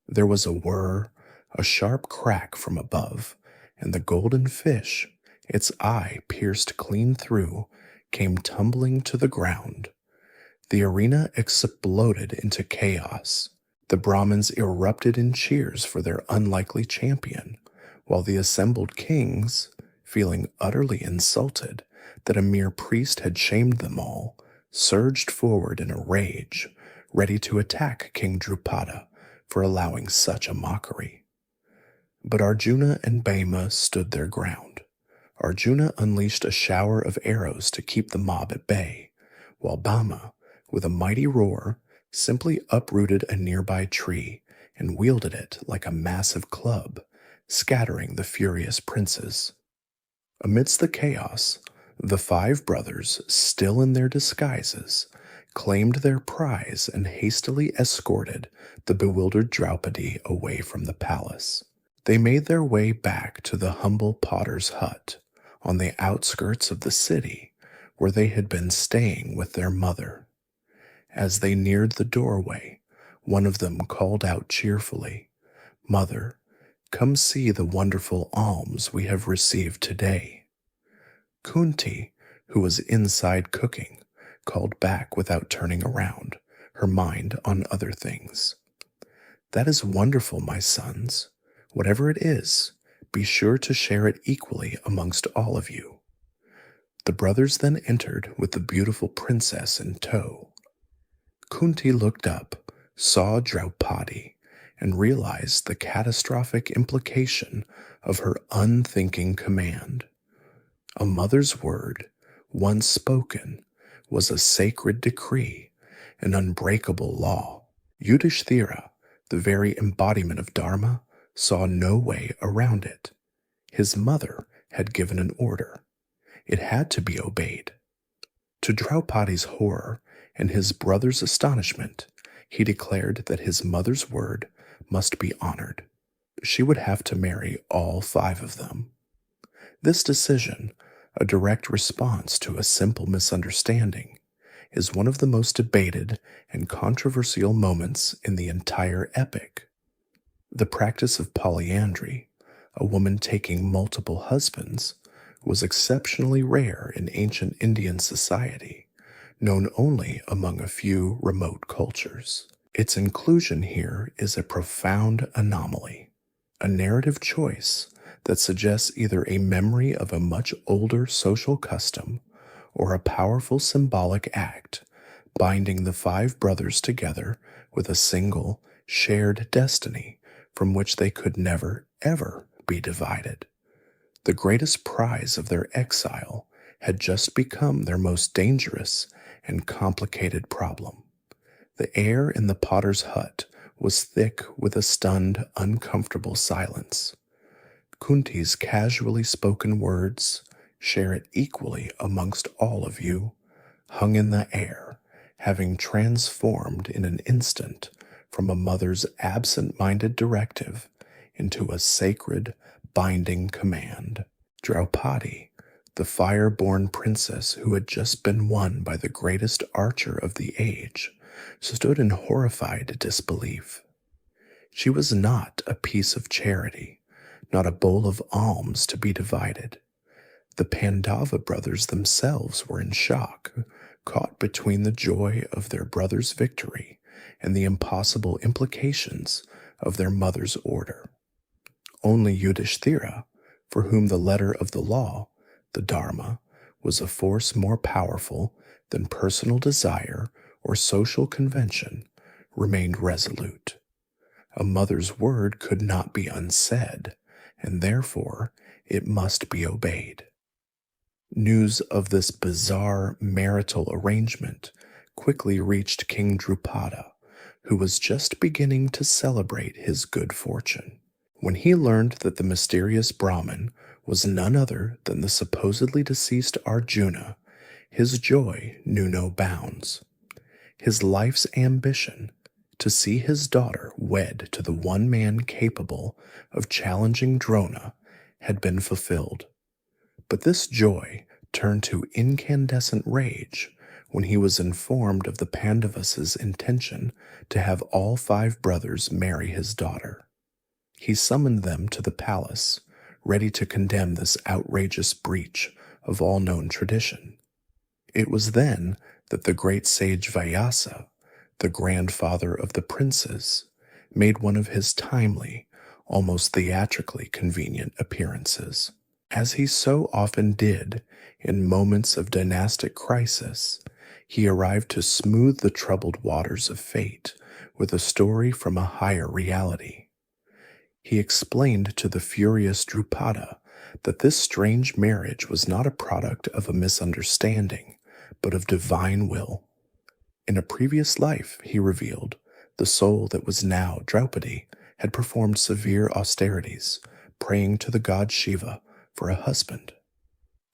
There was a whir, a sharp crack from above, and the golden fish, its eye pierced clean through, came tumbling to the ground. The arena exploded into chaos. The Brahmins erupted in cheers for their unlikely champion, while the assembled kings, feeling utterly insulted that a mere priest had shamed them all, surged forward in a rage, ready to attack King Drupada for allowing such a mockery. But Arjuna and Bhima stood their ground. Arjuna unleashed a shower of arrows to keep the mob at bay, while Bhima, with a mighty roar, simply uprooted a nearby tree and wielded it like a massive club, scattering the furious princes. Amidst the chaos, the five brothers, still in their disguises, claimed their prize and hastily escorted the bewildered Draupadi away from the palace. They made their way back to the humble potter's hut on the outskirts of the city where they had been staying with their mother. As they neared the doorway, one of them called out cheerfully, "Mother, come see the wonderful alms we have received today." Kunti, who was inside cooking, called back without turning around, her mind on other things. "That is wonderful, my sons. Whatever it is, be sure to share it equally amongst all of you." The brothers then entered with the beautiful princess in tow. Kunti looked up, saw Draupadi, and realized the catastrophic implication of her unthinking command. A mother's word, once spoken, was a sacred decree, an unbreakable law. Yudhishthira, the very embodiment of dharma, saw no way around it. His mother had given an order. It had to be obeyed. To Draupadi's horror and his brother's astonishment, he declared that his mother's word must be honored. She would have to marry all five of them. This decision, a direct response to a simple misunderstanding, is one of the most debated and controversial moments in the entire epic. The practice of polyandry, a woman taking multiple husbands, was exceptionally rare in ancient Indian society, known only among a few remote cultures. Its inclusion here is a profound anomaly, a narrative choice that suggests either a memory of a much older social custom or a powerful symbolic act binding the five brothers together with a single, shared destiny from which they could never, ever be divided. The greatest prize of their exile had just become their most dangerous and complicated problem. The air in the potter's hut was thick with a stunned, uncomfortable silence. Kunti's casually spoken words, "Share it equally amongst all of you," hung in the air, having transformed in an instant from a mother's absent-minded directive into a sacred, binding command. Draupadi, the fire-born princess who had just been won by the greatest archer of the age, stood in horrified disbelief. She was not a piece of charity, not a bowl of alms to be divided. The Pandava brothers themselves were in shock, caught between the joy of their brother's victory and the impossible implications of their mother's order. Only Yudhishthira, for whom the letter of the law, the dharma, was a force more powerful than personal desire or social convention, remained resolute. A mother's word could not be unsaid, and therefore it must be obeyed. News of this bizarre marital arrangement quickly reached King Drupada, who was just beginning to celebrate his good fortune. When he learned that the mysterious Brahmin was none other than the supposedly deceased Arjuna, his joy knew no bounds. His life's ambition, to see his daughter wed to the one man capable of challenging Drona, had been fulfilled. But this joy turned to incandescent rage when he was informed of the Pandavas' intention to have all 5 brothers marry his daughter. He summoned them to the palace, ready to condemn this outrageous breach of all known tradition. It was then that the great sage Vyasa, the grandfather of the princes, made one of his timely, almost theatrically convenient appearances. As he so often did in moments of dynastic crisis, he arrived to smooth the troubled waters of fate with a story from a higher reality. He explained to the furious Drupada that this strange marriage was not a product of a misunderstanding, but of divine will. In a previous life, he revealed, the soul that was now Draupadi had performed severe austerities, praying to the god Shiva for a husband.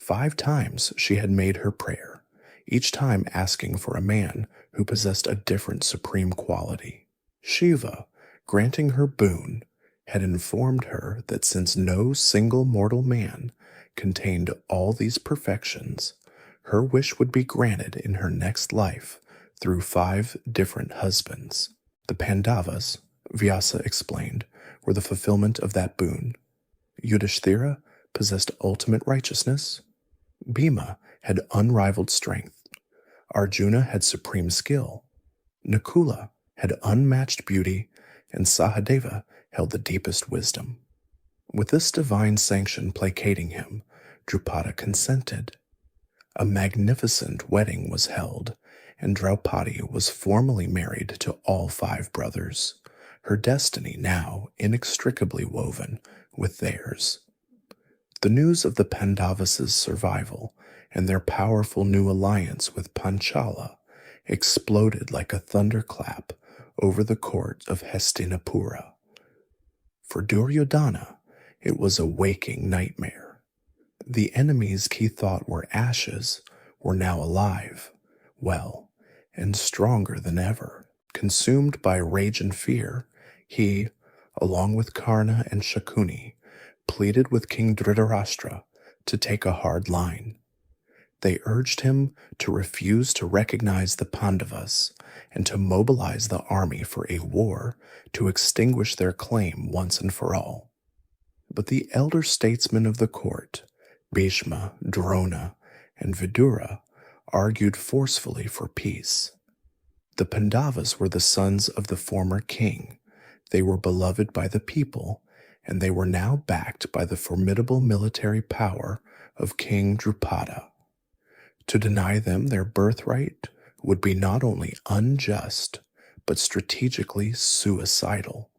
5 times she had made her prayer, each time asking for a man who possessed a different supreme quality. Shiva, granting her boon, had informed her that since no single mortal man contained all these perfections, her wish would be granted in her next life through 5 different husbands. The Pandavas, Vyasa explained, were the fulfillment of that boon. Yudhishthira possessed ultimate righteousness. Bhima had unrivaled strength. Arjuna had supreme skill. Nakula had unmatched beauty, and Sahadeva held the deepest wisdom. With this divine sanction placating him, Drupada consented. A magnificent wedding was held, and Draupadi was formally married to all 5 brothers, her destiny now inextricably woven with theirs. The news of the Pandavas' survival and their powerful new alliance with Panchala exploded like a thunderclap over the court of Hastinapura. For Duryodhana, it was a waking nightmare. The enemies he thought were ashes were now alive, well, and stronger than ever. Consumed by rage and fear, he, along with Karna and Shakuni, pleaded with King Dhritarashtra to take a hard line. They urged him to refuse to recognize the Pandavas and to mobilize the army for a war to extinguish their claim once and for all. But the elder statesmen of the court, Bhishma, Drona, and Vidura, argued forcefully for peace. The Pandavas were the sons of the former king. They were beloved by the people, and they were now backed by the formidable military power of King Drupada. To deny them their birthright would be not only unjust, but strategically suicidal.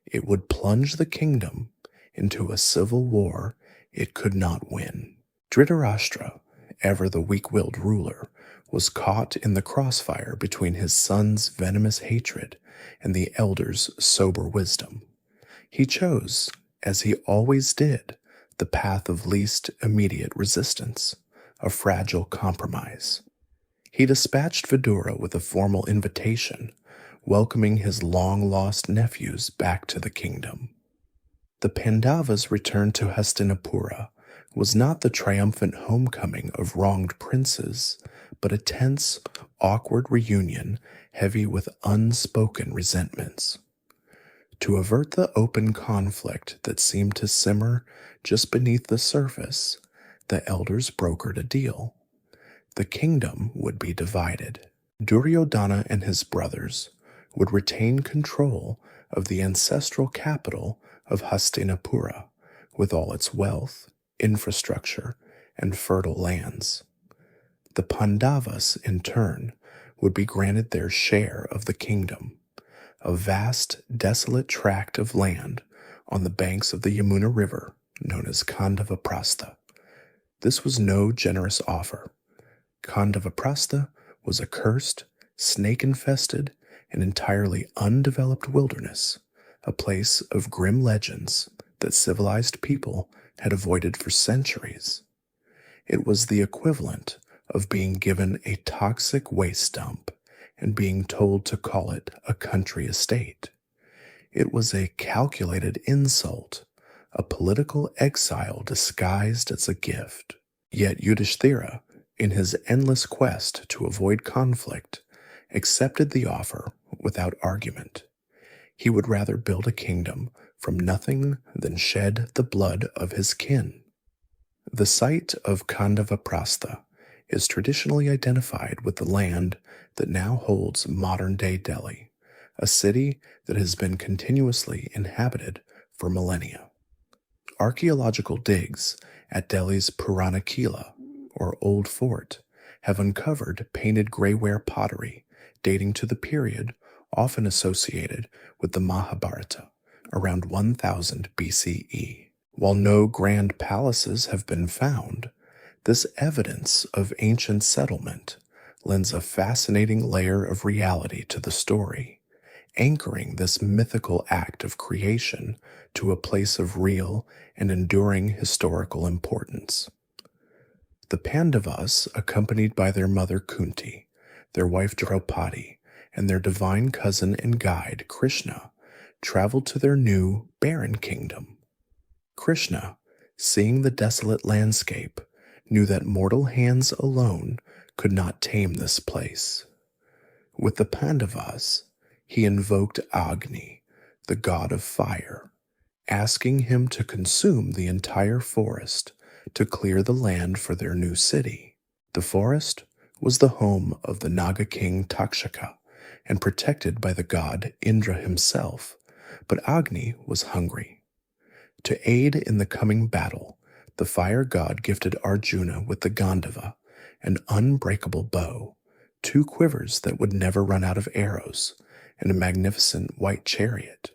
It would plunge the kingdom into a civil war it could not win. Dhritarashtra, ever the weak-willed ruler, was caught in the crossfire between his son's venomous hatred and the elder's sober wisdom. He chose, as he always did, the path of least immediate resistance, a fragile compromise. He dispatched Vidura with a formal invitation, welcoming his long-lost nephews back to the kingdom. The Pandavas' return to Hastinapura was not the triumphant homecoming of wronged princes, but a tense, awkward reunion heavy with unspoken resentments. To avert the open conflict that seemed to simmer just beneath the surface, the elders brokered a deal. The kingdom would be divided. Duryodhana and his brothers would retain control of the ancestral capital of Hastinapura, with all its wealth, infrastructure, and fertile lands. The Pandavas, in turn, would be granted their share of the kingdom, a vast, desolate tract of land on the banks of the Yamuna River known as Khandavaprastha. This was no generous offer. Khandavaprastha was a cursed, snake-infested, and entirely undeveloped wilderness, a place of grim legends that civilized people had avoided for centuries. It was the equivalent of being given a toxic waste dump and being told to call it a country estate. It was a calculated insult, a political exile disguised as a gift. Yet Yudhishthira, in his endless quest to avoid conflict, accepted the offer without argument. He would rather build a kingdom from nothing than shed the blood of his kin. The site of Khandavaprastha is traditionally identified with the land that now holds modern-day Delhi, a city that has been continuously inhabited for millennia. Archaeological digs at Delhi's Purana Kila, or Old Fort, have uncovered painted grayware pottery dating to the period often associated with the Mahabharata, around 1000 BCE. While no grand palaces have been found, this evidence of ancient settlement lends a fascinating layer of reality to the story, anchoring this mythical act of creation to a place of real and enduring historical importance. The Pandavas, accompanied by their mother Kunti, their wife Draupadi, and their divine cousin and guide Krishna, traveled to their new barren kingdom. Krishna, seeing the desolate landscape, knew that mortal hands alone could not tame this place. With the Pandavas, he invoked Agni, the god of fire, asking him to consume the entire forest to clear the land for their new city. The forest was the home of the Naga king Takshaka and protected by the god Indra himself, but Agni was hungry. To aid in the coming battle, the fire god gifted Arjuna with the Gandhava, an unbreakable bow, 2 quivers that would never run out of arrows, and a magnificent white chariot.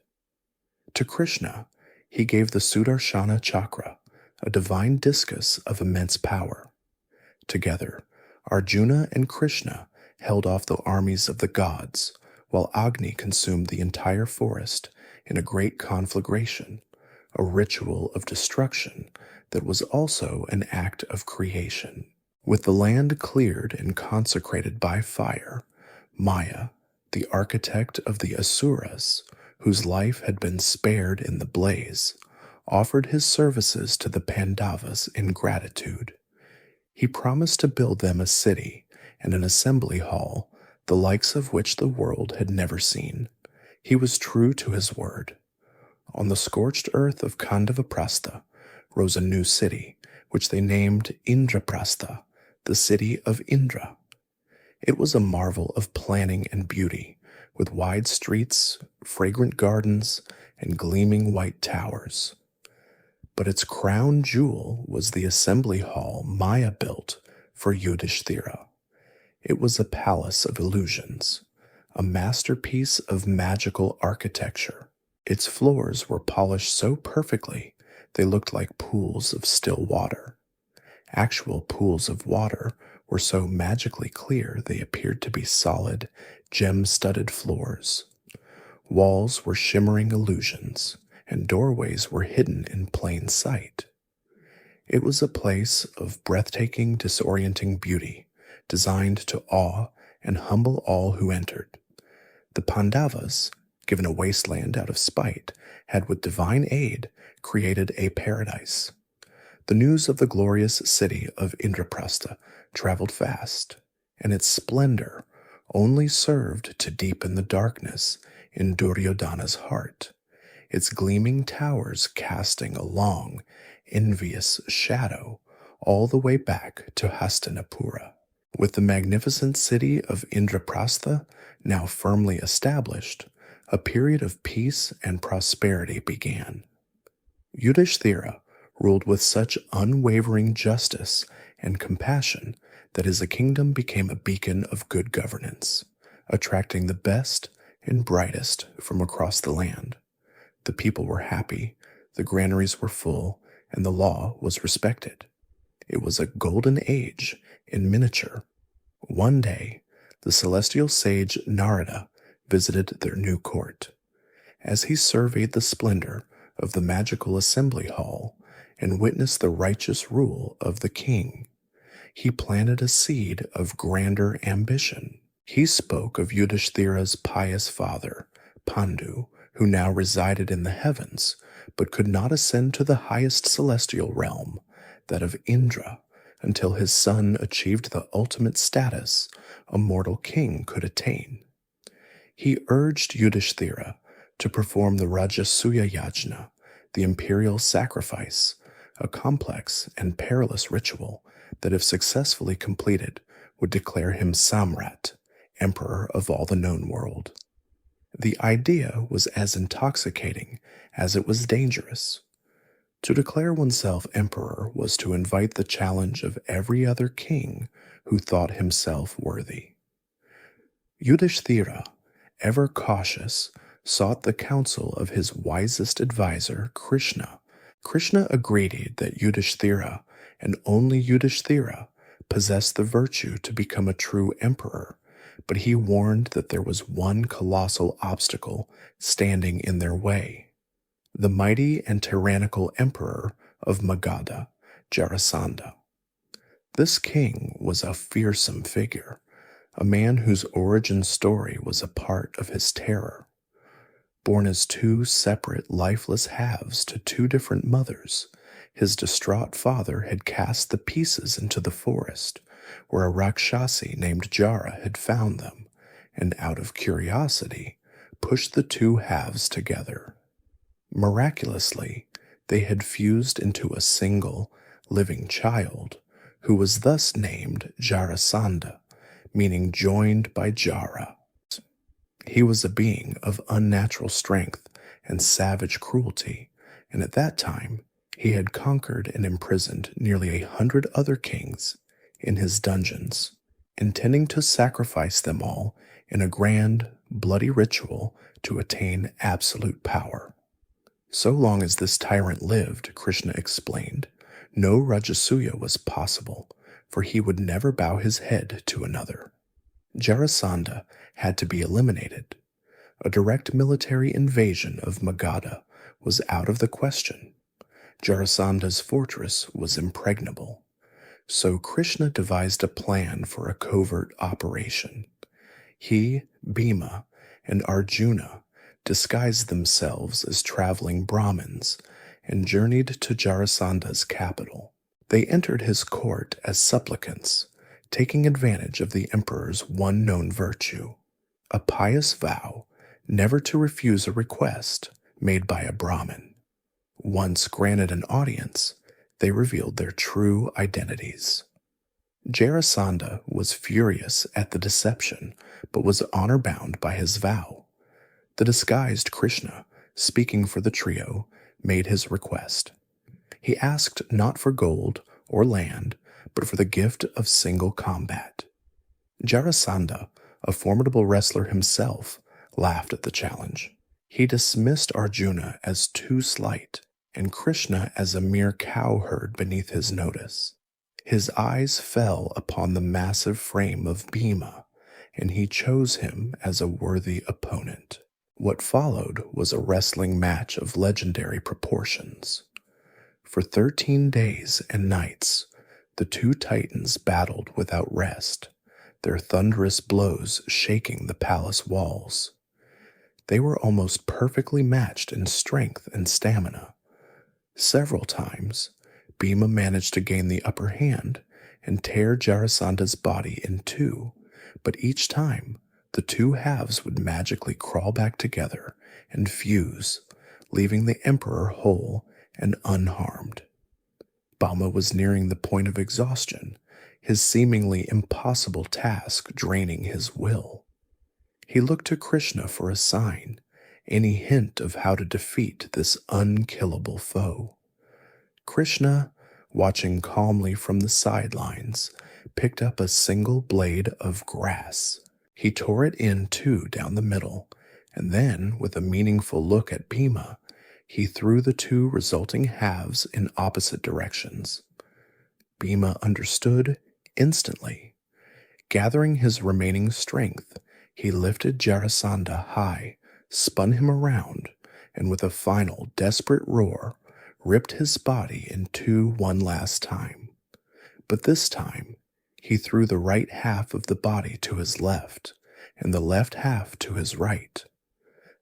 To Krishna, he gave the Sudarshana chakra, a divine discus of immense power. Together, Arjuna and Krishna held off the armies of the gods, while Agni consumed the entire forest in a great conflagration, a ritual of destruction that was also an act of creation. With the land cleared and consecrated by fire, Maya, the architect of the Asuras, whose life had been spared in the blaze, offered his services to the Pandavas in gratitude. He promised to build them a city and an assembly hall, the likes of which the world had never seen. He was true to his word. On the scorched earth of Khandavaprastha rose a new city, which they named Indraprastha, the city of Indra. It was a marvel of planning and beauty, with wide streets, fragrant gardens, and gleaming white towers. But its crown jewel was the assembly hall Maya built for Yudhishthira. It was a palace of illusions, a masterpiece of magical architecture. Its floors were polished so perfectly they looked like pools of still water. Actual pools of water were so magically clear they appeared to be solid, gem-studded floors. Walls were shimmering illusions, and doorways were hidden in plain sight. It was a place of breathtaking, disorienting beauty, designed to awe and humble all who entered. The Pandavas, given a wasteland out of spite, had with divine aid created a paradise. The news of the glorious city of Indraprastha traveled fast, and its splendor only served to deepen the darkness in Duryodhana's heart, its gleaming towers casting a long, envious shadow all the way back to Hastinapura. With the magnificent city of Indraprastha now firmly established, a period of peace and prosperity began. Yudhishthira ruled with such unwavering justice and compassion that his kingdom became a beacon of good governance, attracting the best and brightest from across the land. The people were happy, the granaries were full, and the law was respected. It was a golden age in miniature. One day, the celestial sage Narada visited their new court. As he surveyed the splendor of the magical assembly hall and witnessed the righteous rule of the king, he planted a seed of grander ambition. He spoke of Yudhishthira's pious father, Pandu, who now resided in the heavens, but could not ascend to the highest celestial realm, that of Indra, until his son achieved the ultimate status a mortal king could attain. He urged Yudhishthira to perform the Rajasuya Yajna, the imperial sacrifice, a complex and perilous ritual that, if successfully completed, would declare him Samrat, emperor of all the known world. The idea was as intoxicating as it was dangerous. To declare oneself emperor was to invite the challenge of every other king who thought himself worthy. Yudhishthira, ever cautious, sought the counsel of his wisest adviser, Krishna. Krishna agreed that Yudhishthira, and only Yudhishthira, possessed the virtue to become a true emperor, but he warned that there was one colossal obstacle standing in their way: the mighty and tyrannical emperor of Magadha, Jarasandha. This king was a fearsome figure, a man whose origin story was a part of his terror. Born as two separate, lifeless halves to two different mothers, his distraught father had cast the pieces into the forest, where a Rakshasi named Jara had found them, and out of curiosity, pushed the two halves together. Miraculously, they had fused into a single, living child, who was thus named Jarasandha, meaning joined by Jara. He was a being of unnatural strength and savage cruelty, and at that time he had conquered and imprisoned nearly 100 other kings in his dungeons, intending to sacrifice them all in a grand, bloody ritual to attain absolute power. So long as this tyrant lived, Krishna explained, no Rajasuya was possible, for he would never bow his head to another. Jarasandha had to be eliminated. A direct military invasion of Magadha was out of the question. Jarasandha's fortress was impregnable. So Krishna devised a plan for a covert operation. He, Bhima, and Arjuna disguised themselves as traveling Brahmins and journeyed to Jarasandha's capital. They entered his court as supplicants, taking advantage of the emperor's one known virtue, a pious vow never to refuse a request made by a Brahmin. Once granted an audience, they revealed their true identities. Jarasandha was furious at the deception, but was honor-bound by his vow. The disguised Krishna, speaking for the trio, made his request. He asked not for gold or land, but for the gift of single combat. Jarasandha, a formidable wrestler himself, laughed at the challenge. He dismissed Arjuna as too slight, and Krishna as a mere cowherd beneath his notice. His eyes fell upon the massive frame of Bhima, and he chose him as a worthy opponent. What followed was a wrestling match of legendary proportions. For 13 days and nights, the two titans battled without rest, their thunderous blows shaking the palace walls. They were almost perfectly matched in strength and stamina. Several times, Bhima managed to gain the upper hand and tear Jarasandha's body in two, but each time, the two halves would magically crawl back together and fuse, leaving the emperor whole and unharmed. Bhima was nearing the point of exhaustion, his seemingly impossible task draining his will. He looked to Krishna for a sign, any hint of how to defeat this unkillable foe. Krishna, watching calmly from the sidelines, picked up a single blade of grass. He tore it in two down the middle and then, with a meaningful look at Bhima, he threw the two resulting halves in opposite directions. Bhima understood instantly. Gathering his remaining strength, he lifted Jarasandha high, spun him around, and with a final desperate roar, ripped his body in two one last time. But this time, he threw the right half of the body to his left, and the left half to his right.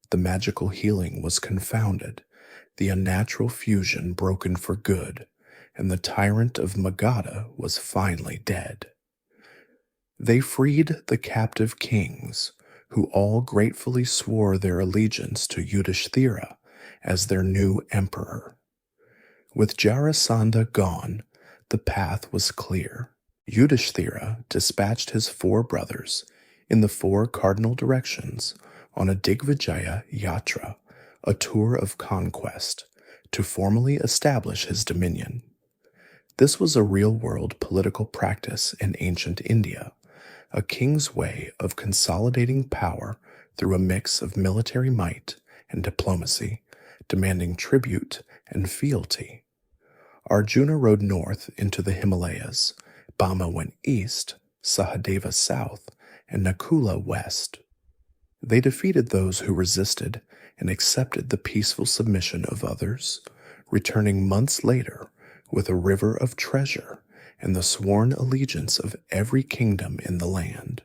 The magical healing was confounded, the unnatural fusion broken for good, and the tyrant of Magadha was finally dead. They freed the captive kings, who all gratefully swore their allegiance to Yudhishthira as their new emperor. With Jarasandha gone, the path was clear. Yudhishthira dispatched his 4 brothers in the 4 cardinal directions on a Digvijaya Yatra, a tour of conquest, to formally establish his dominion. This was a real-world political practice in ancient India, a king's way of consolidating power through a mix of military might and diplomacy, demanding tribute and fealty. Arjuna rode north into the Himalayas, Bhima went east, Sahadeva south, and Nakula west. They defeated those who resisted and accepted the peaceful submission of others, returning months later with a river of treasure and the sworn allegiance of every kingdom in the land.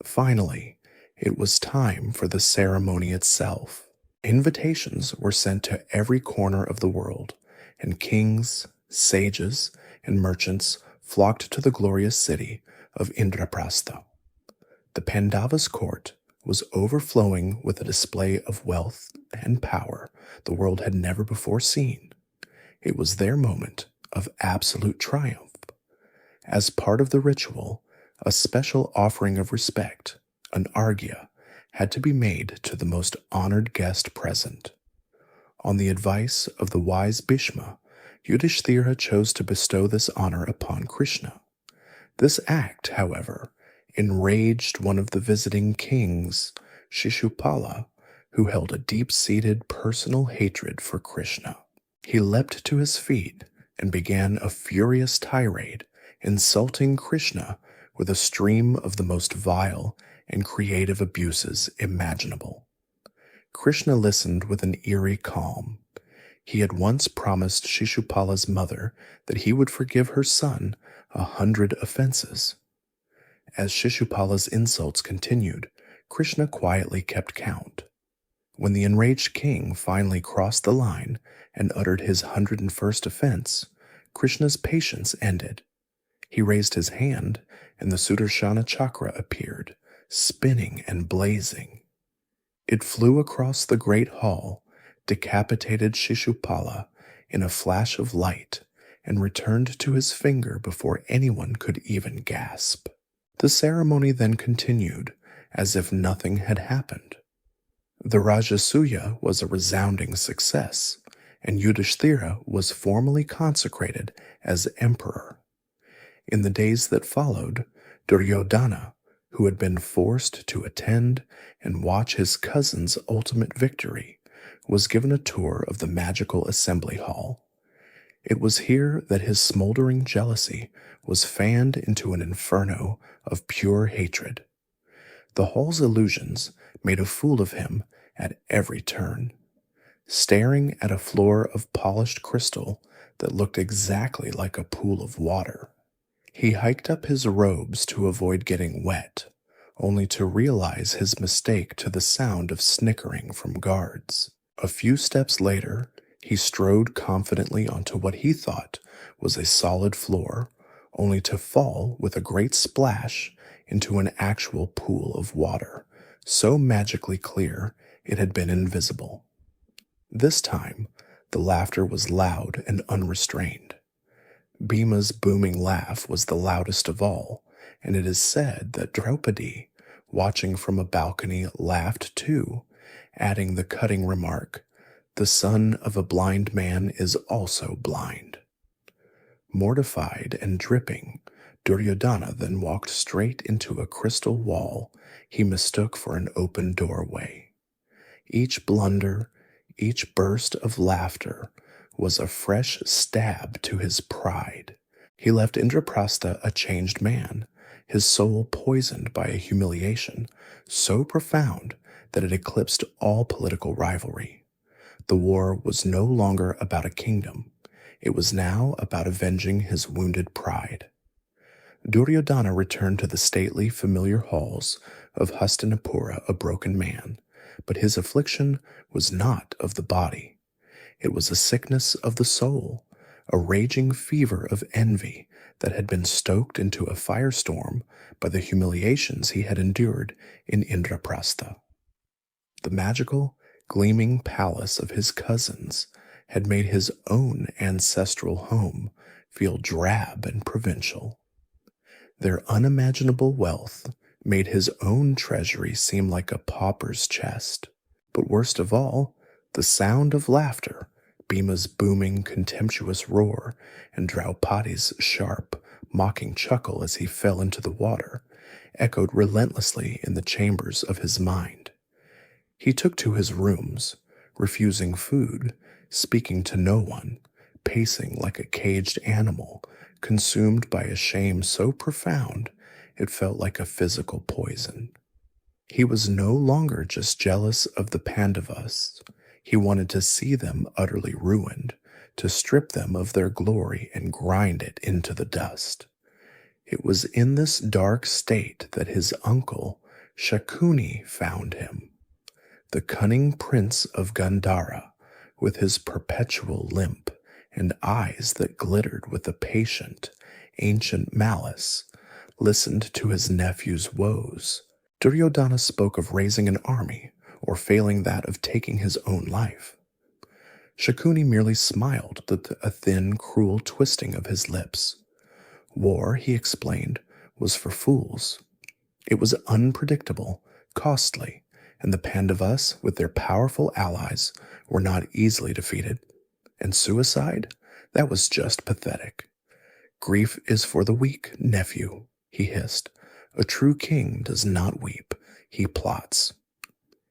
Finally, it was time for the ceremony itself. Invitations were sent to every corner of the world, and kings, sages, and merchants flocked to the glorious city of Indraprastha. The Pandavas' court was overflowing with a display of wealth and power the world had never before seen. It was their moment of absolute triumph. As part of the ritual, a special offering of respect, an arghya, had to be made to the most honored guest present. On the advice of the wise Bhishma, Yudhishthira chose to bestow this honor upon Krishna. This act, however, enraged one of the visiting kings, Shishupala, who held a deep-seated personal hatred for Krishna. He leapt to his feet and began a furious tirade, insulting Krishna with a stream of the most vile and creative abuses imaginable. Krishna listened with an eerie calm. He had once promised Shishupala's mother that he would forgive her son 100 offenses. As Shishupala's insults continued, Krishna quietly kept count. When the enraged king finally crossed the line and uttered his 101st offense, Krishna's patience ended. He raised his hand, and the Sudarshana chakra appeared, spinning and blazing. It flew across the great hall, decapitated Shishupala in a flash of light, and returned to his finger before anyone could even gasp. The ceremony then continued, as if nothing had happened. The Rajasuya was a resounding success, and Yudhishthira was formally consecrated as emperor. In the days that followed, Duryodhana, who had been forced to attend and watch his cousin's ultimate victory, was given a tour of the magical assembly hall. It was here that his smoldering jealousy was fanned into an inferno of pure hatred. The hall's illusions made a fool of him at every turn. Staring at a floor of polished crystal that looked exactly like a pool of water, he hiked up his robes to avoid getting wet, only to realize his mistake to the sound of snickering from guards. A few steps later, he strode confidently onto what he thought was a solid floor, only to fall with a great splash into an actual pool of water, so magically clear it had been invisible. This time, the laughter was loud and unrestrained. Bhima's booming laugh was the loudest of all, and it is said that Draupadi, watching from a balcony, laughed too, adding the cutting remark, "The son of a blind man is also blind." Mortified and dripping, Duryodhana then walked straight into a crystal wall he mistook for an open doorway. Each blunder, each burst of laughter was a fresh stab to his pride. He left Indraprastha a changed man, his soul poisoned by a humiliation so profound that it eclipsed all political rivalry. The war was no longer about a kingdom. It was now about avenging his wounded pride. Duryodhana returned to the stately, familiar halls of Hastinapura a broken man, but his affliction was not of the body. It was a sickness of the soul, a raging fever of envy that had been stoked into a firestorm by the humiliations he had endured in Indraprastha. The magical, gleaming palace of his cousins had made his own ancestral home feel drab and provincial. Their unimaginable wealth made his own treasury seem like a pauper's chest. But worst of all, the sound of laughter, Bhima's booming, contemptuous roar, and Draupadi's sharp, mocking chuckle as he fell into the water, echoed relentlessly in the chambers of his mind. He took to his rooms, refusing food, speaking to no one, pacing like a caged animal, consumed by a shame so profound it felt like a physical poison. He was no longer just jealous of the Pandavas. He wanted to see them utterly ruined, to strip them of their glory and grind it into the dust. It was in this dark state that his uncle, Shakuni, found him. The cunning prince of Gandhara, with his perpetual limp and eyes that glittered with a patient, ancient malice, listened to his nephew's woes. Duryodhana spoke of raising an army, or failing that of taking his own life. Shakuni merely smiled with a thin, cruel twisting of his lips. War, he explained, was for fools. It was unpredictable, costly, and the Pandavas, with their powerful allies, were not easily defeated. And suicide? That was just pathetic. Grief is for the weak, nephew, he hissed. A true king does not weep, he plots.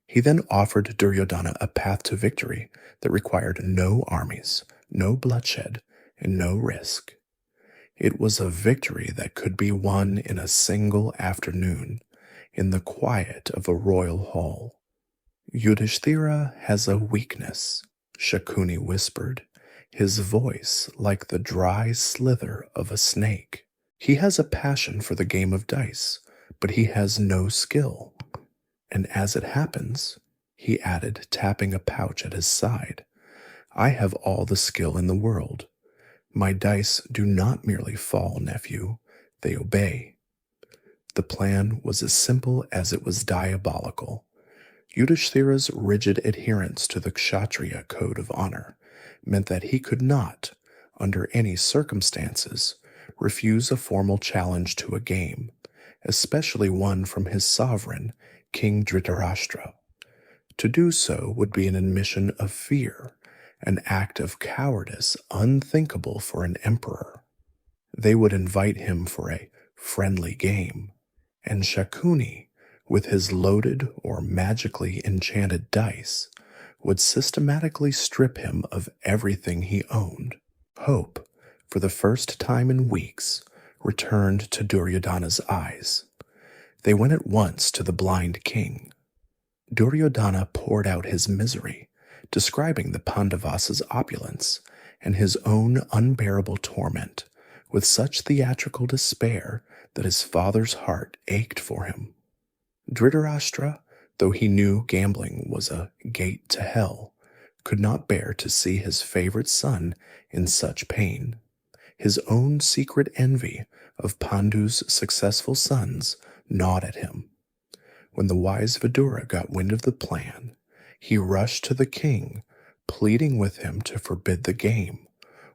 He then offered Duryodhana a path to victory that required no armies, no bloodshed, and no risk. It was a victory that could be won in a single afternoon, in the quiet of a royal hall. Yudhishthira has a weakness, Shakuni whispered, his voice like the dry slither of a snake. He has a passion for the game of dice, but he has no skill. And as it happens, he added, tapping a pouch at his side, I have all the skill in the world. My dice do not merely fall, nephew, they obey. The plan was as simple as it was diabolical. Yudhishthira's rigid adherence to the Kshatriya code of honor meant that he could not, under any circumstances, refuse a formal challenge to a game, especially one from his sovereign, King Dhritarashtra. To do so would be an admission of fear, an act of cowardice unthinkable for an emperor. They would invite him for a friendly game, and Shakuni, with his loaded or magically enchanted dice, would systematically strip him of everything he owned. Hope, for the first time in weeks, returned to Duryodhana's eyes. They went at once to the blind king. Duryodhana poured out his misery, describing the Pandavas' opulence and his own unbearable torment with such theatrical despair that his father's heart ached for him. Dhritarashtra, though he knew gambling was a gate to hell, could not bear to see his favorite son in such pain. His own secret envy of Pandu's successful sons gnawed at him. When the wise Vidura got wind of the plan, he rushed to the king, pleading with him to forbid the game,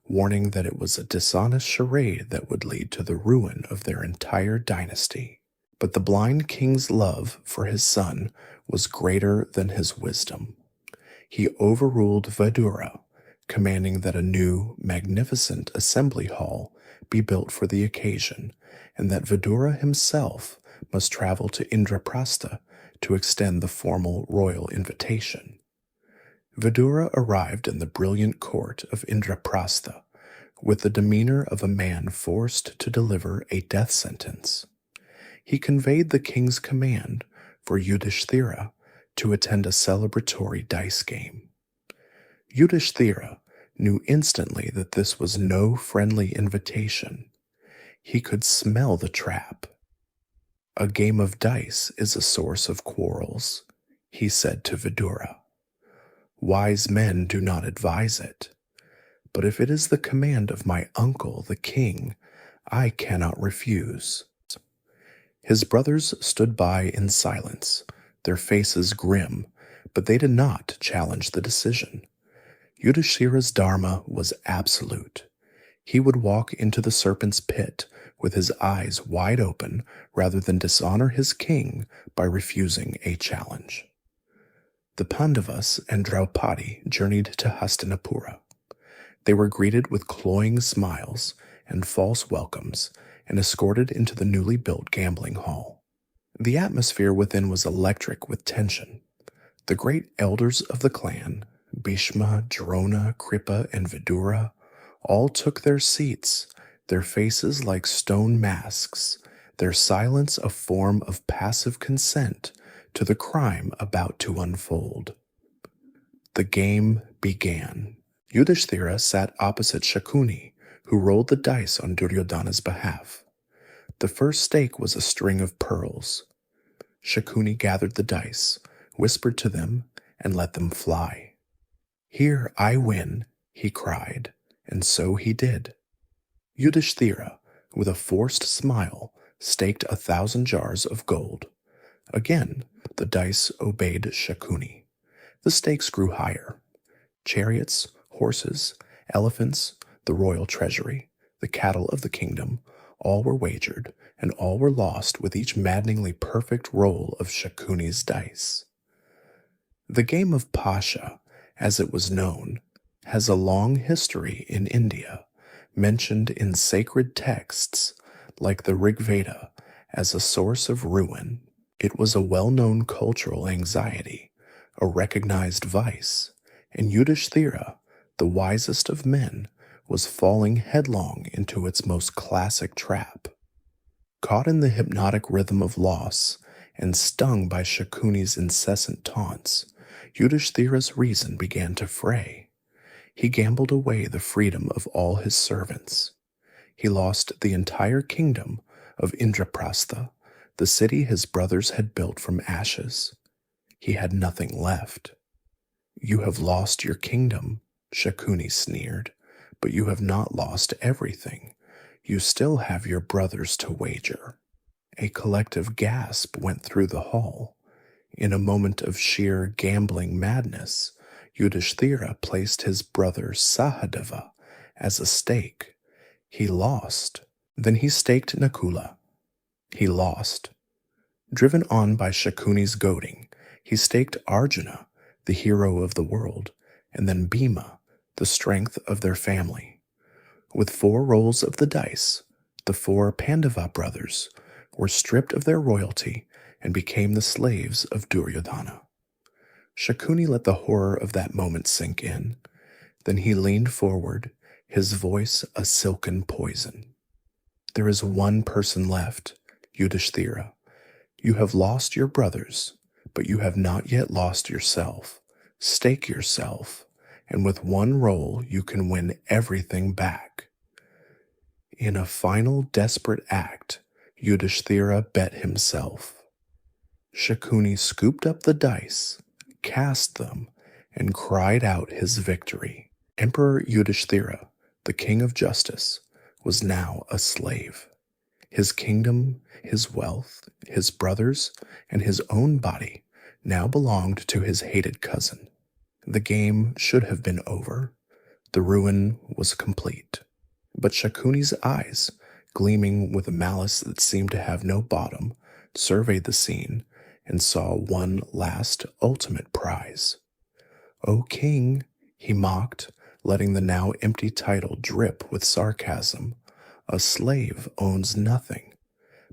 warning that it was a dishonest charade that would lead to the ruin of their entire dynasty. But the blind king's love for his son was greater than his wisdom. He overruled Vidura, commanding that a new, magnificent assembly hall be built for the occasion, and that Vidura himself must travel to Indraprastha to extend the formal royal invitation. Vidura arrived in the brilliant court of Indraprastha with the demeanor of a man forced to deliver a death sentence. He conveyed the king's command for Yudhishthira to attend a celebratory dice game. Yudhishthira knew instantly that this was no friendly invitation. He could smell the trap. "A game of dice is a source of quarrels," he said to Vidura. "Wise men do not advise it. But if it is the command of my uncle, the king, I cannot refuse." His brothers stood by in silence, their faces grim, but they did not challenge the decision. Yudhishthira's dharma was absolute. He would walk into the serpent's pit with his eyes wide open rather than dishonor his king by refusing a challenge. The Pandavas and Draupadi journeyed to Hastinapura. They were greeted with cloying smiles and false welcomes and escorted into the newly built gambling hall. The atmosphere within was electric with tension. The great elders of the clan, Bhishma, Drona, Kripa, and Vidura, all took their seats, their faces like stone masks, their silence a form of passive consent to the crime about to unfold. The game began. Yudhishthira sat opposite Shakuni, who rolled the dice on Duryodhana's behalf. The first stake was a string of pearls. Shakuni gathered the dice, whispered to them, and let them fly. "Here I win," he cried, and so he did. Yudhishthira, with a forced smile, staked 1,000 jars of gold. Again, the dice obeyed Shakuni. The stakes grew higher. Chariots, horses, elephants, the royal treasury, the cattle of the kingdom, all were wagered, and all were lost with each maddeningly perfect roll of Shakuni's dice. The game of Pasha, as it was known, has a long history in India, mentioned in sacred texts like the Rig Veda as a source of ruin. It was a well-known cultural anxiety, a recognized vice, and Yudhishthira, the wisest of men, was falling headlong into its most classic trap. Caught in the hypnotic rhythm of loss and stung by Shakuni's incessant taunts, Yudhishthira's reason began to fray. He gambled away the freedom of all his servants. He lost the entire kingdom of Indraprastha, the city his brothers had built from ashes. He had nothing left. "You have lost your kingdom," Shakuni sneered, "but you have not lost everything. You still have your brothers to wager." A collective gasp went through the hall. In a moment of sheer gambling madness, Yudhishthira placed his brother Sahadeva as a stake. He lost. Then he staked Nakula. He lost. Driven on by Shakuni's goading, he staked Arjuna, the hero of the world, and then Bhima, the strength of their family. With 4 rolls of the dice, the 4 Pandava brothers were stripped of their royalty and became the slaves of Duryodhana. Shakuni let the horror of that moment sink in. Then he leaned forward, his voice a silken poison. "There is one person left, Yudhishthira. You have lost your brothers, but you have not yet lost yourself. Stake yourself, and with 1 roll you can win everything back." In a final desperate act, Yudhishthira bet himself. Shakuni scooped up the dice, cast them, and cried out his victory. Emperor Yudhishthira, the king of justice, was now a slave. His kingdom, his wealth, his brothers, and his own body now belonged to his hated cousin. The game should have been over. The ruin was complete. But Shakuni's eyes, gleaming with a malice that seemed to have no bottom, surveyed the scene and saw one last ultimate prize. "O king," he mocked, letting the now empty title drip with sarcasm, A slave owns nothing,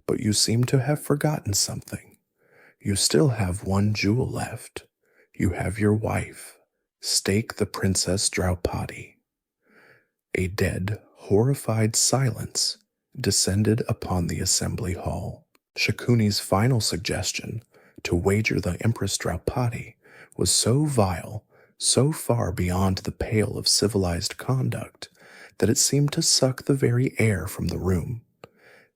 but you seem to have forgotten something. You still have one jewel left. You have your wife. Stake the Princess Draupadi." A dead, horrified silence descended upon the assembly hall. Shakuni's final suggestion to wager the Empress Draupadi was so vile, so far beyond the pale of civilized conduct, that it seemed to suck the very air from the room.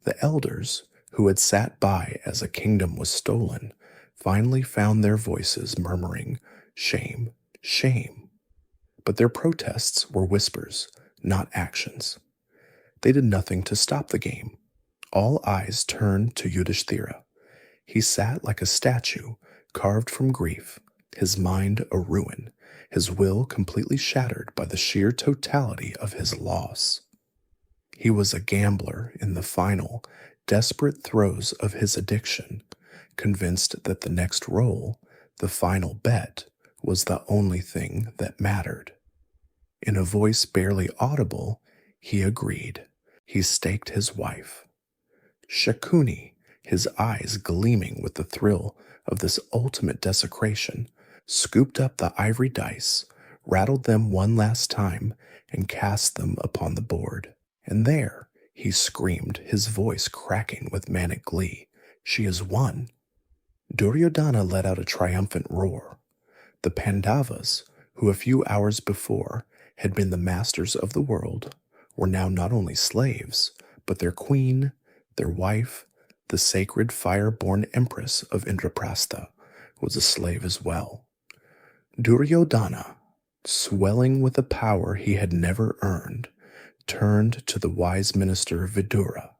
The elders, who had sat by as a kingdom was stolen, finally found their voices murmuring, "Shame, shame." But their protests were whispers, not actions. They did nothing to stop the game. All eyes turned to Yudhishthira. He sat like a statue, carved from grief, his mind a ruin, his will completely shattered by the sheer totality of his loss. He was a gambler in the final, desperate throes of his addiction, convinced that the next roll, the final bet, was the only thing that mattered. In a voice barely audible, he agreed. He staked his wife. Shakuni, his eyes gleaming with the thrill of this ultimate desecration, scooped up the ivory dice, rattled them one last time, and cast them upon the board. And there, he screamed, his voice cracking with manic glee, "She has won!" Duryodhana let out a triumphant roar. The Pandavas, who a few hours before had been the masters of the world, were now not only slaves, but their queen, their wife, the sacred fire-born empress of Indraprastha, was a slave as well. Duryodhana, swelling with a power he had never earned, turned to the wise minister Vidura.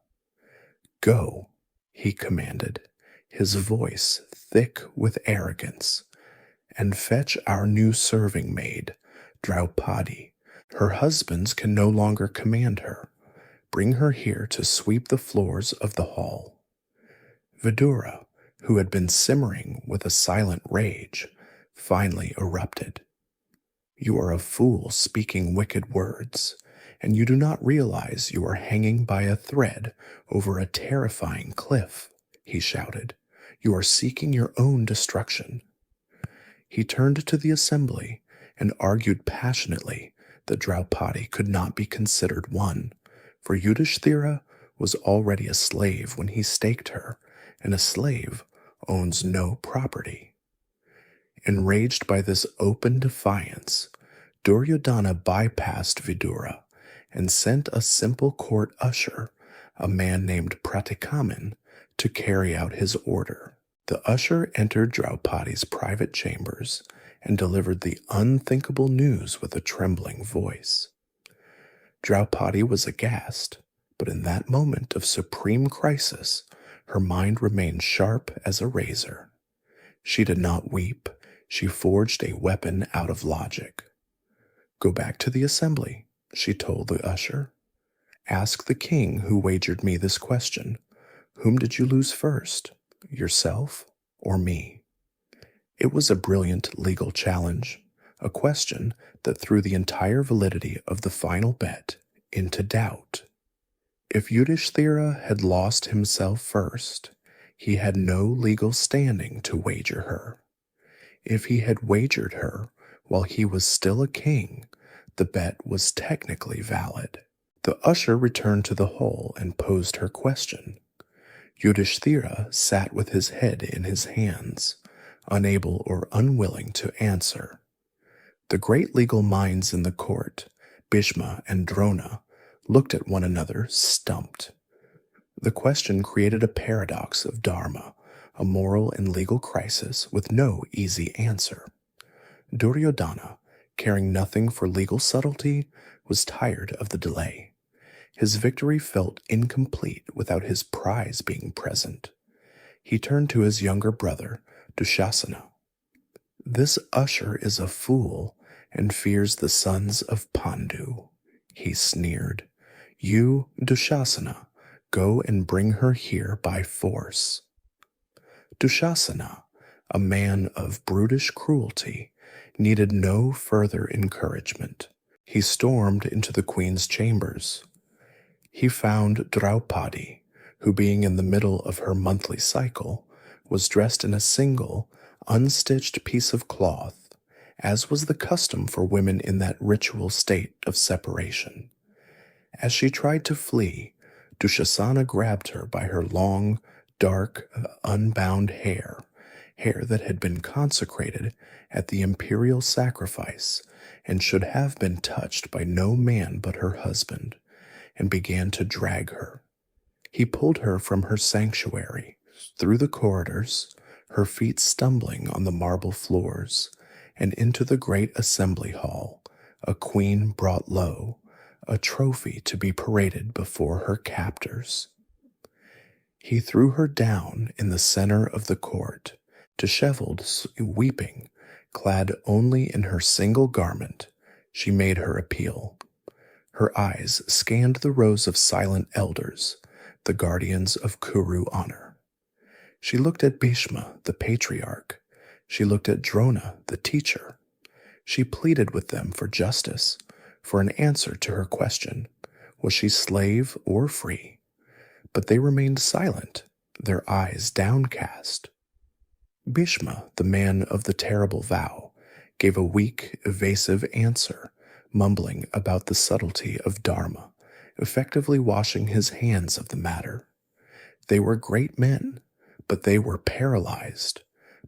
"Go," he commanded, his voice thick with arrogance, "and fetch our new serving maid, Draupadi. Her husbands can no longer command her. Bring her here to sweep the floors of the hall." Vidura, who had been simmering with a silent rage, finally erupted. "You are a fool speaking wicked words, and you do not realize you are hanging by a thread over a terrifying cliff," he shouted. "You are seeking your own destruction." He turned to the assembly and argued passionately that Draupadi could not be considered one, for Yudhishthira was already a slave when he staked her, and a slave owns no property. Enraged by this open defiance, Duryodhana bypassed Vidura and sent a simple court usher, a man named Pratikaman, to carry out his order. The usher entered Draupadi's private chambers and delivered the unthinkable news with a trembling voice. Draupadi was aghast, but in that moment of supreme crisis, her mind remained sharp as a razor. She did not weep. She forged a weapon out of logic. "Go back to the assembly," she told the usher. "Ask the king who wagered me this question. Whom did you lose first, yourself or me?" It was a brilliant legal challenge, a question that threw the entire validity of the final bet into doubt. If Yudhishthira had lost himself first, he had no legal standing to wager her. If he had wagered her while he was still a king, the bet was technically valid. The usher returned to the hall and posed her question. Yudhishthira sat with his head in his hands, unable or unwilling to answer. The great legal minds in the court, Bhishma and Drona, looked at one another stumped. The question created a paradox of dharma, a moral and legal crisis with no easy answer. Duryodhana, caring nothing for legal subtlety, was tired of the delay. His victory felt incomplete without his prize being present. He turned to his younger brother, Dushasana. "This usher is a fool and fears the sons of Pandu," he sneered. "You, Dushasana, go and bring her here by force." Dushasana, a man of brutish cruelty, needed no further encouragement. He stormed into the queen's chambers. He found Draupadi, who, being in the middle of her monthly cycle, was dressed in a single, unstitched piece of cloth, as was the custom for women in that ritual state of separation. As she tried to flee, Dushasana grabbed her by her long, dark, unbound hair that had been consecrated at the imperial sacrifice and should have been touched by no man but her husband, and began to drag her. He pulled her from her sanctuary, through the corridors, her feet stumbling on the marble floors, and into the great assembly hall, a queen brought low, a trophy to be paraded before her captors. He threw her down in the center of the court, disheveled, weeping, clad only in her single garment. She made her appeal. Her eyes scanned the rows of silent elders, the guardians of Kuru honor. She looked at Bhishma, the patriarch. She looked at Drona, the teacher. She pleaded with them for justice, for an answer to her question, was she slave or free? But they remained silent, their eyes downcast. Bhishma, the man of the terrible vow, gave a weak, evasive answer, mumbling about the subtlety of dharma, effectively washing his hands of the matter. They were great men, but they were paralyzed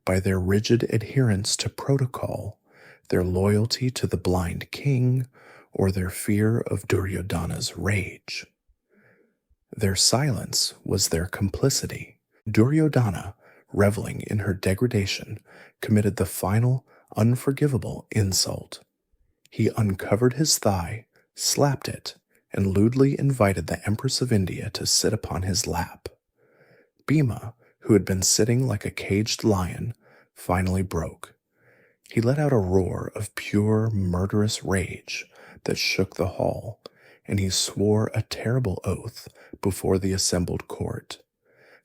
by their rigid adherence to protocol, their loyalty to the blind king, or their fear of Duryodhana's rage. Their silence was their complicity. Duryodhana, reveling in her degradation, committed the final, unforgivable insult. He uncovered his thigh, slapped it, and lewdly invited the Empress of India to sit upon his lap. Bhima, who had been sitting like a caged lion, finally broke. He let out a roar of pure, murderous rage that shook the hall, and he swore a terrible oath before the assembled court,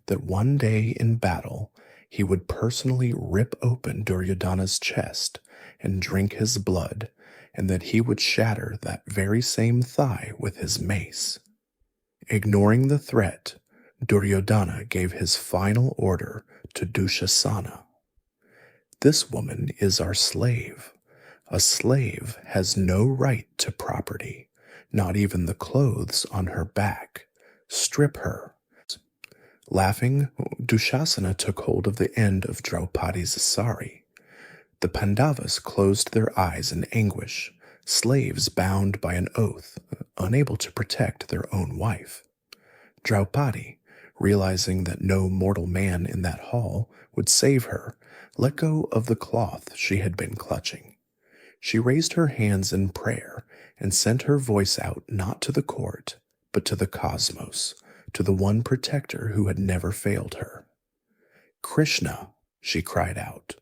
that one day in battle he would personally rip open Duryodhana's chest and drink his blood, and that he would shatter that very same thigh with his mace. Ignoring the threat, Duryodhana gave his final order to Dushasana. This woman is our slave. A slave has no right to property, not even the clothes on her back. Strip her. Laughing, Dushasana took hold of the end of Draupadi's sari. The Pandavas closed their eyes in anguish, slaves bound by an oath, unable to protect their own wife. Draupadi, realizing that no mortal man in that hall would save her, let go of the cloth she had been clutching. She raised her hands in prayer and sent her voice out not to the court, but to the cosmos, to the one protector who had never failed her. Krishna, she cried out,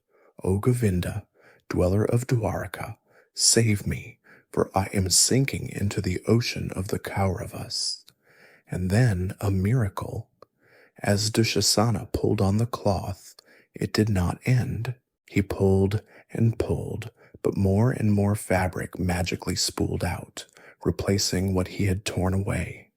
O Govinda, dweller of Dwarka, save me, for I am sinking into the ocean of the Kauravas. And then a miracle. As Dushasana pulled on the cloth, it did not end. He pulled and pulled, but more and more fabric magically spooled out, replacing what he had torn away.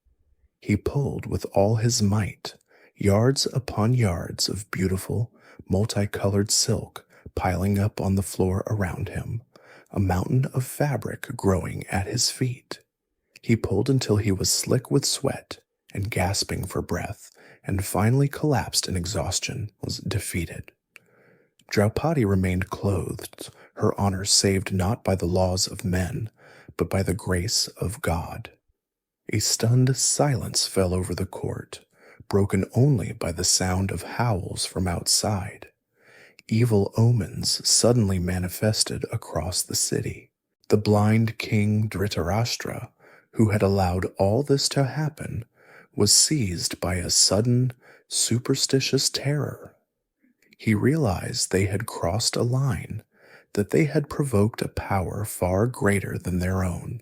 He pulled with all his might, yards upon yards of beautiful, multicolored silk piling up on the floor around him, a mountain of fabric growing at his feet. He pulled until he was slick with sweat and gasping for breath, and finally collapsed in exhaustion, was defeated. Draupadi remained clothed, her honor saved not by the laws of men, but by the grace of God. A stunned silence fell over the court, broken only by the sound of howls from outside. Evil omens suddenly manifested across the city. The blind king Dhritarashtra, who had allowed all this to happen, was seized by a sudden, superstitious terror. He realized they had crossed a line, that they had provoked a power far greater than their own.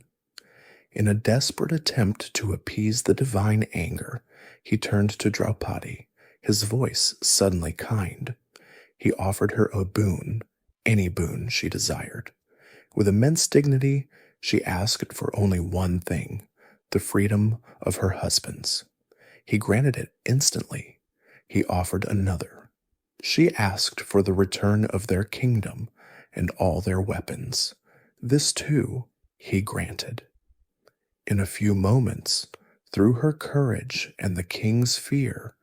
In a desperate attempt to appease the divine anger, he turned to Draupadi, his voice suddenly kind. He offered her a boon, any boon she desired. With immense dignity, she asked for only one thing, the freedom of her husbands. He granted it instantly. He offered another. She asked for the return of their kingdom and all their weapons. This too he granted. In a few moments, through her courage and the king's fear,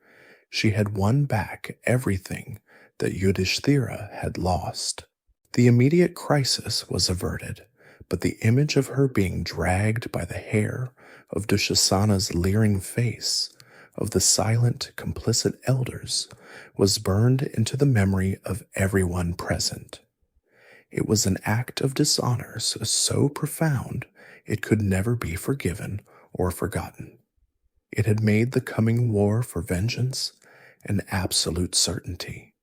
she had won back everything that Yudhishthira had lost. The immediate crisis was averted, but the image of her being dragged by the hair, of Dushasana's leering face, of the silent, complicit elders, was burned into the memory of everyone present. It was an act of dishonor so profound it could never be forgiven or forgotten. It had made the coming war for vengeance an absolute certainty.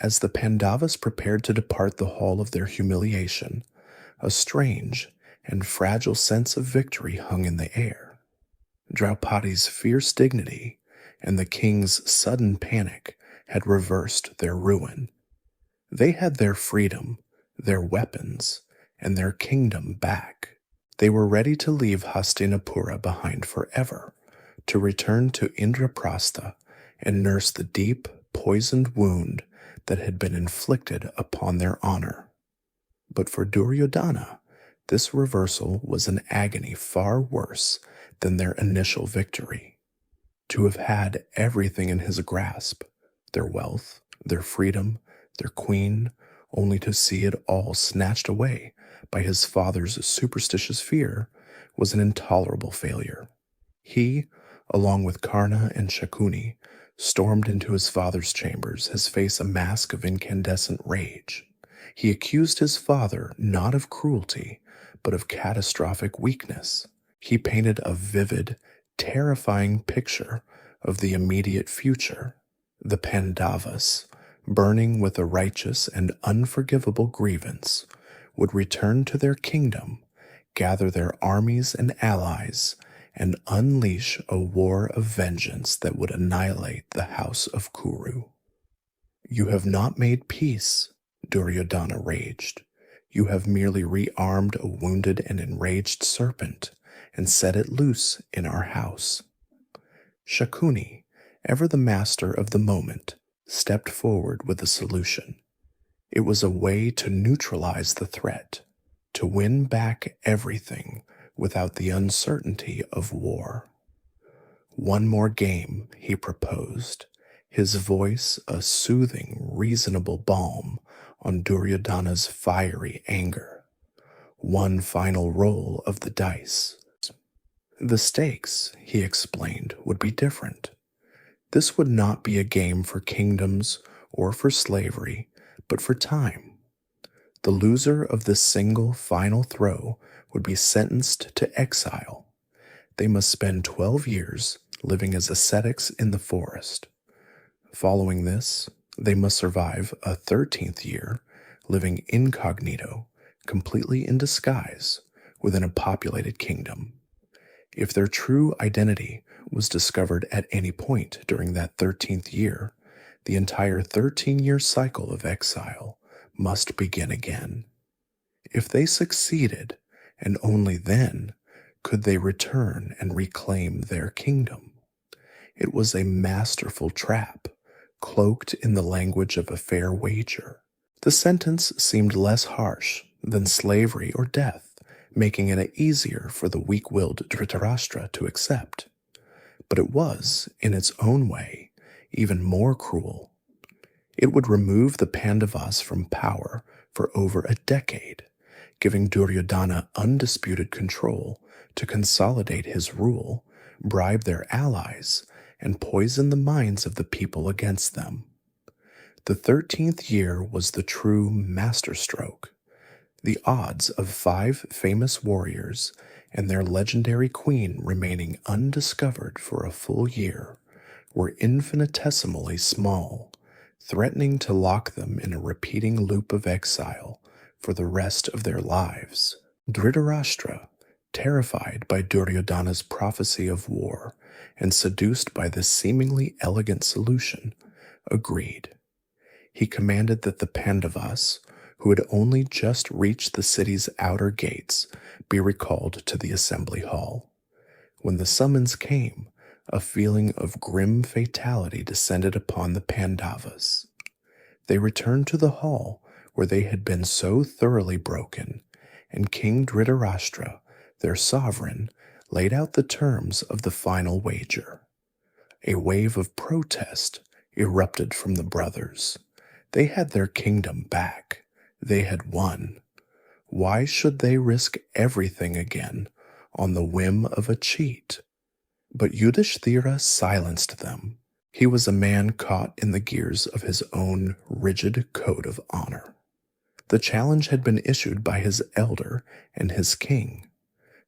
As the Pandavas prepared to depart the hall of their humiliation, a strange and fragile sense of victory hung in the air. Draupadi's fierce dignity and the king's sudden panic had reversed their ruin. They had their freedom, their weapons, and their kingdom back. They were ready to leave Hastinapura behind forever, to return to Indraprastha and nurse the deep, poisoned wound that had been inflicted upon their honor. But for Duryodhana, this reversal was an agony far worse than their initial victory. To have had everything in his grasp, their wealth, their freedom, their queen, only to see it all snatched away by his father's superstitious fear, was an intolerable failure. He, along with Karna and Shakuni, stormed into his father's chambers, his face a mask of incandescent rage. He accused his father not of cruelty, but of catastrophic weakness. He painted a vivid, terrifying picture of the immediate future. The Pandavas, burning with a righteous and unforgivable grievance, would return to their kingdom, gather their armies and allies, and unleash a war of vengeance that would annihilate the house of Kuru. "You have not made peace," Duryodhana raged. "You have merely rearmed a wounded and enraged serpent and set it loose in our house." Shakuni, ever the master of the moment, stepped forward with a solution. It was a way to neutralize the threat, to win back everything without the uncertainty of war. One more game, he proposed, his voice a soothing, reasonable balm on Duryodhana's fiery anger. One final roll of the dice. The stakes, he explained, would be different. This would not be a game for kingdoms or for slavery, but for time. The loser of this single final throw would be sentenced to exile. They must spend 12 years living as ascetics in the forest. Following this, they must survive a 13th year living incognito, completely in disguise, within a populated kingdom. If their true identity was discovered at any point during that 13th year, the entire 13-year cycle of exile must begin again. If they succeeded, and only then, could they return and reclaim their kingdom. It was a masterful trap, cloaked in the language of a fair wager. The sentence seemed less harsh than slavery or death, making it easier for the weak-willed Dhritarashtra to accept. But it was, in its own way, even more cruel. It would remove the Pandavas from power for over a decade, giving Duryodhana undisputed control to consolidate his rule, bribe their allies, and poison the minds of the people against them. The 13th year was the true masterstroke. The odds of 5 famous warriors and their legendary queen remaining undiscovered for a full year were infinitesimally small, threatening to lock them in a repeating loop of exile for the rest of their lives. Dhritarashtra, terrified by Duryodhana's prophecy of war and seduced by this seemingly elegant solution, agreed. He commanded that the Pandavas, who had only just reached the city's outer gates, be recalled to the assembly hall. When the summons came, a feeling of grim fatality descended upon the Pandavas. They returned to the hall where they had been so thoroughly broken, and King Dhritarashtra, their sovereign, laid out the terms of the final wager. A wave of protest erupted from the brothers. They had their kingdom back. They had won. Why should they risk everything again on the whim of a cheat? But Yudhishthira silenced them. He was a man caught in the gears of his own rigid code of honor. The challenge had been issued by his elder and his king.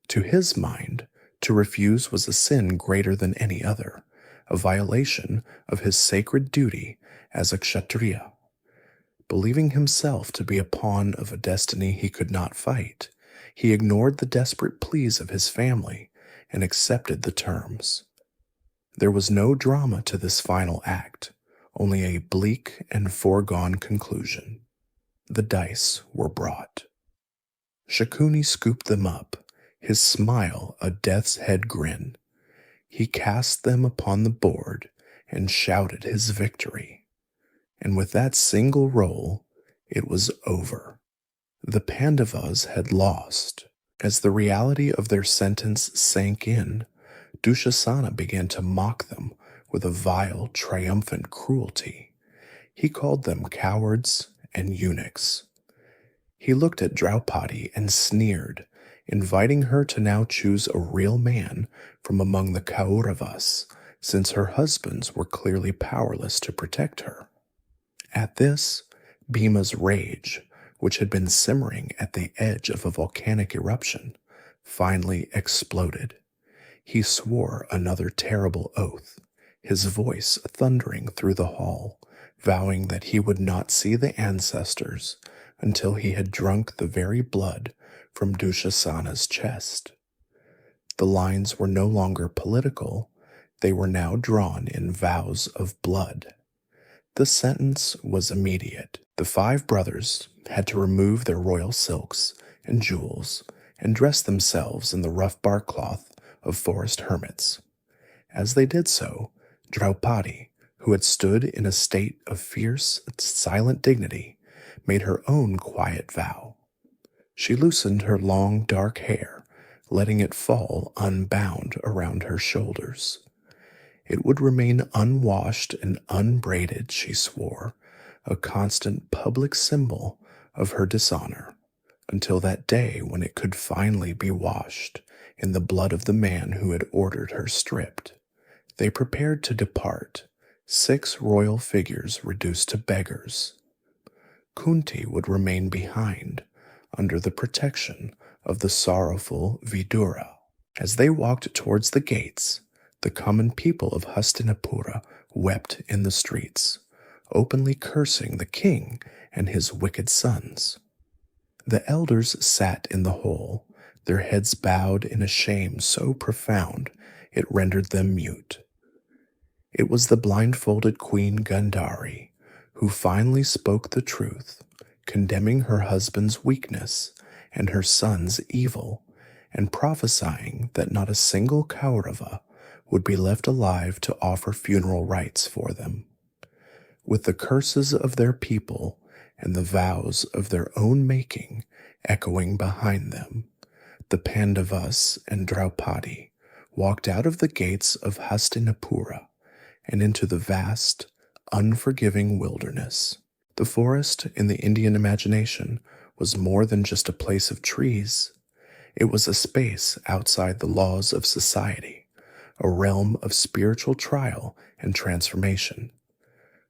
To his mind, to refuse was a sin greater than any other, a violation of his sacred duty as a kshatriya. Believing himself to be a pawn of a destiny he could not fight, he ignored the desperate pleas of his family and accepted the terms. There was no drama to this final act, only a bleak and foregone conclusion. The dice were brought. Shakuni scooped them up, his smile a death's head grin. He cast them upon the board and shouted his victory. And with that single roll, it was over. The Pandavas had lost. As the reality of their sentence sank in, Dushasana began to mock them with a vile, triumphant cruelty. He called them cowards and eunuchs. He looked at Draupadi and sneered, inviting her to now choose a real man from among the Kauravas, since her husbands were clearly powerless to protect her. At this, Bhima's rage, which had been simmering at the edge of a volcanic eruption, finally exploded. He swore another terrible oath, his voice thundering through the hall, vowing that he would not see the ancestors until he had drunk the very blood from Dushasana's chest. The lines were no longer political, they were now drawn in vows of blood. The sentence was immediate. The 5 brothers had to remove their royal silks and jewels and dress themselves in the rough bark cloth of forest hermits. As they did so, Draupadi, who had stood in a state of fierce, silent dignity, made her own quiet vow. She loosened her long, dark hair, letting it fall unbound around her shoulders. It would remain unwashed and unbraided, she swore, a constant public symbol of her dishonor, until that day when it could finally be washed in the blood of the man who had ordered her stripped. They prepared to depart, 6 royal figures reduced to beggars. Kunti would remain behind, under the protection of the sorrowful Vidura. As they walked towards the gates, the common people of Hastinapura wept in the streets, openly cursing the king and his wicked sons. The elders sat in the hole, their heads bowed in a shame so profound it rendered them mute. It was the blindfolded Queen Gandhari who finally spoke the truth, condemning her husband's weakness and her son's evil, and prophesying that not a single Kaurava would be left alive to offer funeral rites for them. With the curses of their people and the vows of their own making echoing behind them, the Pandavas and Draupadi walked out of the gates of Hastinapura and into the vast, unforgiving wilderness. The forest in the Indian imagination was more than just a place of trees. It was a space outside the laws of society, a realm of spiritual trial and transformation.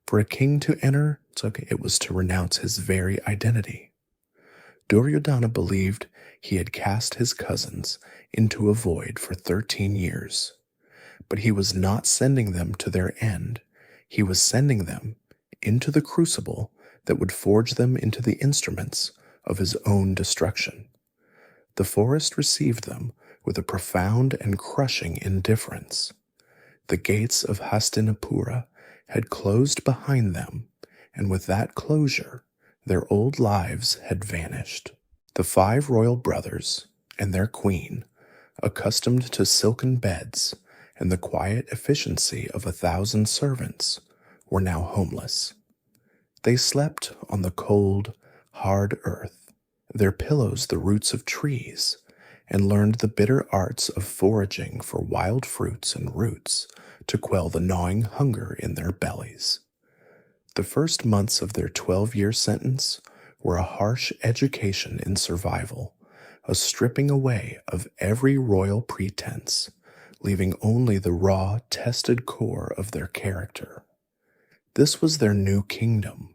For a king to enter, it was to renounce his very identity. Duryodhana believed he had cast his cousins into a void for 13 years. But he was not sending them to their end. He was sending them into the crucible that would forge them into the instruments of his own destruction. The forest received them with a profound and crushing indifference. The gates of Hastinapura had closed behind them, and with that closure, their old lives had vanished. The 5 royal brothers and their queen accustomed to silken beds and the quiet efficiency of 1,000 servants, were now homeless. They slept on the cold, hard earth, their pillows the roots of trees, and learned the bitter arts of foraging for wild fruits and roots to quell the gnawing hunger in their bellies. The first months of their 12-year sentence were a harsh education in survival, a stripping away of every royal pretense, leaving only the raw, tested core of their character. This was their new kingdom,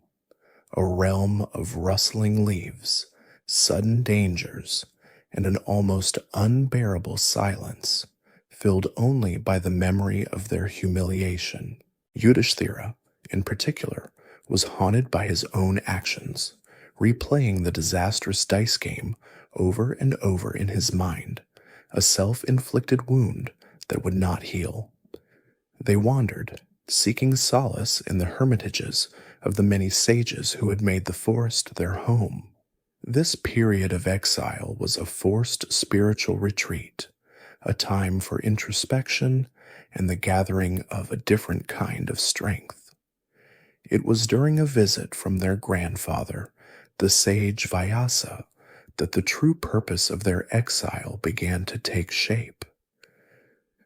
a realm of rustling leaves, sudden dangers, and an almost unbearable silence, filled only by the memory of their humiliation. Yudhishthira, in particular, was haunted by his own actions, replaying the disastrous dice game over and over in his mind, a self-inflicted wound that would not heal. They wandered, seeking solace in the hermitages of the many sages who had made the forest their home. This period of exile was a forced spiritual retreat, a time for introspection and the gathering of a different kind of strength. It was during a visit from their grandfather, the sage Vyasa, that the true purpose of their exile began to take shape.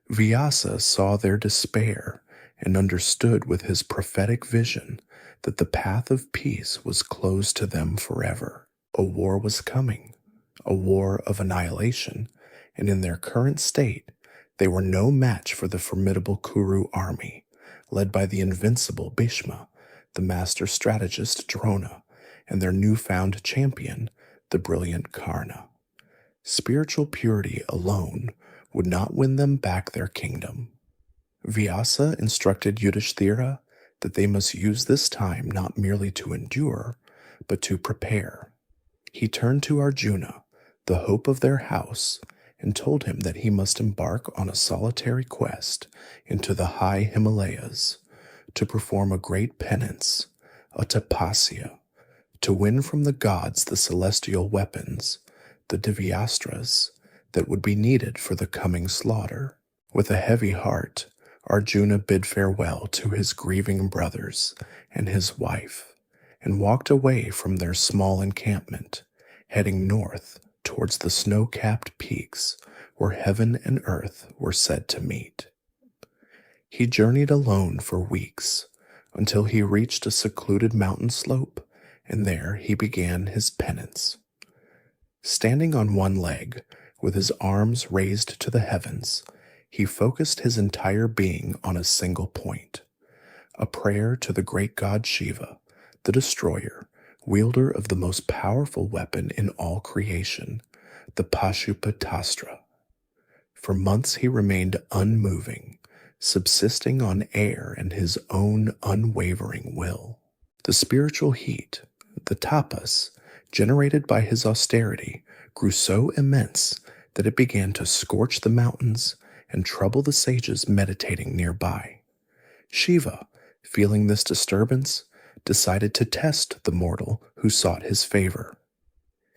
Vyasa saw their despair and understood with his prophetic vision that the path of peace was closed to them forever. A war was coming, a war of annihilation, and in their current state, they were no match for the formidable Kuru army, led by the invincible Bhishma, the master strategist Drona, and their newfound champion, the brilliant Karna. Spiritual purity alone would not win them back their kingdom. Vyasa instructed Yudhishthira that they must use this time not merely to endure, but to prepare. He turned to Arjuna, the hope of their house, and told him that he must embark on a solitary quest into the high Himalayas to perform a great penance, a tapasya, to win from the gods the celestial weapons, the divyastras, that would be needed for the coming slaughter. With a heavy heart, Arjuna bid farewell to his grieving brothers and his wife, and walked away from their small encampment, heading north towards the snow-capped peaks where heaven and earth were said to meet. He journeyed alone for weeks until he reached a secluded mountain slope, and there he began his penance. Standing on one leg, with his arms raised to the heavens, he focused his entire being on a single point, a prayer to the great god Shiva, the destroyer, wielder of the most powerful weapon in all creation, the Pashupatastra. For months he remained unmoving, subsisting on air and his own unwavering will. The spiritual heat, the tapas, generated by his austerity, grew so immense that it began to scorch the mountains and trouble the sages meditating nearby. Shiva, feeling this disturbance, decided to test the mortal who sought his favor.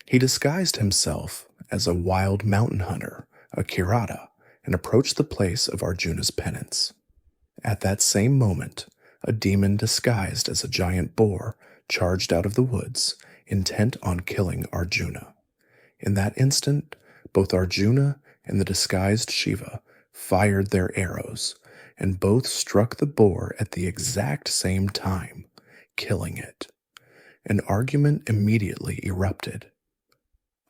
He disguised himself as a wild mountain hunter, a Kirata, and approached the place of Arjuna's penance. At that same moment, a demon disguised as a giant boar charged out of the woods, intent on killing Arjuna. In that instant, both Arjuna and the disguised Shiva fired their arrows, and both struck the boar at the exact same time, killing it. An argument immediately erupted.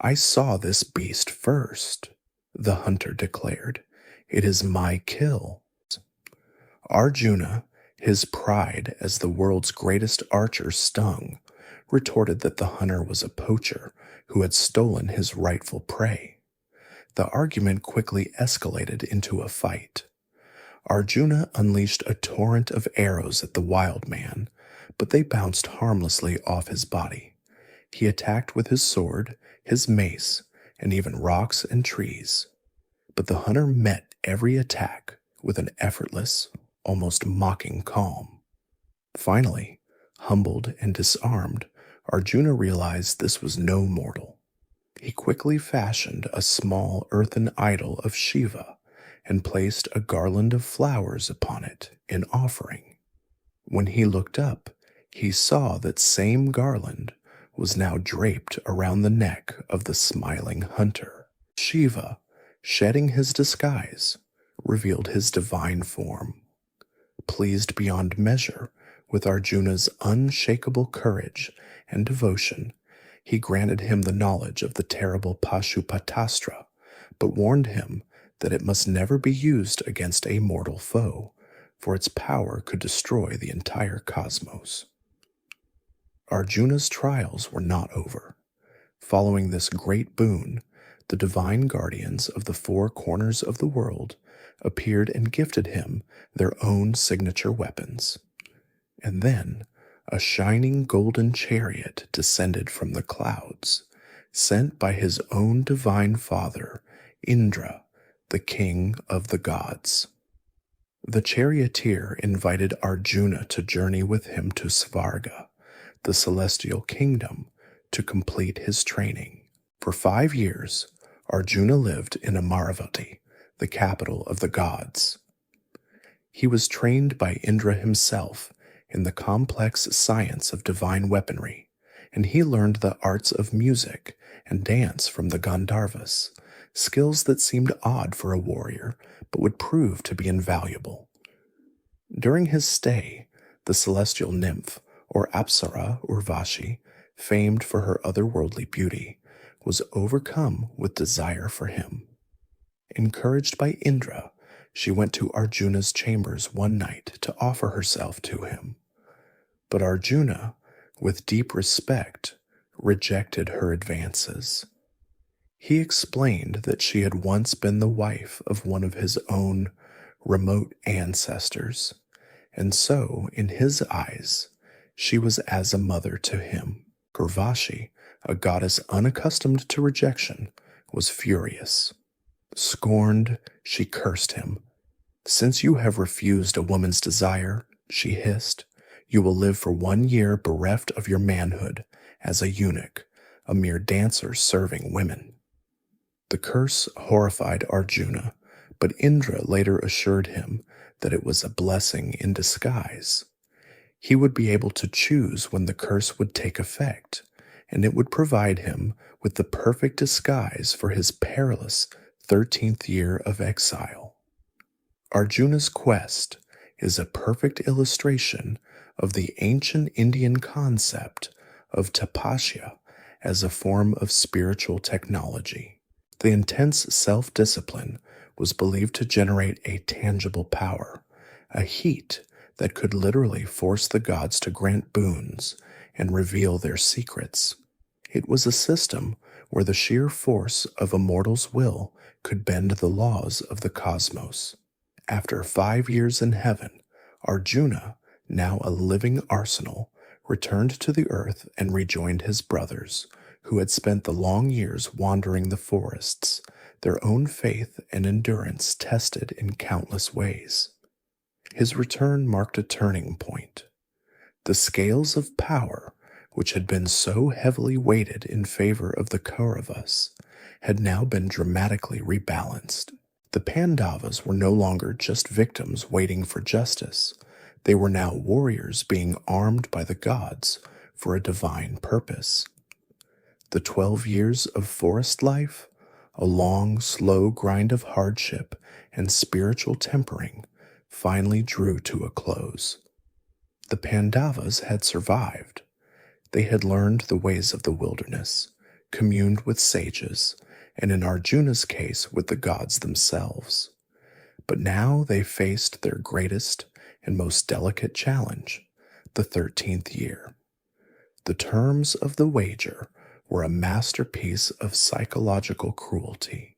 "I saw this beast first," the hunter declared. "It is my kill." Arjuna, his pride as the world's greatest archer stung, retorted that the hunter was a poacher who had stolen his rightful prey. The argument quickly escalated into a fight. Arjuna unleashed a torrent of arrows at the wild man, but they bounced harmlessly off his body. He attacked with his sword, his mace, and even rocks and trees. But the hunter met every attack with an effortless, almost mocking calm. Finally, humbled and disarmed, Arjuna realized this was no mortal. He quickly fashioned a small earthen idol of Shiva and placed a garland of flowers upon it in offering. When he looked up, he saw that same garland was now draped around the neck of the smiling hunter. Shiva, shedding his disguise, revealed his divine form. Pleased beyond measure with Arjuna's unshakable courage and devotion, he granted him the knowledge of the terrible Pashupatastra, but warned him that it must never be used against a mortal foe, for its power could destroy the entire cosmos. Arjuna's trials were not over. Following this great boon, the divine guardians of the four corners of the world appeared and gifted him their own signature weapons. And then a shining golden chariot descended from the clouds, sent by his own divine father, Indra, the king of the gods. The charioteer invited Arjuna to journey with him to Svarga, the celestial kingdom, to complete his training. For 5 years, Arjuna lived in Amaravati, the capital of the gods. He was trained by Indra himself in the complex science of divine weaponry, and he learned the arts of music and dance from the Gandharvas, skills that seemed odd for a warrior but would prove to be invaluable. During his stay, the celestial nymph, or Apsara Urvashi, famed for her otherworldly beauty, was overcome with desire for him. Encouraged by Indra, she went to Arjuna's chambers one night to offer herself to him. But Arjuna, with deep respect, rejected her advances. He explained that she had once been the wife of one of his own remote ancestors, and so, in his eyes, she was as a mother to him. Urvashi, a goddess unaccustomed to rejection, was furious. Scorned, she cursed him. "Since you have refused a woman's desire," she hissed, "you will live for 1 year bereft of your manhood as a eunuch, a mere dancer serving women." The curse horrified Arjuna, but Indra later assured him that it was a blessing in disguise. He would be able to choose when the curse would take effect, and it would provide him with the perfect disguise for his perilous 13th year of exile. Arjuna's quest is a perfect illustration of the ancient Indian concept of tapasya as a form of spiritual technology. The intense self-discipline was believed to generate a tangible power, a heat that could literally force the gods to grant boons and reveal their secrets. It was a system where the sheer force of a mortal's will could bend the laws of the cosmos. After 5 years in heaven, Arjuna, now a living arsenal, returned to the earth and rejoined his brothers, who had spent the long years wandering the forests, their own faith and endurance tested in countless ways. His return marked a turning point. The scales of power, which had been so heavily weighted in favor of the Kauravas, had now been dramatically rebalanced. The Pandavas were no longer just victims waiting for justice. They were now warriors being armed by the gods for a divine purpose. The 12 years of forest life, a long, slow grind of hardship and spiritual tempering, finally drew to a close. The Pandavas had survived. They had learned the ways of the wilderness, communed with sages, and in Arjuna's case with the gods themselves. But now they faced their greatest and most delicate challenge, the 13th year. The terms of the wager were a masterpiece of psychological cruelty.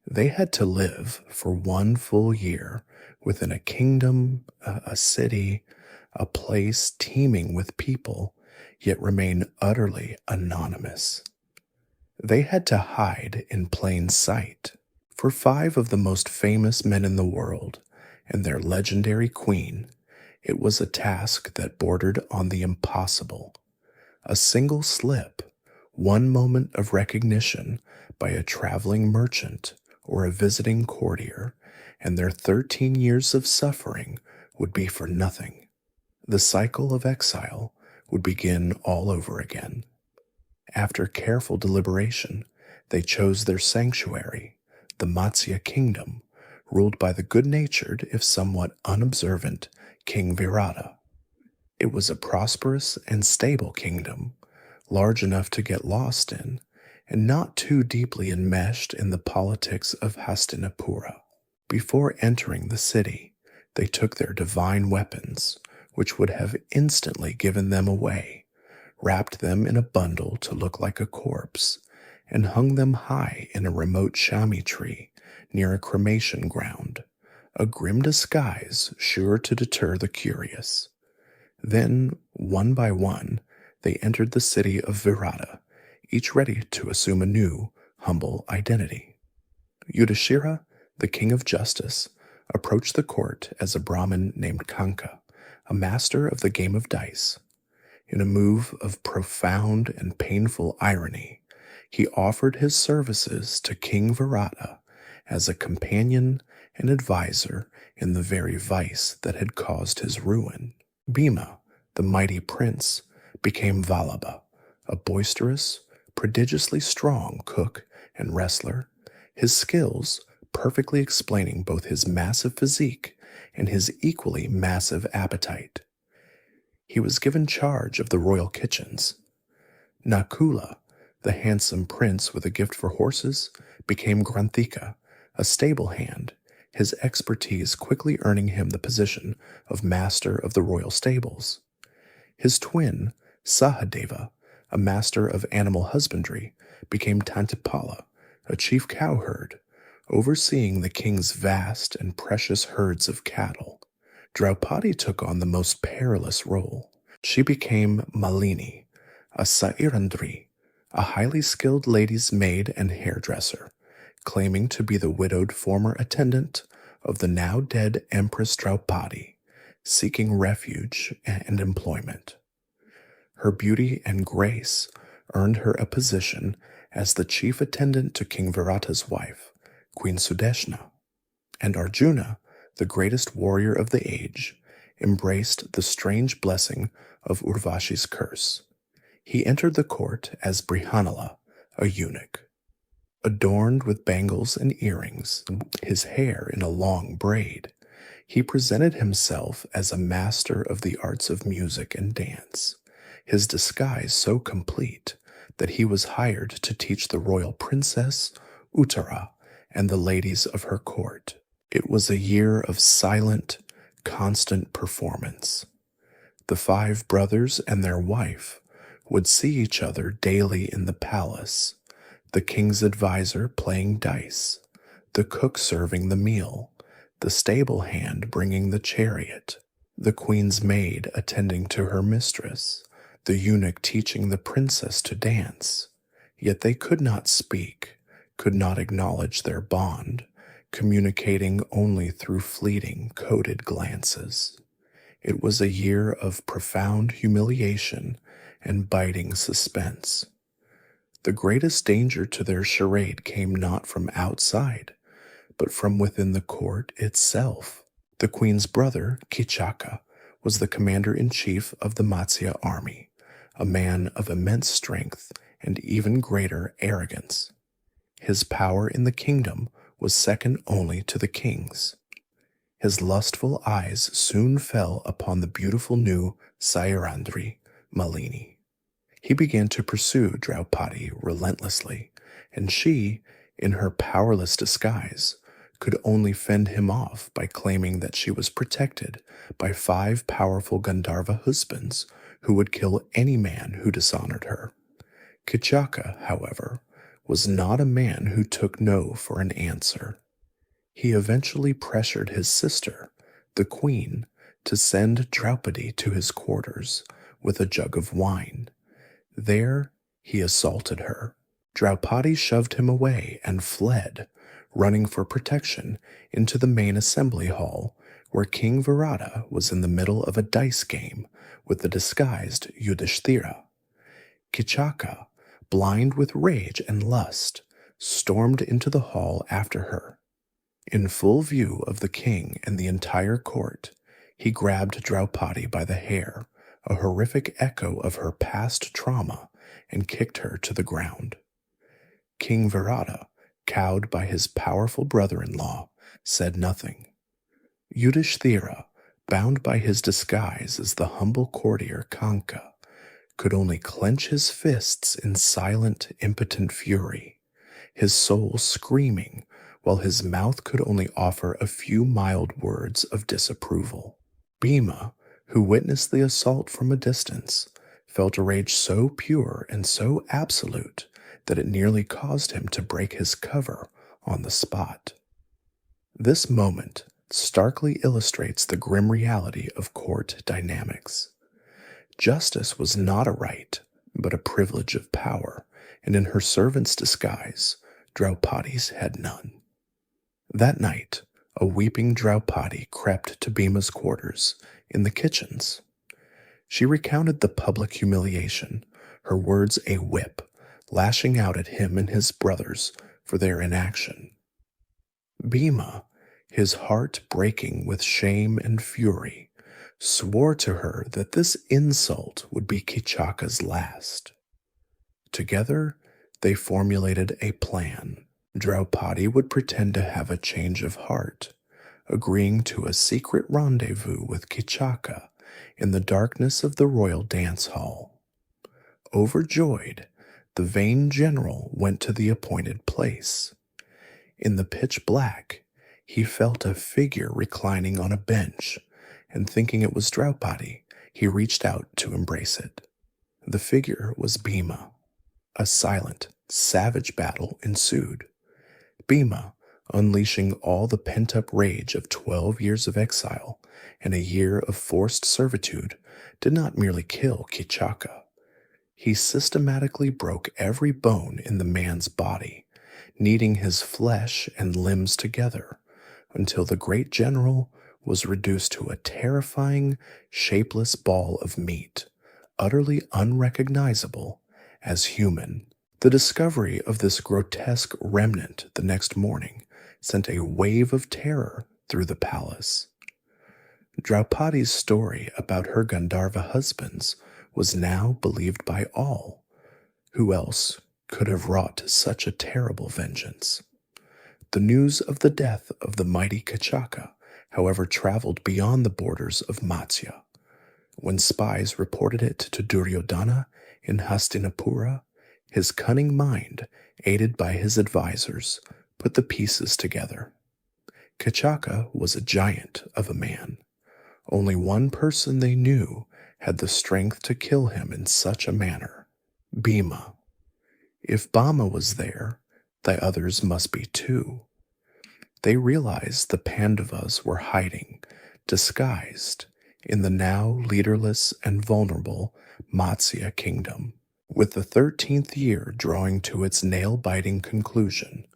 They had to live for 1 full year within a kingdom, a city, a place teeming with people, yet remain utterly anonymous. They had to hide in plain sight. For 5 of the most famous men in the world and their legendary queen, it was a task that bordered on the impossible. A single slip, One moment of recognition by a traveling merchant or a visiting courtier, and their 13 years of suffering would be for nothing. The cycle of exile would begin all over again. After careful deliberation, they chose their sanctuary, the Matsya kingdom, ruled by the good-natured, if somewhat unobservant, King Virata. It was a prosperous and stable kingdom, large enough to get lost in, and not too deeply enmeshed in the politics of Hastinapura. Before entering the city, they took their divine weapons, which would have instantly given them away, wrapped them in a bundle to look like a corpse, and hung them high in a remote shami tree near a cremation ground, a grim disguise sure to deter the curious. Then, one by one, they entered the city of Virata, each ready to assume a new, humble identity. Yudhishthira, the king of justice, approached the court as a Brahmin named Kanka, a master of the game of dice. In a move of profound and painful irony, he offered his services to King Virata as a companion and advisor in the very vice that had caused his ruin. Bhima, the mighty prince, became Vallabha, a boisterous, prodigiously strong cook and wrestler, his skills perfectly explaining both his massive physique and his equally massive appetite. He was given charge of the royal kitchens. Nakula, the handsome prince with a gift for horses, became Granthika, a stable hand, his expertise quickly earning him the position of master of the royal stables. His twin, Sahadeva, a master of animal husbandry, became Tantipala, a chief cowherd, overseeing the king's vast and precious herds of cattle. Draupadi took on the most perilous role. She became Malini, a Sairandri, a highly skilled lady's maid and hairdresser, claiming to be the widowed former attendant of the now dead Empress Draupadi, seeking refuge and employment. Her beauty and grace earned her a position as the chief attendant to King Virata's wife, Queen Sudeshna, and Arjuna, the greatest warrior of the age, embraced the strange blessing of Urvashi's curse. He entered the court as Brihanala, a eunuch. Adorned with bangles and earrings, his hair in a long braid, he presented himself as a master of the arts of music and dance, his disguise so complete that he was hired to teach the royal princess, Uttara, and the ladies of her court. It was a year of silent, constant performance. The 5 brothers and their wife would see each other daily in the palace, the king's advisor playing dice, the cook serving the meal, the stable hand bringing the chariot, the queen's maid attending to her mistress, the eunuch teaching the princess to dance. Yet they could not speak, could not acknowledge their bond, communicating only through fleeting, coded glances. It was a year of profound humiliation and biting suspense. The greatest danger to their charade came not from outside, but from within the court itself. The queen's brother, Kichaka, was the commander-in-chief of the Matsya army, a man of immense strength and even greater arrogance. His power in the kingdom was second only to the king's. His lustful eyes soon fell upon the beautiful new Sairandri, Malini. He began to pursue Draupadi relentlessly, and she, in her powerless disguise, could only fend him off by claiming that she was protected by 5 powerful Gandharva husbands who would kill any man who dishonored her. Kichaka, however, was not a man who took no for an answer. He eventually pressured his sister, the queen, to send Draupadi to his quarters with a jug of wine. There he assaulted her. Draupadi shoved him away and fled, running for protection into the main assembly hall, where King Virata was in the middle of a dice game with the disguised Yudhishthira. Kichaka, blind with rage and lust, stormed into the hall after her. In full view of the king and the entire court, he grabbed Draupadi by the hair, a horrific echo of her past trauma, and kicked her to the ground. King Virata, cowed by his powerful brother-in-law, said nothing. Yudhishthira, bound by his disguise as the humble courtier Kanka, could only clench his fists in silent, impotent fury, his soul screaming while his mouth could only offer a few mild words of disapproval. Bhima, who witnessed the assault from a distance, felt a rage so pure and so absolute that it nearly caused him to break his cover on the spot. This moment starkly illustrates the grim reality of court dynamics. Justice was not a right, but a privilege of power, and in her servant's disguise, Draupadi's had none. That night, a weeping Draupadi crept to Bhima's quarters in the kitchens. She recounted the public humiliation, her words a whip, lashing out at him and his brothers for their inaction. Bhima, his heart breaking with shame and fury, swore to her that this insult would be Kichaka's last. Together, they formulated a plan. Draupadi would pretend to have a change of heart, agreeing to a secret rendezvous with Kichaka in the darkness of the royal dance hall. Overjoyed, the vain general went to the appointed place. In the pitch black, he felt a figure reclining on a bench, and thinking it was Draupadi, he reached out to embrace it. The figure was Bhima. A silent, savage battle ensued. Bhima, unleashing all the pent-up rage of 12 years of exile and a year of forced servitude, did not merely kill Kichaka. He systematically broke every bone in the man's body, kneading his flesh and limbs together until the great general was reduced to a terrifying, shapeless ball of meat, utterly unrecognizable as human. The discovery of this grotesque remnant the next morning sent a wave of terror through the palace. Draupadi's story about her Gandharva husbands was now believed by all. Who else could have wrought such a terrible vengeance? The news of the death of the mighty Kichaka, however, traveled beyond the borders of Matsya. When spies reported it to Duryodhana in Hastinapura, his cunning mind, aided by his advisors, put the pieces together. Kichaka was a giant of a man. Only one person they knew had the strength to kill him in such a manner: Bhima. If Bhima was there, the others must be too. They realized the Pandavas were hiding, disguised, in the now leaderless and vulnerable Matsya kingdom. With the 13th year drawing to its nail-biting conclusion,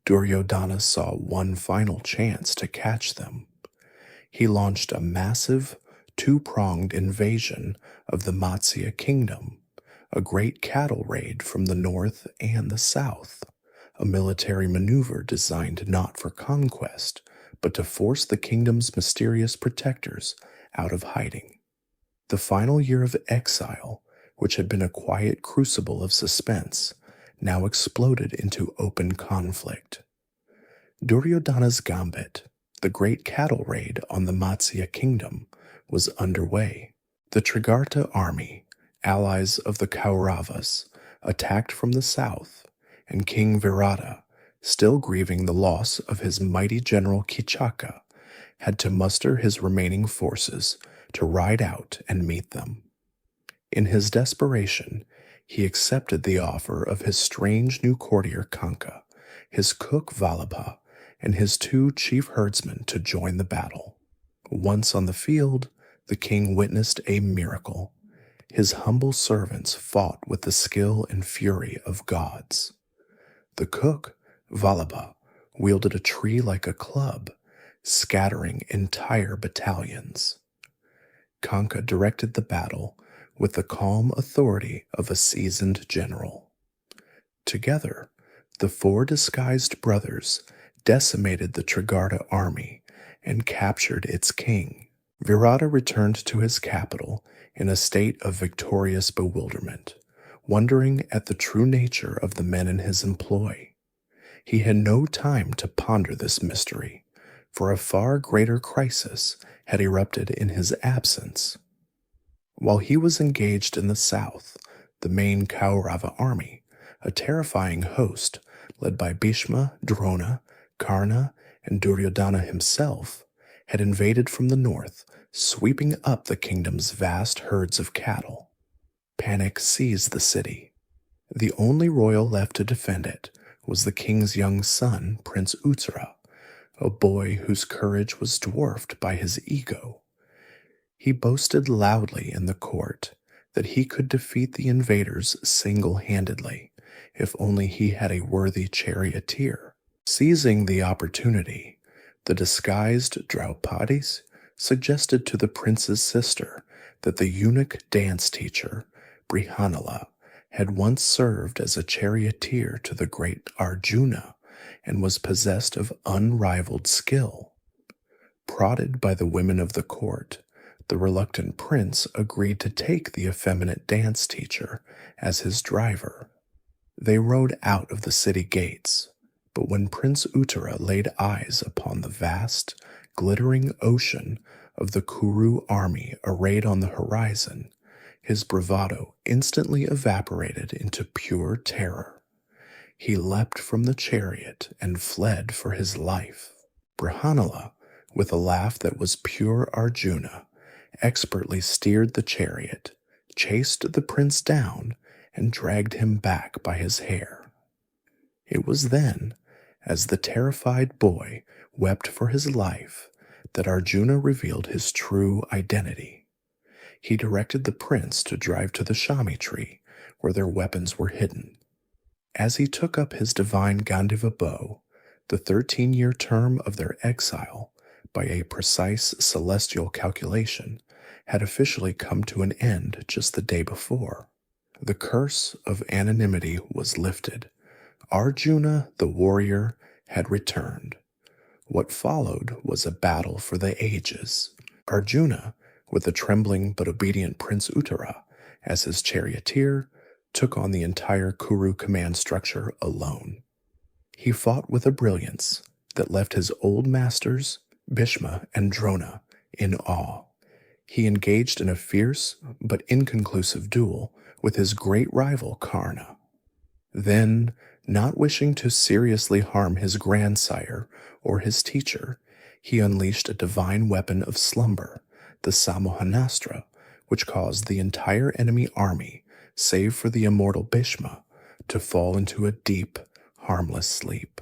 Duryodhana saw one final chance to catch them. He launched a massive, two-pronged invasion of the Matsya kingdom, a great cattle raid from the north and the south, a military maneuver designed not for conquest, but to force the kingdom's mysterious protectors out of hiding. The final year of exile, which had been a quiet crucible of suspense, now exploded into open conflict. Duryodhana's gambit, the great cattle raid on the Matsya kingdom, was underway. The Trigarta army, allies of the Kauravas, attacked from the south, and King Virata, still grieving the loss of his mighty general Kichaka, had to muster his remaining forces to ride out and meet them. In his desperation, he accepted the offer of his strange new courtier Kanka, his cook Vallabha, and his two chief herdsmen to join the battle. Once on the field, the king witnessed a miracle. His humble servants fought with the skill and fury of gods. The cook, Vallabha, wielded a tree like a club, scattering entire battalions. Kanka directed the battle with the calm authority of a seasoned general. Together, the four disguised brothers decimated the Trigarta army and captured its king. Virata returned to his capital in a state of victorious bewilderment, wondering at the true nature of the men in his employ. He had no time to ponder this mystery, for a far greater crisis had erupted in his absence. While he was engaged in the south, the main Kaurava army, a terrifying host led by Bhishma, Drona, Karna, and Duryodhana himself, had invaded from the north, sweeping up the kingdom's vast herds of cattle. Panic seized the city. The only royal left to defend it was the king's young son, Prince Uttara, a boy whose courage was dwarfed by his ego. He boasted loudly in the court that he could defeat the invaders single-handedly, if only he had a worthy charioteer. Seizing the opportunity, the disguised Draupadis suggested to the prince's sister that the eunuch dance teacher, Brihanala, had once served as a charioteer to the great Arjuna and was possessed of unrivaled skill. Prodded by the women of the court, the reluctant prince agreed to take the effeminate dance teacher as his driver. They rode out of the city gates, but when Prince Uttara laid eyes upon the vast, glittering ocean of the Kuru army arrayed on the horizon, his bravado instantly evaporated into pure terror. He leapt from the chariot and fled for his life. Brihanala, with a laugh that was pure Arjuna, expertly steered the chariot, chased the prince down, and dragged him back by his hair. It was then, as the terrified boy wept for his life, that Arjuna revealed his true identity. He directed the prince to drive to the Shami tree, where their weapons were hidden. As he took up his divine Gandiva bow, the 13-year term of their exile, by a precise celestial calculation, had officially come to an end just the day before. The curse of anonymity was lifted. Arjuna, the warrior, had returned. What followed was a battle for the ages. Arjuna, with the trembling but obedient Prince Uttara as his charioteer, took on the entire Kuru command structure alone. He fought with a brilliance that left his old masters, Bhishma and Drona, in awe. He engaged in a fierce but inconclusive duel with his great rival Karna. Then, not wishing to seriously harm his grandsire or his teacher, he unleashed a divine weapon of slumber, the Samohanastra, which caused the entire enemy army, save for the immortal Bhishma, to fall into a deep, harmless sleep.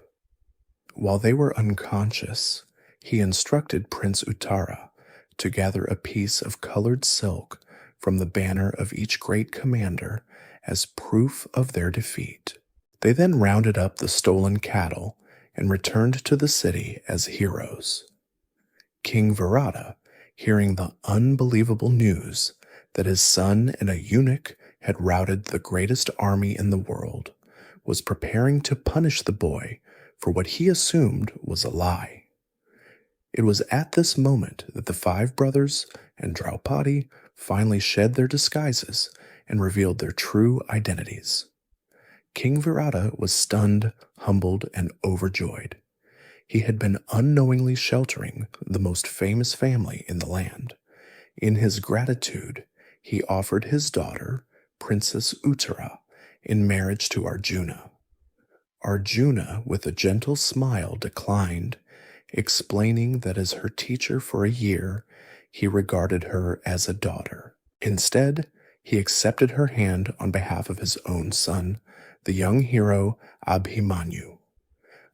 While they were unconscious, he instructed Prince Uttara to gather a piece of colored silk from the banner of each great commander as proof of their defeat. They then rounded up the stolen cattle and returned to the city as heroes. King Virata, hearing the unbelievable news that his son and a eunuch had routed the greatest army in the world, was preparing to punish the boy for what he assumed was a lie. It was at this moment that the five brothers and Draupadi finally shed their disguises and revealed their true identities. King Virata was stunned, humbled, and overjoyed. He had been unknowingly sheltering the most famous family in the land. In his gratitude, he offered his daughter, Princess Uttara, in marriage to Arjuna. Arjuna, with a gentle smile, declined, explaining that as her teacher for a year, he regarded her as a daughter. Instead, he accepted her hand on behalf of his own son, the young hero Abhimanyu.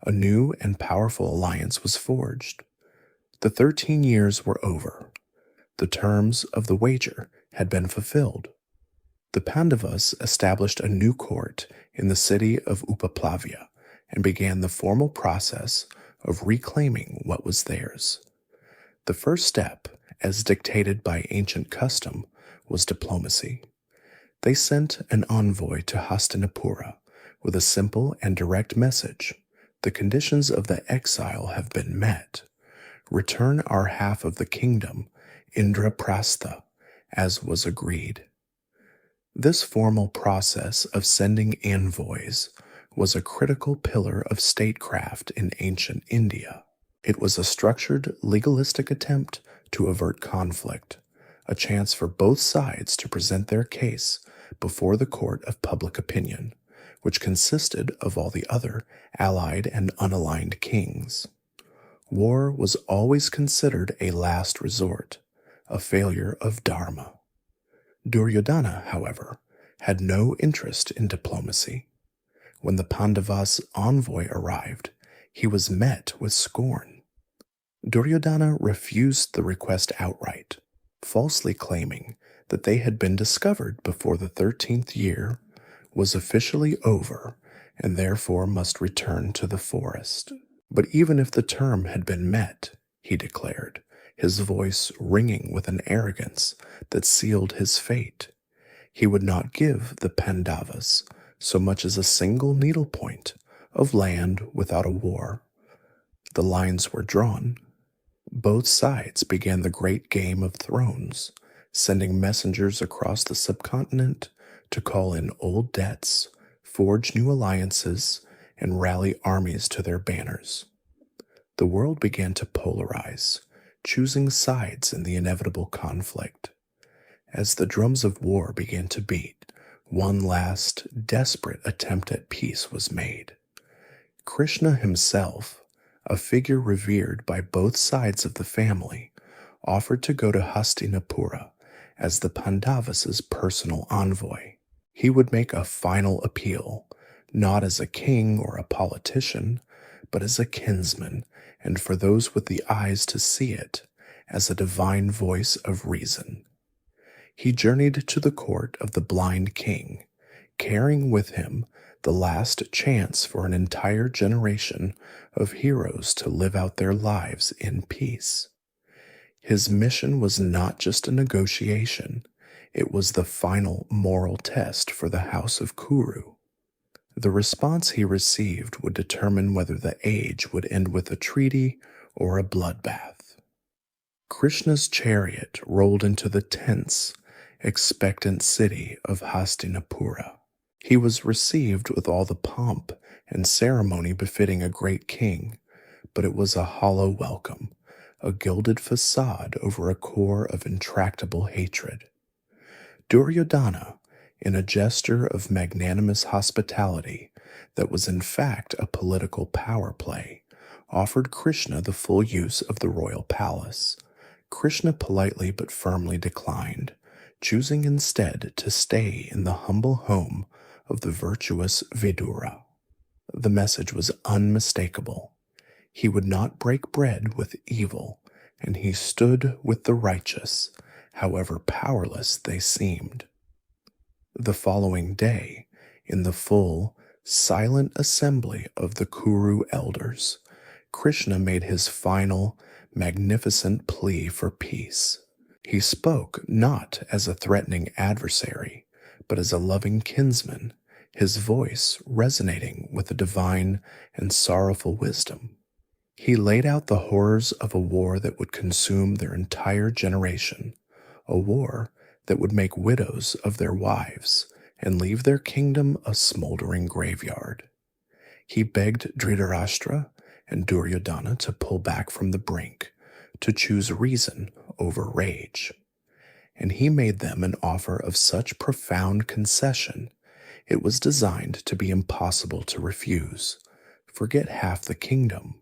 A new and powerful alliance was forged. The 13 years were over. The terms of the wager had been fulfilled. The Pandavas established a new court in the city of Upaplavya and began the formal process of reclaiming what was theirs. The first step, as dictated by ancient custom, was diplomacy. They sent an envoy to Hastinapura with a simple and direct message. The conditions of the exile have been met. Return our half of the kingdom, Indraprastha, as was agreed. This formal process of sending envoys was a critical pillar of statecraft in ancient India. It was a structured, legalistic attempt to avert conflict, a chance for both sides to present their case before the court of public opinion, which consisted of all the other allied and unaligned kings. War was always considered a last resort, a failure of dharma. Duryodhana, however, had no interest in diplomacy. When the Pandavas' envoy arrived, he was met with scorn. Duryodhana refused the request outright, falsely claiming that they had been discovered before the 13th year was officially over and therefore must return to the forest. But even if the term had been met, he declared, his voice ringing with an arrogance that sealed his fate, he would not give the Pandavas so much as a single needlepoint of land without a war. The lines were drawn. Both sides began the great game of thrones, sending messengers across the subcontinent to call in old debts, forge new alliances, and rally armies to their banners. The world began to polarize, choosing sides in the inevitable conflict. As the drums of war began to beat, one last, desperate attempt at peace was made. Krishna himself, a figure revered by both sides of the family, offered to go to Hastinapura as the Pandavas' personal envoy. He would make a final appeal, not as a king or a politician, but as a kinsman, and for those with the eyes to see it, as a divine voice of reason. He journeyed to the court of the blind king, carrying with him the last chance for an entire generation of heroes to live out their lives in peace. His mission was not just a negotiation, it was the final moral test for the house of Kuru. The response he received would determine whether the age would end with a treaty or a bloodbath. Krishna's chariot rolled into the tense, expectant city of Hastinapura. He was received with all the pomp and ceremony befitting a great king, but it was a hollow welcome, a gilded facade over a core of intractable hatred. Duryodhana, in a gesture of magnanimous hospitality that was in fact a political power play, offered Krishna the full use of the royal palace. Krishna politely but firmly declined, choosing instead to stay in the humble home of the virtuous Vidura. The message was unmistakable. He would not break bread with evil, and he stood with the righteous, however powerless they seemed. The following day, in the full, silent assembly of the Kuru elders, Krishna made his final, magnificent plea for peace. He spoke not as a threatening adversary, but as a loving kinsman, his voice resonating with a divine and sorrowful wisdom. He laid out the horrors of a war that would consume their entire generation, a war that would make widows of their wives and leave their kingdom a smoldering graveyard. He begged Dhritarashtra and Duryodhana to pull back from the brink, to choose reason over rage. And he made them an offer of such profound concession, it was designed to be impossible to refuse. Forget half the kingdom.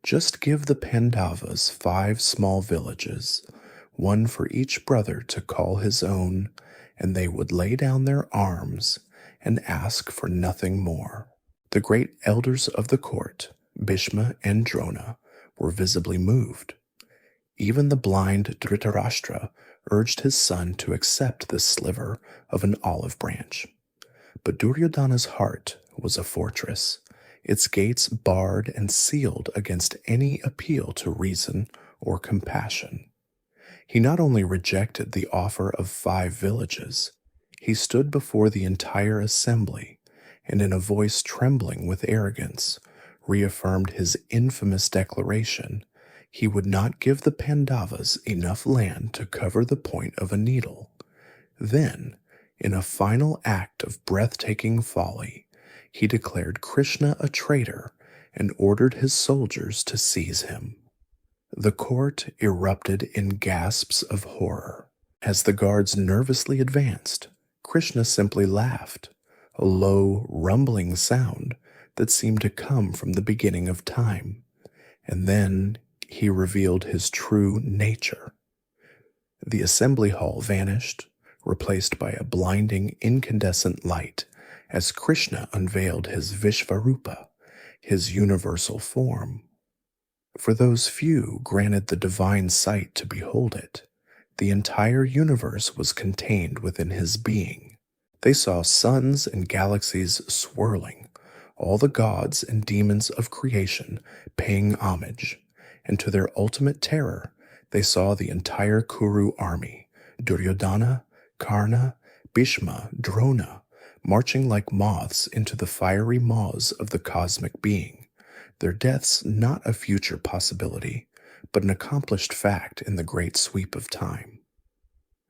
Just give the Pandavas 5 small villages, one for each brother to call his own, and they would lay down their arms and ask for nothing more. The great elders of the court, Bhishma and Drona, were visibly moved. Even the blind Dhritarashtra urged his son to accept this sliver of an olive branch. But Duryodhana's heart was a fortress, its gates barred and sealed against any appeal to reason or compassion. He not only rejected the offer of 5 villages, he stood before the entire assembly and in a voice trembling with arrogance, reaffirmed his infamous declaration he would not give the Pandavas enough land to cover the point of a needle. Then, in a final act of breathtaking folly, he declared Krishna a traitor and ordered his soldiers to seize him. The court erupted in gasps of horror. As the guards nervously advanced, Krishna simply laughed, a low, rumbling sound that seemed to come from the beginning of time, and then he revealed his true nature. The assembly hall vanished, replaced by a blinding, incandescent light as Krishna unveiled his Vishvarupa, his universal form. For those few granted the divine sight to behold it, the entire universe was contained within his being. They saw suns and galaxies swirling, all the gods and demons of creation paying homage, and to their ultimate terror, they saw the entire Kuru army, Duryodhana, Karna, Bhishma, Drona, marching like moths into the fiery maws of the cosmic being, their deaths not a future possibility, but an accomplished fact in the great sweep of time.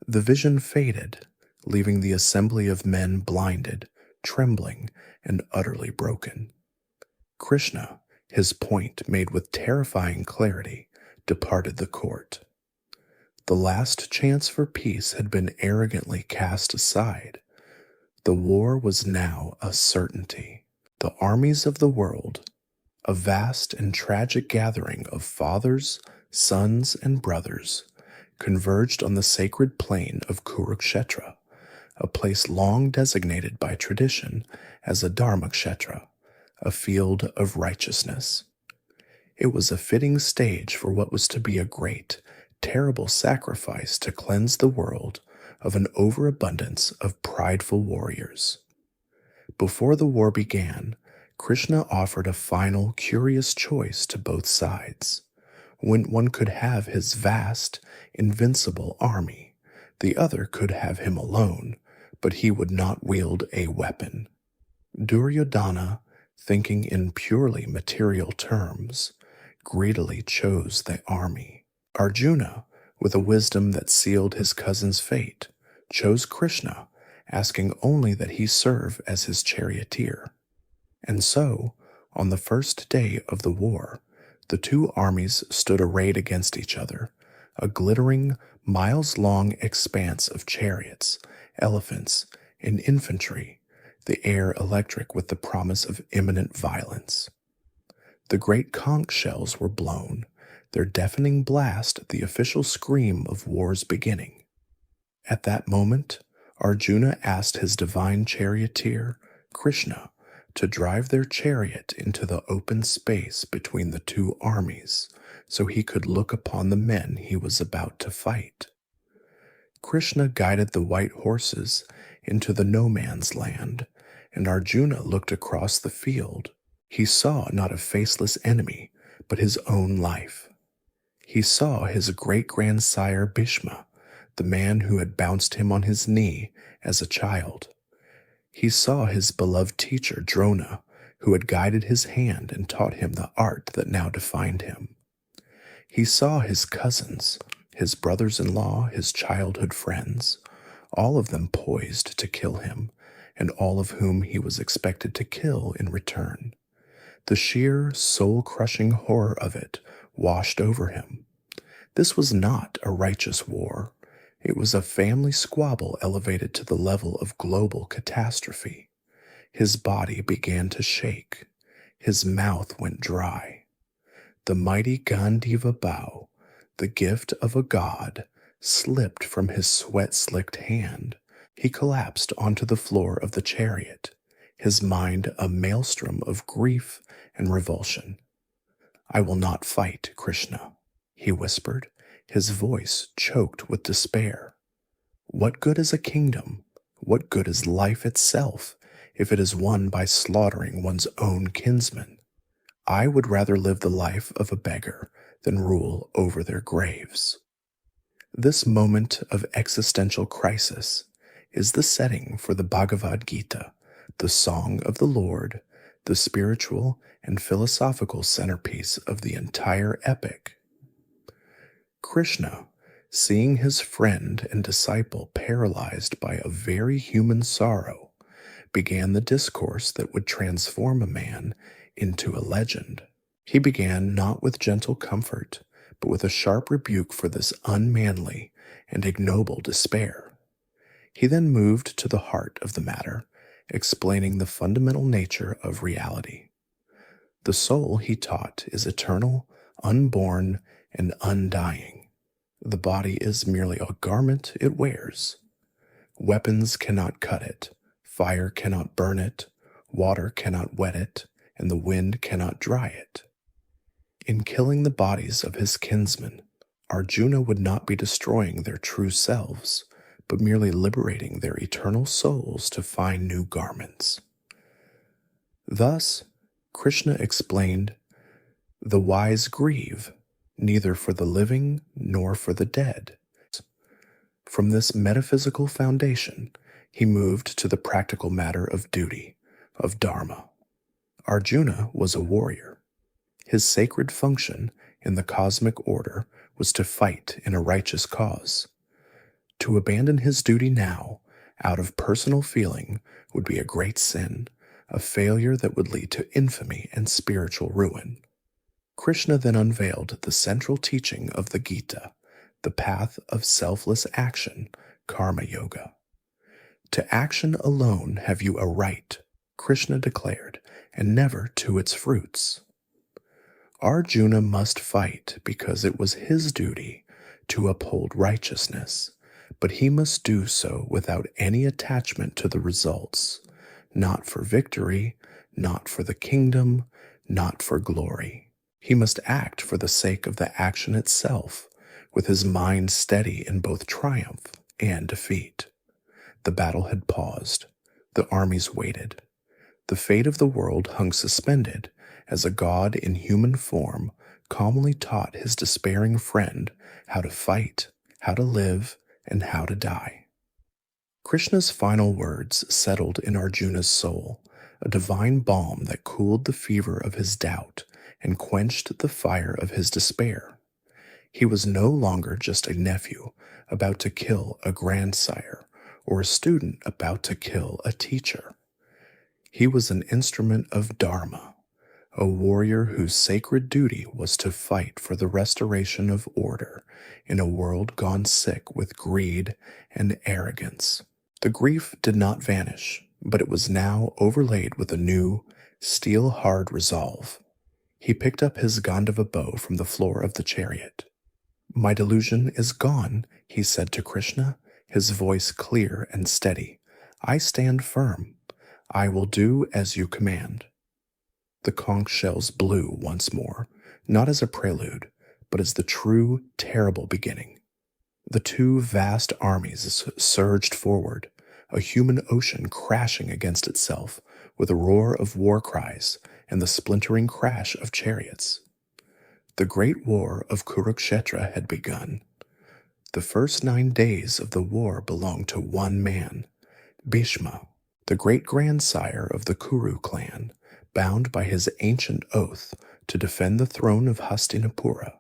The vision faded, leaving the assembly of men blinded, trembling, and utterly broken. Krishna, his point made with terrifying clarity, departed the court. The last chance for peace had been arrogantly cast aside. The war was now a certainty. The armies of the world, a vast and tragic gathering of fathers, sons, and brothers, converged on the sacred plain of Kurukshetra, a place long designated by tradition as a dharma-kshetra, a field of righteousness. It was a fitting stage for what was to be a great, terrible sacrifice to cleanse the world of an overabundance of prideful warriors. Before the war began, Krishna offered a final, curious choice to both sides. When one could have his vast, invincible army, the other could have him alone, but he would not wield a weapon. Duryodhana, thinking in purely material terms, greedily chose the army. Arjuna, with a wisdom that sealed his cousin's fate, chose Krishna, asking only that he serve as his charioteer. And so, on the first day of the war, the two armies stood arrayed against each other, a glittering, miles-long expanse of chariots, elephants, and infantry, the air electric with the promise of imminent violence. The great conch shells were blown, their deafening blast the official scream of war's beginning. At that moment, Arjuna asked his divine charioteer, Krishna, to drive their chariot into the open space between the two armies so he could look upon the men he was about to fight. Krishna guided the white horses into the no man's land, and Arjuna looked across the field. He saw not a faceless enemy, but his own life. He saw his great-grandsire Bhishma, the man who had bounced him on his knee as a child. He saw his beloved teacher Drona, who had guided his hand and taught him the art that now defined him. He saw his cousins, his brothers-in-law, his childhood friends, all of them poised to kill him, and all of whom he was expected to kill in return. The sheer, soul-crushing horror of it washed over him. This was not a righteous war. It was a family squabble elevated to the level of global catastrophe. His body began to shake. His mouth went dry. The mighty Gandiva bow, the gift of a god, slipped from his sweat-slicked hand. He collapsed onto the floor of the chariot, his mind a maelstrom of grief and revulsion. "I will not fight, Krishna," he whispered, his voice choked with despair. "What good is a kingdom? What good is life itself if it is won by slaughtering one's own kinsmen? I would rather live the life of a beggar than rule over their graves." This moment of existential crisis is the setting for the Bhagavad Gita, the Song of the Lord, the spiritual and philosophical centerpiece of the entire epic. Krishna, seeing his friend and disciple paralyzed by a very human sorrow, began the discourse that would transform a man into a legend. He began not with gentle comfort, but with a sharp rebuke for this unmanly and ignoble despair. He then moved to the heart of the matter, explaining the fundamental nature of reality. The soul, he taught, is eternal, unborn, and undying. The body is merely a garment it wears. Weapons cannot cut it, fire cannot burn it, water cannot wet it, and the wind cannot dry it. In killing the bodies of his kinsmen, Arjuna would not be destroying their true selves, but merely liberating their eternal souls to find new garments. Thus, Krishna explained, "The wise grieve, neither for the living nor for the dead." From this metaphysical foundation, he moved to the practical matter of duty, of dharma. Arjuna was a warrior. His sacred function in the cosmic order was to fight in a righteous cause. To abandon his duty now, out of personal feeling, would be a great sin, a failure that would lead to infamy and spiritual ruin. Krishna then unveiled the central teaching of the Gita, the path of selfless action, karma yoga. To action alone have you a right, Krishna declared, and never to its fruits. Arjuna must fight because it was his duty to uphold righteousness, but he must do so without any attachment to the results, not for victory, not for the kingdom, not for glory. He must act for the sake of the action itself, with his mind steady in both triumph and defeat. The battle had paused. The armies waited. The fate of the world hung suspended as a god in human form calmly taught his despairing friend how to fight, how to live, and how to die. Krishna's final words settled in Arjuna's soul, a divine balm that cooled the fever of his doubt and quenched the fire of his despair. He was no longer just a nephew about to kill a grandsire or a student about to kill a teacher. He was an instrument of dharma, a warrior whose sacred duty was to fight for the restoration of order in a world gone sick with greed and arrogance. The grief did not vanish, but it was now overlaid with a new, steel-hard resolve. He picked up his Gandhava bow from the floor of the chariot. "My delusion is gone," he said to Krishna, his voice clear and steady. "I stand firm. I will do as you command." The conch shells blew once more, not as a prelude, but as the true, terrible beginning. The two vast armies surged forward, a human ocean crashing against itself with a roar of war cries and the splintering crash of chariots. The Great War of Kurukshetra had begun. The first 9 days of the war belonged to one man, Bhishma, the great-grandsire of the Kuru clan, bound by his ancient oath to defend the throne of Hastinapura,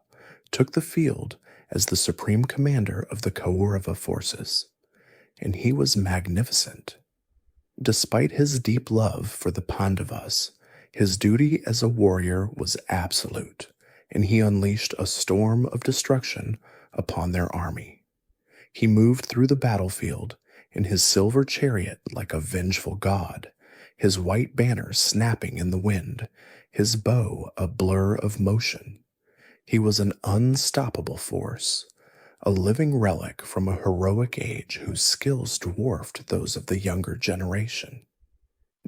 took the field as the supreme commander of the Kaurava forces. And he was magnificent. Despite his deep love for the Pandavas, his duty as a warrior was absolute, and he unleashed a storm of destruction upon their army. He moved through the battlefield in his silver chariot like a vengeful god, his white banner snapping in the wind, his bow a blur of motion. He was an unstoppable force, a living relic from a heroic age whose skills dwarfed those of the younger generation.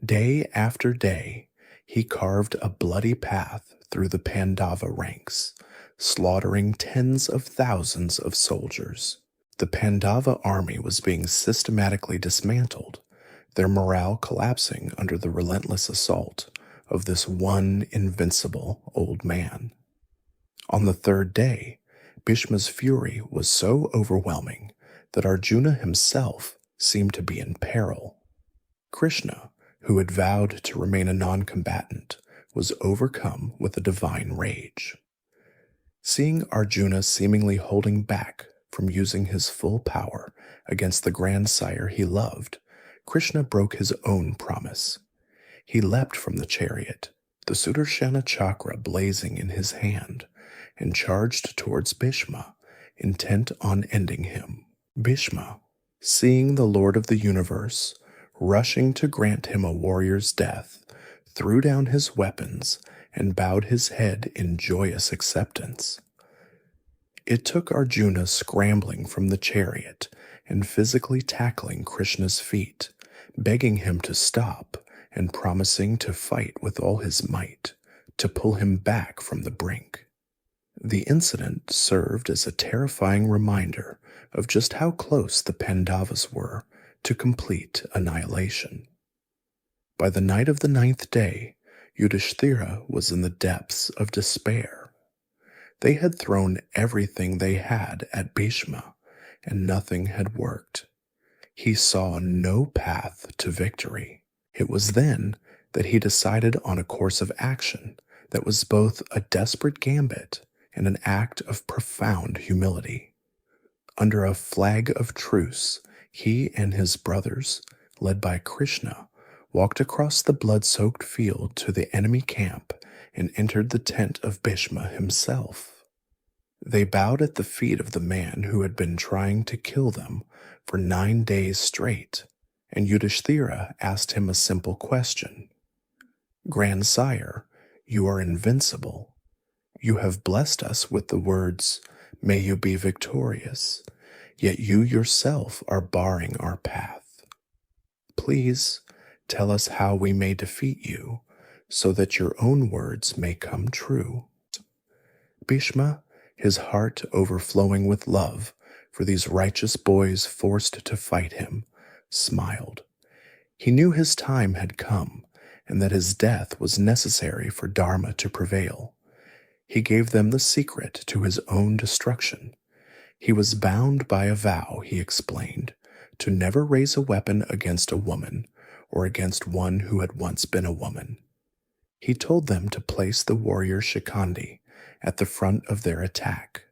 Day after day, he carved a bloody path through the Pandava ranks, slaughtering tens of thousands of soldiers. The Pandava army was being systematically dismantled, their morale collapsing under the relentless assault of this one invincible old man. On the third day, Bhishma's fury was so overwhelming that Arjuna himself seemed to be in peril. Krishna, who had vowed to remain a non-combatant, was overcome with a divine rage. Seeing Arjuna seemingly holding back from using his full power against the grandsire he loved, Krishna broke his own promise. He leapt from the chariot, the Sudarshana chakra blazing in his hand, and charged towards Bhishma, intent on ending him. Bhishma, seeing the Lord of the universe rushing to grant him a warrior's death, threw down his weapons and bowed his head in joyous acceptance. It took Arjuna scrambling from the chariot and physically tackling Krishna's feet, begging him to stop and promising to fight with all his might to pull him back from the brink. The incident served as a terrifying reminder of just how close the Pandavas were to complete annihilation. By the night of the 9th day, Yudhishthira was in the depths of despair. They had thrown everything they had at Bhishma, and nothing had worked. He saw no path to victory. It was then that he decided on a course of action that was both a desperate gambit and an act of profound humility. Under a flag of truce, he and his brothers, led by Krishna, walked across the blood-soaked field to the enemy camp and entered the tent of Bhishma himself. They bowed at the feet of the man who had been trying to kill them for 9 days straight, and Yudhishthira asked him a simple question. "Grandsire, you are invincible. You have blessed us with the words, 'May you be victorious,' yet you yourself are barring our path. Please tell us how we may defeat you, so that your own words may come true." Bhishma, his heart overflowing with love for these righteous boys forced to fight him, smiled. He knew his time had come, and that his death was necessary for dharma to prevail. He gave them the secret to his own destruction. He was bound by a vow, he explained, to never raise a weapon against a woman or against one who had once been a woman. He told them to place the warrior Shikhandi at the front of their attack.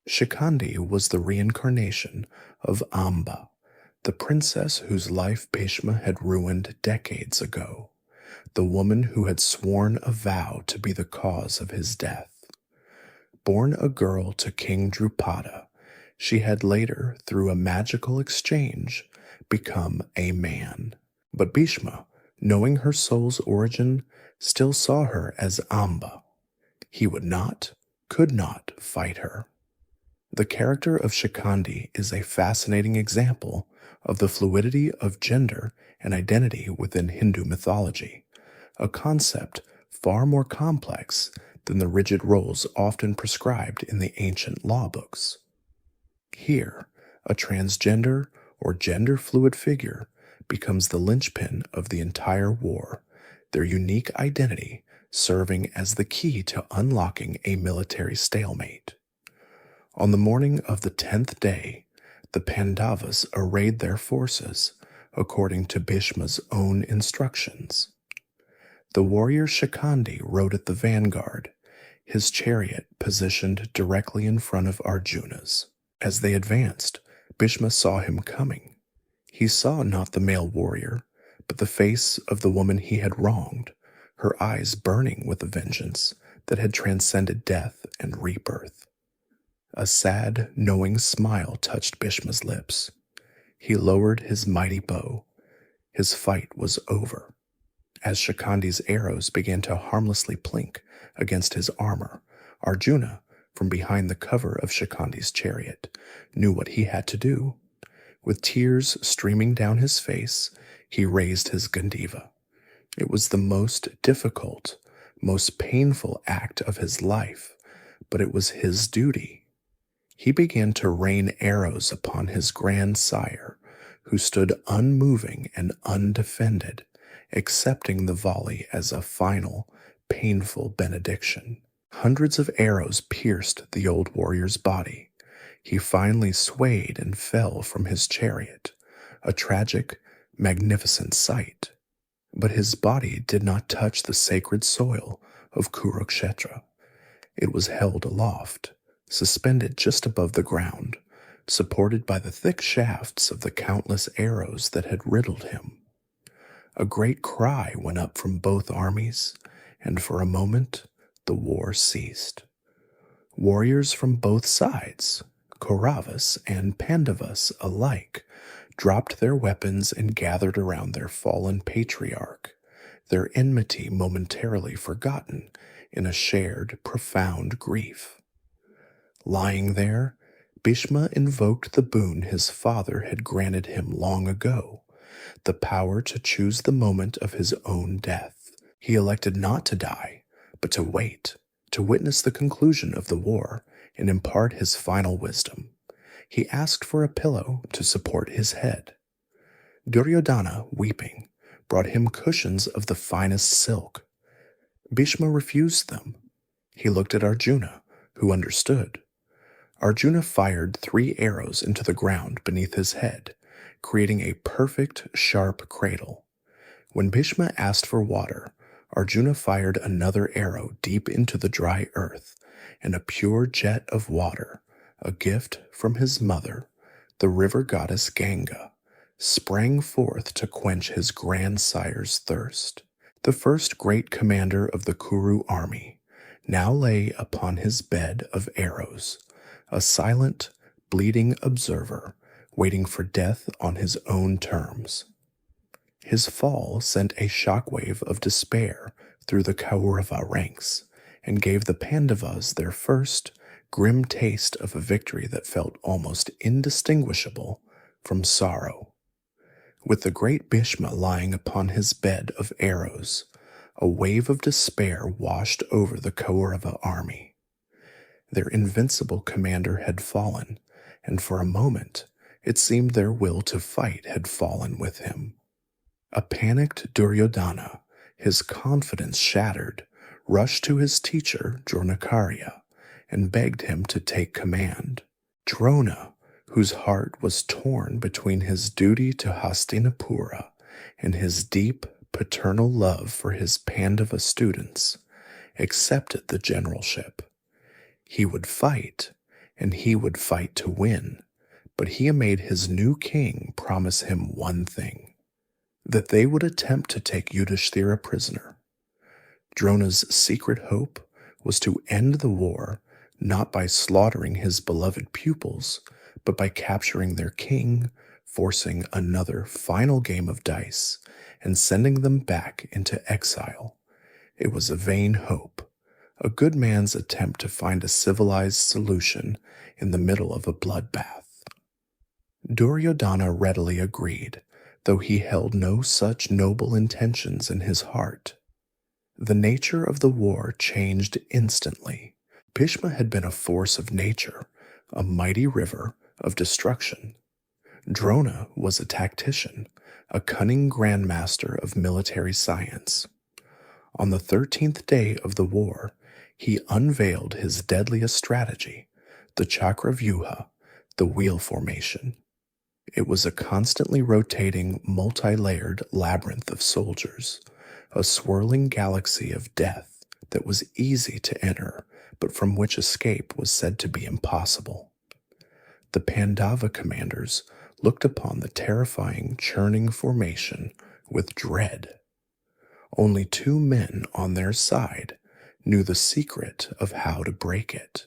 Shikhandi was the reincarnation of Amba, the princess whose life Bhishma had ruined decades ago, the woman who had sworn a vow to be the cause of his death. Born a girl to King Drupada, she had later, through a magical exchange, become a man. But Bhishma, knowing her soul's origin, still saw her as Amba. He would not, could not fight her. The character of Shikhandi is a fascinating example of the fluidity of gender and identity within Hindu mythology, a concept far more complex than the rigid roles often prescribed in the ancient law books. Here, a transgender or gender-fluid figure becomes the linchpin of the entire war, their unique identity serving as the key to unlocking a military stalemate. On the morning of the 10th day, the Pandavas arrayed their forces according to Bhishma's own instructions. The warrior Shikhandi rode at the vanguard, his chariot positioned directly in front of Arjuna's. As they advanced, Bhishma saw him coming. He saw not the male warrior, but the face of the woman he had wronged, her eyes burning with a vengeance that had transcended death and rebirth. A sad, knowing smile touched Bhishma's lips. He lowered his mighty bow. His fight was over. As Shikhandi's arrows began to harmlessly plink against his armor, Arjuna, from behind the cover of Shikhandi's chariot, knew what he had to do. With tears streaming down his face, he raised his Gandiva. It was the most difficult, most painful act of his life, but it was his duty. He began to rain arrows upon his grandsire, who stood unmoving and undefended, accepting the volley as a final, painful benediction. Hundreds of arrows pierced the old warrior's body. He finally swayed and fell from his chariot, a tragic, magnificent sight. But his body did not touch the sacred soil of Kurukshetra. It was held aloft, suspended just above the ground, supported by the thick shafts of the countless arrows that had riddled him. A great cry went up from both armies, and for a moment the war ceased. Warriors from both sides, Kauravas and Pandavas alike, dropped their weapons and gathered around their fallen patriarch, their enmity momentarily forgotten in a shared, profound grief. Lying there, Bhishma invoked the boon his father had granted him long ago, the power to choose the moment of his own death. He elected not to die, but to wait, to witness the conclusion of the war and impart his final wisdom. He asked for a pillow to support his head. Duryodhana, weeping, brought him cushions of the finest silk. Bhishma refused them. He looked at Arjuna, who understood. Arjuna fired 3 arrows into the ground beneath his head, creating a perfect, sharp cradle. When Bhishma asked for water, Arjuna fired another arrow deep into the dry earth, and a pure jet of water, a gift from his mother, the river goddess Ganga, sprang forth to quench his grandsire's thirst. The first great commander of the Kuru army now lay upon his bed of arrows, a silent, bleeding observer, waiting for death on his own terms. His fall sent a shockwave of despair through the Kaurava ranks, and gave the Pandavas their first, grim taste of a victory that felt almost indistinguishable from sorrow. With the great Bhishma lying upon his bed of arrows, a wave of despair washed over the Kaurava army. Their invincible commander had fallen, and for a moment it seemed their will to fight had fallen with him. A panicked Duryodhana, his confidence shattered, rushed to his teacher Dronakarya and begged him to take command. Drona, whose heart was torn between his duty to Hastinapura and his deep paternal love for his Pandava students, accepted the generalship. He would fight, and he would fight to win, but he made his new king promise him one thing: that they would attempt to take Yudhishthira prisoner. Drona's secret hope was to end the war not by slaughtering his beloved pupils, but by capturing their king, forcing another final game of dice, and sending them back into exile. It was a vain hope, a good man's attempt to find a civilized solution in the middle of a bloodbath. Duryodhana readily agreed, though he held no such noble intentions in his heart. The nature of the war changed instantly. Bhishma had been a force of nature, a mighty river of destruction. Drona was a tactician, a cunning grandmaster of military science. On the 13th day of the war, he unveiled his deadliest strategy, the Chakravyuha, the wheel formation. It was a constantly rotating, multi-layered labyrinth of soldiers, a swirling galaxy of death that was easy to enter, but from which escape was said to be impossible. The Pandava commanders looked upon the terrifying, churning formation with dread. Only 2 men on their side knew the secret of how to break it: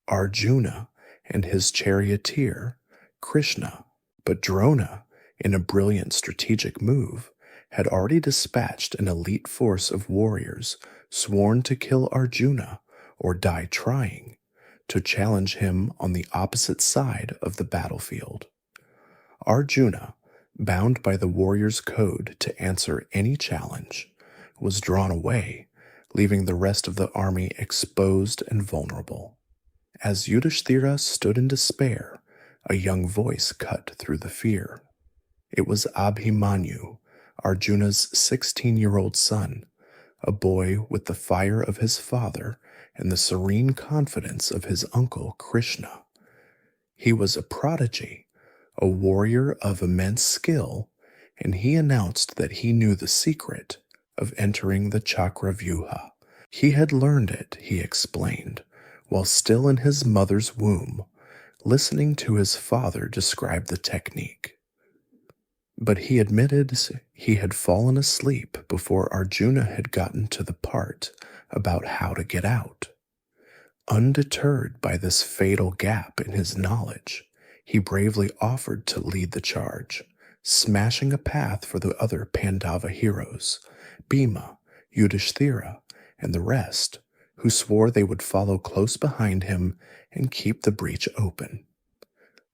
Arjuna and his charioteer, Krishna. But Drona, in a brilliant strategic move, had already dispatched an elite force of warriors sworn to kill Arjuna or die trying, to challenge him on the opposite side of the battlefield. Arjuna, bound by the warrior's code to answer any challenge, was drawn away, leaving the rest of the army exposed and vulnerable. As Yudhishthira stood in despair, a young voice cut through the fear. It was Abhimanyu, Arjuna's 16-year-old son, a boy with the fire of his father and the serene confidence of his uncle Krishna. He was a prodigy, a warrior of immense skill, and he announced that he knew the secret of entering the Chakravyuha. He had learned it, he explained, while still in his mother's womb, listening to his father describe the technique. But he admitted he had fallen asleep before Arjuna had gotten to the part about how to get out. Undeterred by this fatal gap in his knowledge, he bravely offered to lead the charge, smashing a path for the other Pandava heroes, Bhima, Yudhishthira, and the rest, who swore they would follow close behind him and keep the breach open.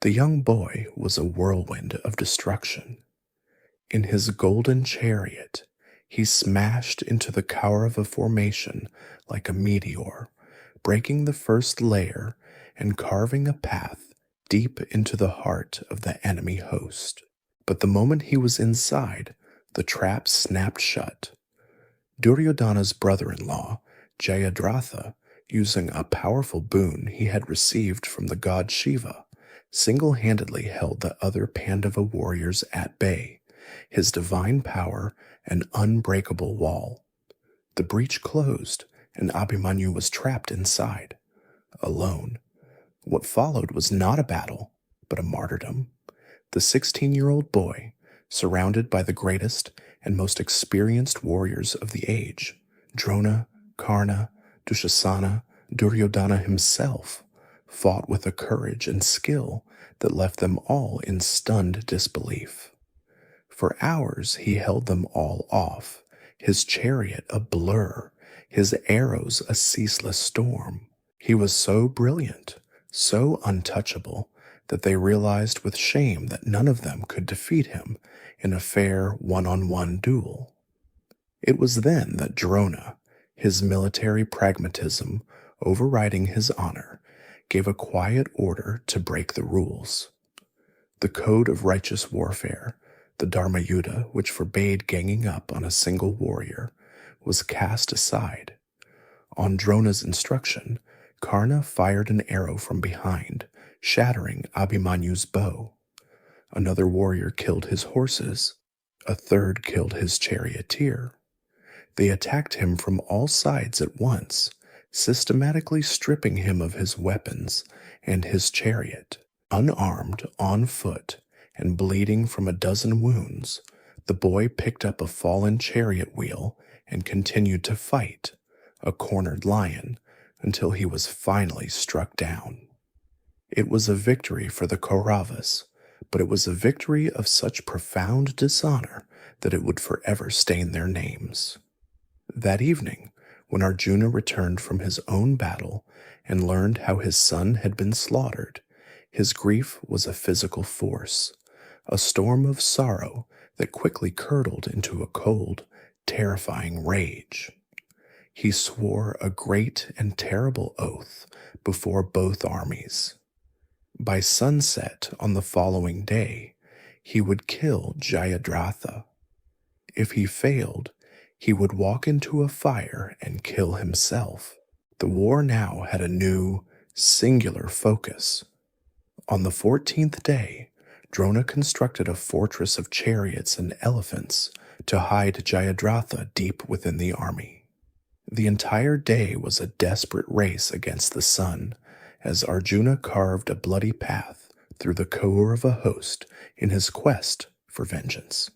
The young boy was a whirlwind of destruction. In his golden chariot, he smashed into the Kaurava formation like a meteor, breaking the first layer and carving a path deep into the heart of the enemy host. But the moment he was inside, the trap snapped shut. Duryodhana's brother-in-law, Jayadratha, using a powerful boon he had received from the god Shiva, single-handedly held the other Pandava warriors at bay, his divine power an unbreakable wall. The breach closed, and Abhimanyu was trapped inside, alone. What followed was not a battle, but a martyrdom. The 16-year-old boy, surrounded by the greatest and most experienced warriors of the age, Drona, Karna, Dushasana, Duryodhana himself, fought with a courage and skill that left them all in stunned disbelief. For hours he held them all off, his chariot a blur, his arrows a ceaseless storm. He was so brilliant, so untouchable, that they realized with shame that none of them could defeat him in a fair one-on-one duel. It was then that Drona, his military pragmatism overriding his honor, gave a quiet order to break the rules. The code of righteous warfare, the Dharma Yuddha, which forbade ganging up on a single warrior, was cast aside. On Drona's instruction, Karna fired an arrow from behind, shattering Abhimanyu's bow. Another warrior killed his horses. A third killed his charioteer. They attacked him from all sides at once, systematically stripping him of his weapons and his chariot. Unarmed, on foot, and bleeding from a dozen wounds, the boy picked up a fallen chariot wheel and continued to fight, a cornered lion, until he was finally struck down. It was a victory for the Kauravas, but it was a victory of such profound dishonor that it would forever stain their names. That evening, when Arjuna returned from his own battle and learned how his son had been slaughtered, his grief was a physical force, a storm of sorrow that quickly curdled into a cold, terrifying rage. He swore a great and terrible oath before both armies. By sunset on the following day, he would kill Jayadratha. If he failed, he would walk into a fire and kill himself. The war now had a new, singular focus. On the 14th day, Drona constructed a fortress of chariots and elephants to hide Jayadratha deep within the army. The entire day was a desperate race against the sun, as Arjuna carved a bloody path through the Kaurava host in his quest for vengeance.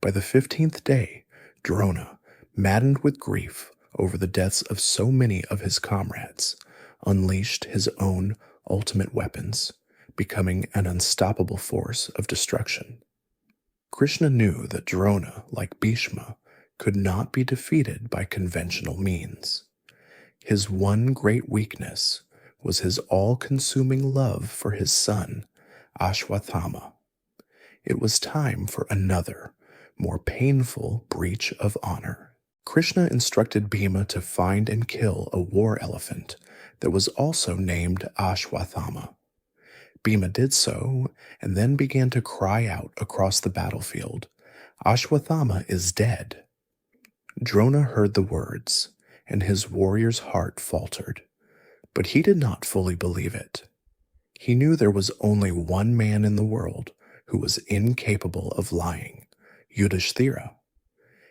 By the 15th day, Drona, maddened with grief over the deaths of so many of his comrades, unleashed his own ultimate weapons, becoming an unstoppable force of destruction. Krishna knew that Drona, like Bhishma, could not be defeated by conventional means. His one great weakness was his all-consuming love for his son, Ashwathama. It was time for another, more painful breach of honor. Krishna instructed Bhima to find and kill a war elephant that was also named Ashwathama. Bhima did so, and then began to cry out across the battlefield, "Ashwathama is dead." Drona heard the words, and his warrior's heart faltered, but he did not fully believe it. He knew there was only one man in the world who was incapable of lying, Yudhishthira.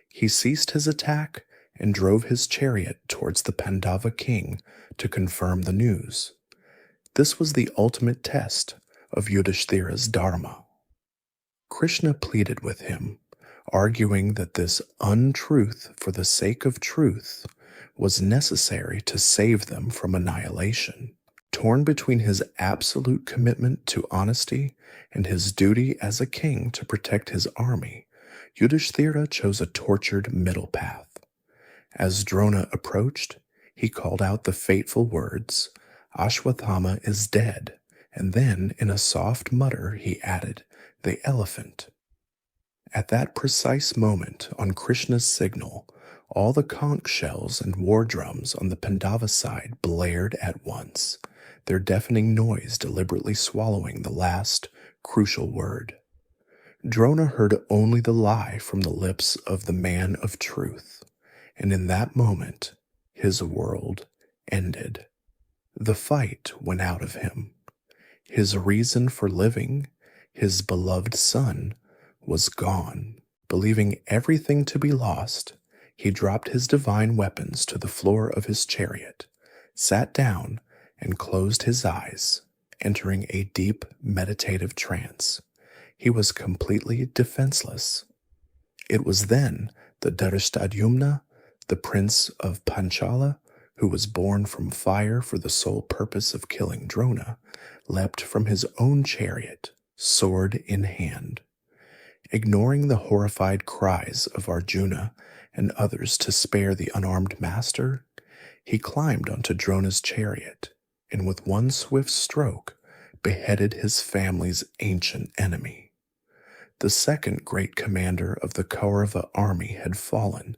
He ceased his attack and drove his chariot towards the Pandava king to confirm the news. This was the ultimate test of Yudhishthira's dharma. Krishna pleaded with him, arguing that this untruth for the sake of truth was necessary to save them from annihilation. Torn between his absolute commitment to honesty and his duty as a king to protect his army, Yudhishthira chose a tortured middle path. As Drona approached, he called out the fateful words, "Ashwathama is dead," and then, in a soft mutter, he added, "The elephant." At that precise moment, on Krishna's signal, all the conch shells and war drums on the Pandava side blared at once, their deafening noise deliberately swallowing the last, crucial word. Drona heard only the lie from the lips of the man of truth, and in that moment, his world ended. The fight went out of him. His reason for living, his beloved son, was gone. Believing everything to be lost, he dropped his divine weapons to the floor of his chariot, sat down, and closed his eyes, entering a deep meditative trance. He was completely defenseless. It was then that Dharishtadyumna, the prince of Panchala, who was born from fire for the sole purpose of killing Drona, leapt from his own chariot, sword in hand. Ignoring the horrified cries of Arjuna and others to spare the unarmed master, he climbed onto Drona's chariot and with one swift stroke beheaded his family's ancient enemy. The second great commander of the Kaurava army had fallen,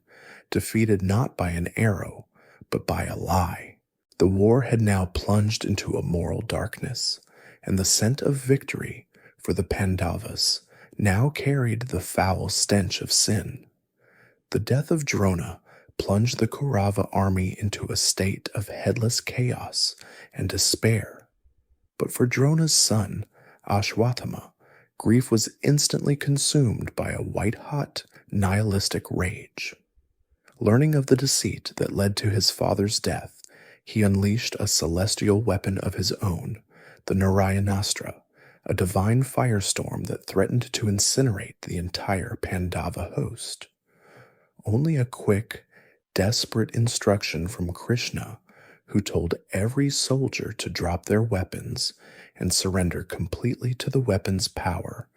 defeated not by an arrow, but by a lie. The war had now plunged into a moral darkness, and the scent of victory for the Pandavas now carried the foul stench of sin. The death of Drona plunged the Kaurava army into a state of headless chaos and despair. But for Drona's son, Ashwatthama, grief was instantly consumed by a white-hot, nihilistic rage. Learning of the deceit that led to his father's death, he unleashed a celestial weapon of his own, the Narayanastra, a divine firestorm that threatened to incinerate the entire Pandava host. Only a quick, desperate instruction from Krishna, who told every soldier to drop their weapons and surrender completely to the weapon's power,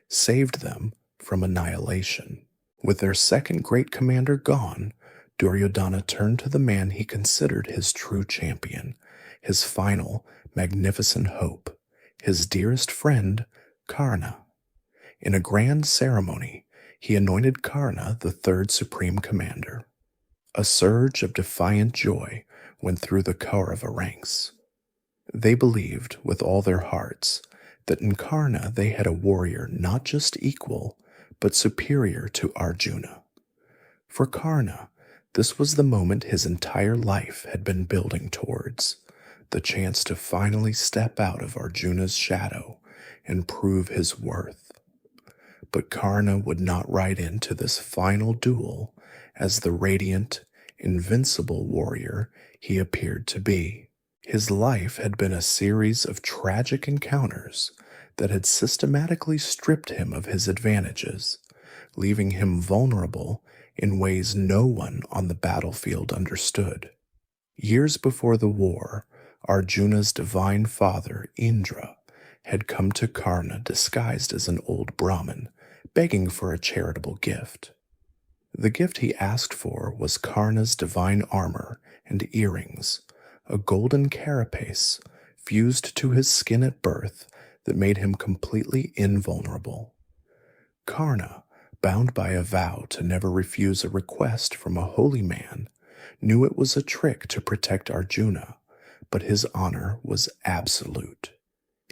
saved them from annihilation. With their second great commander gone, Duryodhana turned to the man he considered his true champion, his final, magnificent hope, his dearest friend, Karna. In a grand ceremony, he anointed Karna the third supreme commander. A surge of defiant joy went through the Kaurava ranks. They believed with all their hearts that in Karna they had a warrior not just equal, but superior to Arjuna. For Karna, this was the moment his entire life had been building towards, the chance to finally step out of Arjuna's shadow and prove his worth. But Karna would not ride into this final duel as the radiant, invincible warrior he appeared to be. His life had been a series of tragic encounters that had systematically stripped him of his advantages, leaving him vulnerable in ways no one on the battlefield understood. Years before the war, Arjuna's divine father, Indra, had come to Karna disguised as an old Brahmin, begging for a charitable gift. The gift he asked for was Karna's divine armor and earrings, a golden carapace fused to his skin at birth that made him completely invulnerable. Karna, bound by a vow to never refuse a request from a holy man, knew it was a trick to protect Arjuna, but his honor was absolute.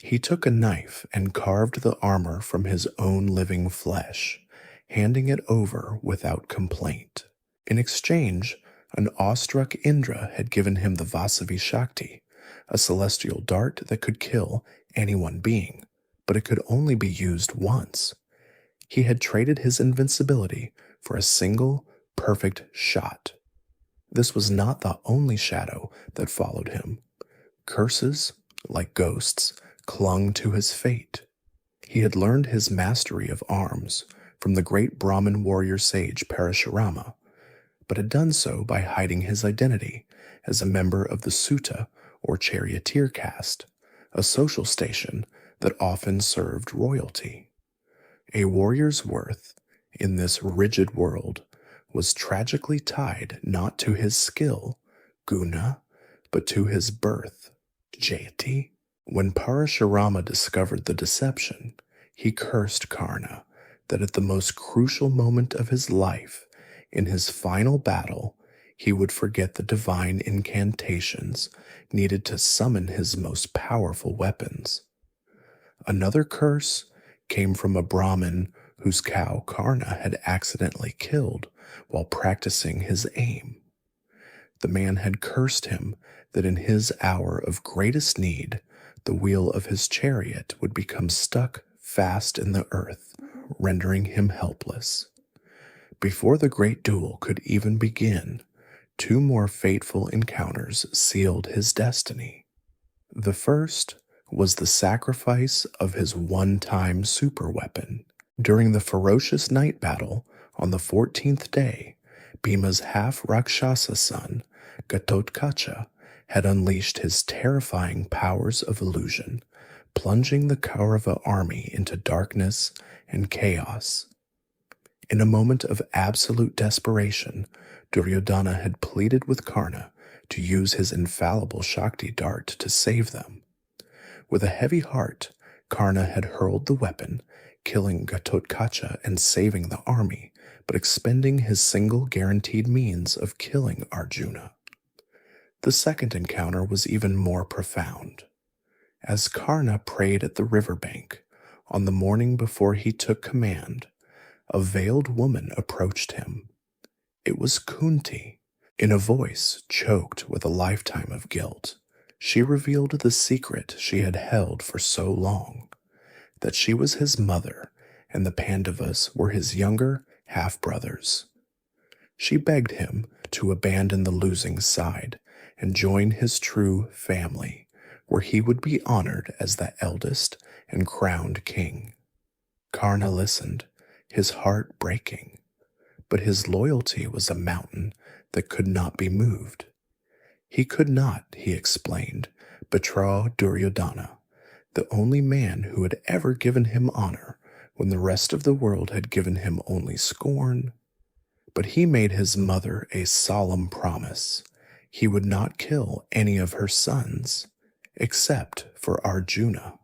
He took a knife and carved the armor from his own living flesh, handing it over without complaint. In exchange, an awestruck Indra had given him the Vasavi Shakti, a celestial dart that could kill any one being, but it could only be used once. He had traded his invincibility for a single, perfect shot. This was not the only shadow that followed him. Curses, like ghosts, clung to his fate. He had learned his mastery of arms from the great Brahmin warrior sage Parashurama, but had done so by hiding his identity as a member of the Sutta or charioteer caste, a social station that often served royalty. A warrior's worth in this rigid world was tragically tied not to his skill, guna, but to his birth, jayati. When Parashurama discovered the deception, he cursed Karna that at the most crucial moment of his life, in his final battle, he would forget the divine incantations needed to summon his most powerful weapons. Another curse came from a Brahmin whose cow Karna had accidentally killed while practicing his aim. The man had cursed him that in his hour of greatest need, the wheel of his chariot would become stuck fast in the earth, rendering him helpless. Before the great duel could even begin, two more fateful encounters sealed his destiny. The first was the sacrifice of his one-time superweapon. During the ferocious night battle on the 14th day, Bhima's half-Rakshasa son, Ghatotkacha, had unleashed his terrifying powers of illusion, plunging the Kaurava army into darkness and chaos. In a moment of absolute desperation, Duryodhana had pleaded with Karna to use his infallible Shakti dart to save them. With a heavy heart, Karna had hurled the weapon, killing Ghatotkacha and saving the army, but expending his single guaranteed means of killing Arjuna. The second encounter was even more profound. As Karna prayed at the riverbank, on the morning before he took command, a veiled woman approached him. It was Kunti. In a voice choked with a lifetime of guilt, she revealed the secret she had held for so long, that she was his mother and the Pandavas were his younger half-brothers. She begged him to abandon the losing side and join his true family, where he would be honored as the eldest and crowned king. Karna listened, his heart breaking, but his loyalty was a mountain that could not be moved. He could not, he explained, betray Duryodhana, the only man who had ever given him honor when the rest of the world had given him only scorn. But he made his mother a solemn promise. He would not kill any of her sons, except for Arjuna.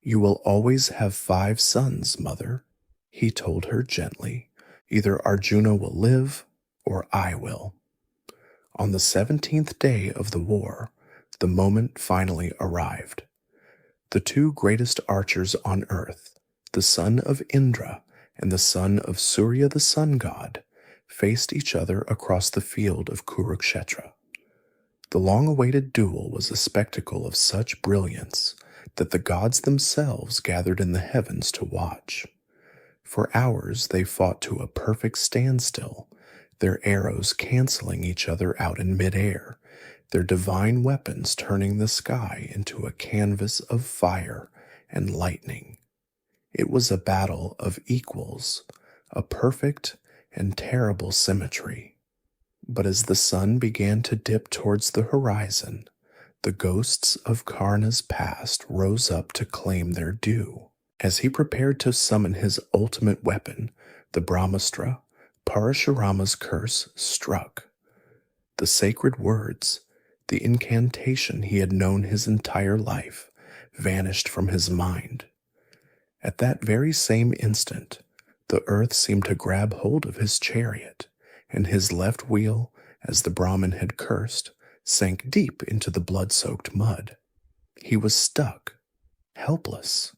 "You will always have 5 sons, mother," he told her gently. "Either Arjuna will live, or I will." On the 17th day of the war, the moment finally arrived. The two greatest archers on earth, the son of Indra and the son of Surya the sun god, faced each other across the field of Kurukshetra. The long-awaited duel was a spectacle of such brilliance that the gods themselves gathered in the heavens to watch. For hours they fought to a perfect standstill, their arrows canceling each other out in midair, their divine weapons turning the sky into a canvas of fire and lightning. It was a battle of equals, a perfect and terrible symmetry. But as the sun began to dip towards the horizon, the ghosts of Karna's past rose up to claim their due. As he prepared to summon his ultimate weapon, the Brahmastra, Parashurama's curse struck. The sacred words, the incantation he had known his entire life, vanished from his mind. At that very same instant, the earth seemed to grab hold of his chariot, and his left wheel, as the Brahmin had cursed, sank deep into the blood-soaked mud. He was stuck, helpless.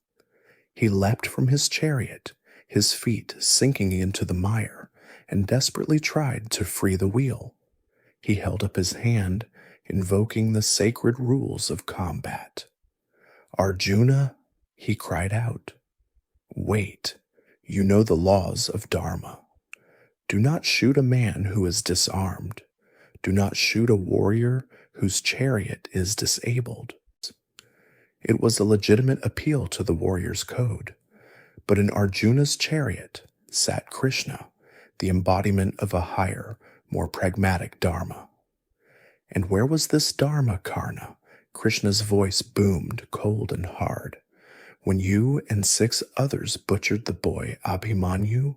He leapt from his chariot, his feet sinking into the mire, and desperately tried to free the wheel. He held up his hand, invoking the sacred rules of combat. "Arjuna," he cried out. "Wait, You know the laws of dharma. Do not shoot a man who is disarmed. Do not shoot a warrior whose chariot is disabled. It was a legitimate appeal to the warrior's code, but in Arjuna's chariot sat Krishna, the embodiment of a higher, more pragmatic dharma. And where was this dharma, Karna? Krishna's voice boomed cold and hard. When you and 6 others butchered the boy Abhimanyu?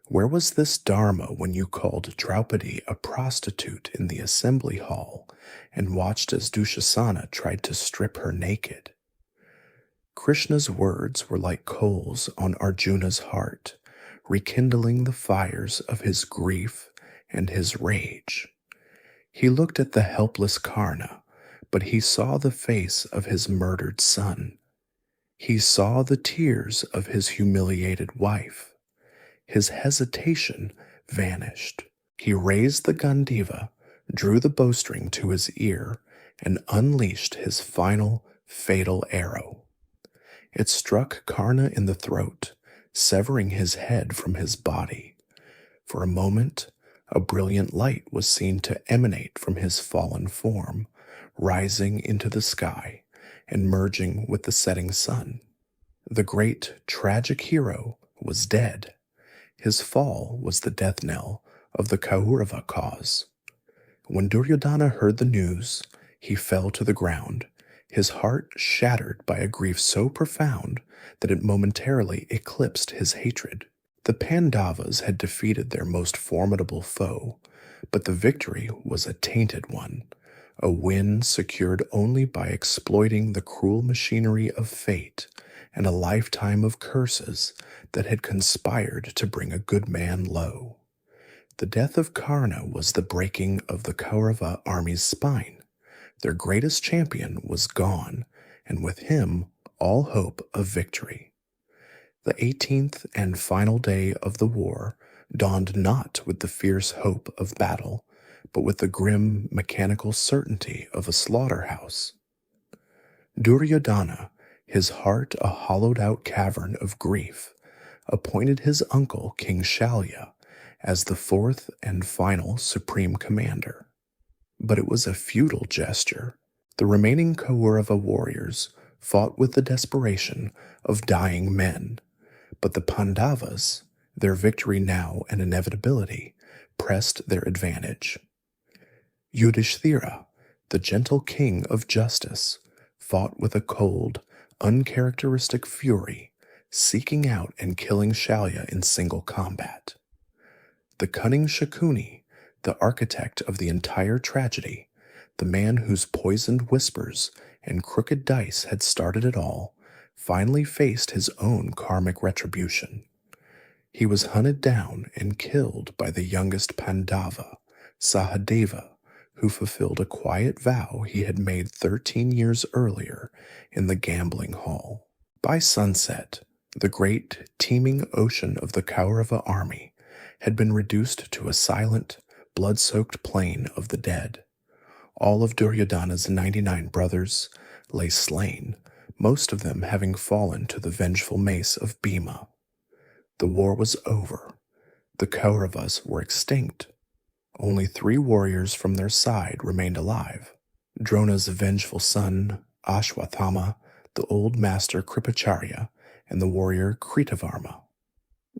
Where was this dharma when you called Draupadi a prostitute in the assembly hall and watched as Dushasana tried to strip her naked? Krishna's words were like coals on Arjuna's heart, rekindling the fires of his grief and his rage. He looked at the helpless Karna, but he saw the face of his murdered son. He saw the tears of his humiliated wife. His hesitation vanished. He raised the Gandiva, drew the bowstring to his ear, and unleashed his final, fatal arrow. It struck Karna in the throat, severing his head from his body. For a moment, a brilliant light was seen to emanate from his fallen form, rising into the sky and merging with the setting sun. The great, tragic hero was dead. His fall was the death knell of the Kaurava cause. When Duryodhana heard the news, he fell to the ground, his heart shattered by a grief so profound that it momentarily eclipsed his hatred. The Pandavas had defeated their most formidable foe, but the victory was a tainted one, a win secured only by exploiting the cruel machinery of fate and a lifetime of curses that had conspired to bring a good man low. The death of Karna was the breaking of the Kaurava army's spine. Their greatest champion was gone, and with him all hope of victory. The 18th and final day of the war dawned not with the fierce hope of battle, but with the grim mechanical certainty of a slaughterhouse. Duryodhana, his heart a hollowed-out cavern of grief, appointed his uncle King Shalya as the 4th and final supreme commander. But it was a futile gesture. The remaining Kaurava warriors fought with the desperation of dying men, but the Pandavas, their victory now an inevitability, pressed their advantage. Yudhishthira, the gentle king of justice, fought with a cold, uncharacteristic fury, seeking out and killing Shalya in single combat. The cunning Shakuni, the architect of the entire tragedy, the man whose poisoned whispers and crooked dice had started it all, finally faced his own karmic retribution. He was hunted down and killed by the youngest Pandava, Sahadeva, who fulfilled a quiet vow he had made 13 years earlier in the gambling hall. By sunset, the great, teeming ocean of the Kaurava army had been reduced to a silent, blood-soaked plain of the dead. All of Duryodhana's 99 brothers lay slain, most of them having fallen to the vengeful mace of Bhima. The war was over. The Kauravas were extinct. Only 3 warriors from their side remained alive: Drona's vengeful son, Ashwathama, the old master Kripacharya, and the warrior Kritavarma.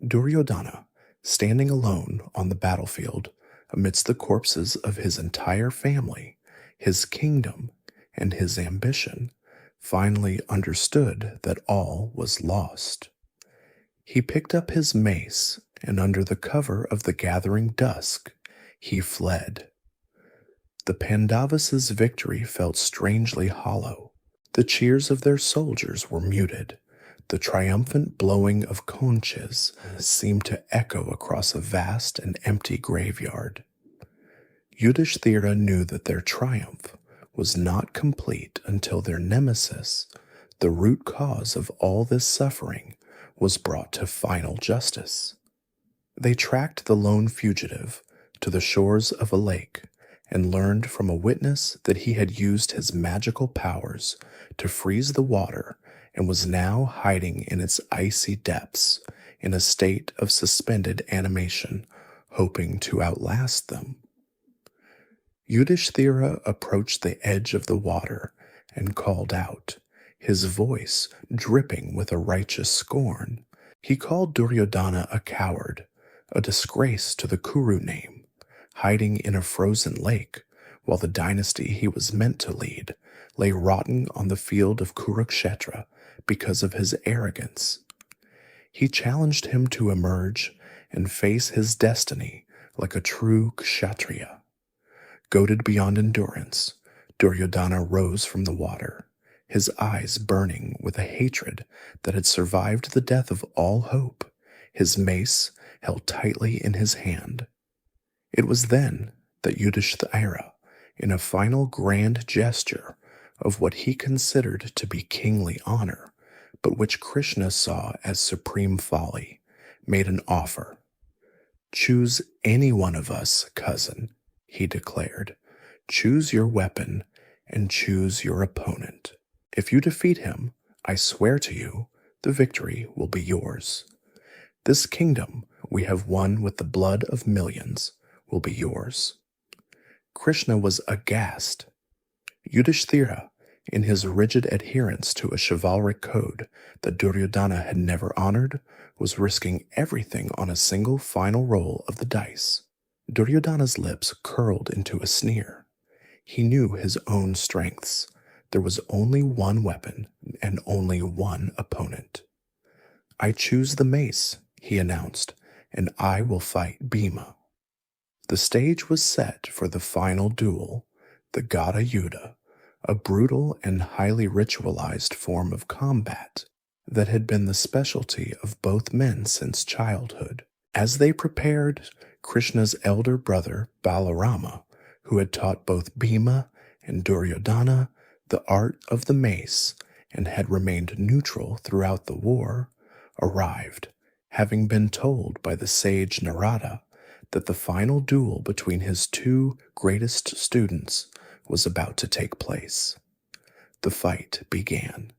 Duryodhana, standing alone on the battlefield amidst the corpses of his entire family, his kingdom, and his ambition, finally understood that all was lost. He picked up his mace, and under the cover of the gathering dusk, he fled. The Pandavas' victory felt strangely hollow. The cheers of their soldiers were muted. The triumphant blowing of conches seemed to echo across a vast and empty graveyard. Yudhishthira knew that their triumph was not complete until their nemesis, the root cause of all this suffering, was brought to final justice. They tracked the lone fugitive to the shores of a lake and learned from a witness that he had used his magical powers to freeze the water and was now hiding in its icy depths in a state of suspended animation, hoping to outlast them. Yudhishthira approached the edge of the water and called out, his voice dripping with a righteous scorn. He called Duryodhana a coward, a disgrace to the Kuru name, hiding in a frozen lake while the dynasty he was meant to lead lay rotting on the field of Kurukshetra because of his arrogance. He challenged him to emerge and face his destiny like a true kshatriya. Goaded beyond endurance, Duryodhana rose from the water, his eyes burning with a hatred that had survived the death of all hope, his mace held tightly in his hand. It was then that Yudhishthira, in a final grand gesture of what he considered to be kingly honor, but which Krishna saw as supreme folly, made an offer. "Choose any one of us, cousin," he declared. "Choose your weapon and choose your opponent. If you defeat him, I swear to you, the victory will be yours. This kingdom we have won with the blood of millions will be yours." Krishna was aghast. Yudhishthira, in his rigid adherence to a chivalric code that Duryodhana had never honored, was risking everything on a single final roll of the dice. Duryodhana's lips curled into a sneer. He knew his own strengths. There was only one weapon and only one opponent. "I choose the mace," he announced, "and I will fight Bhima." The stage was set for the final duel, the Gada Yuddha, a brutal and highly ritualized form of combat that had been the specialty of both men since childhood. As they prepared, Krishna's elder brother, Balarama, who had taught both Bhima and Duryodhana the art of the mace and had remained neutral throughout the war, arrived, having been told by the sage Narada that the final duel between his two greatest students was about to take place. The fight began.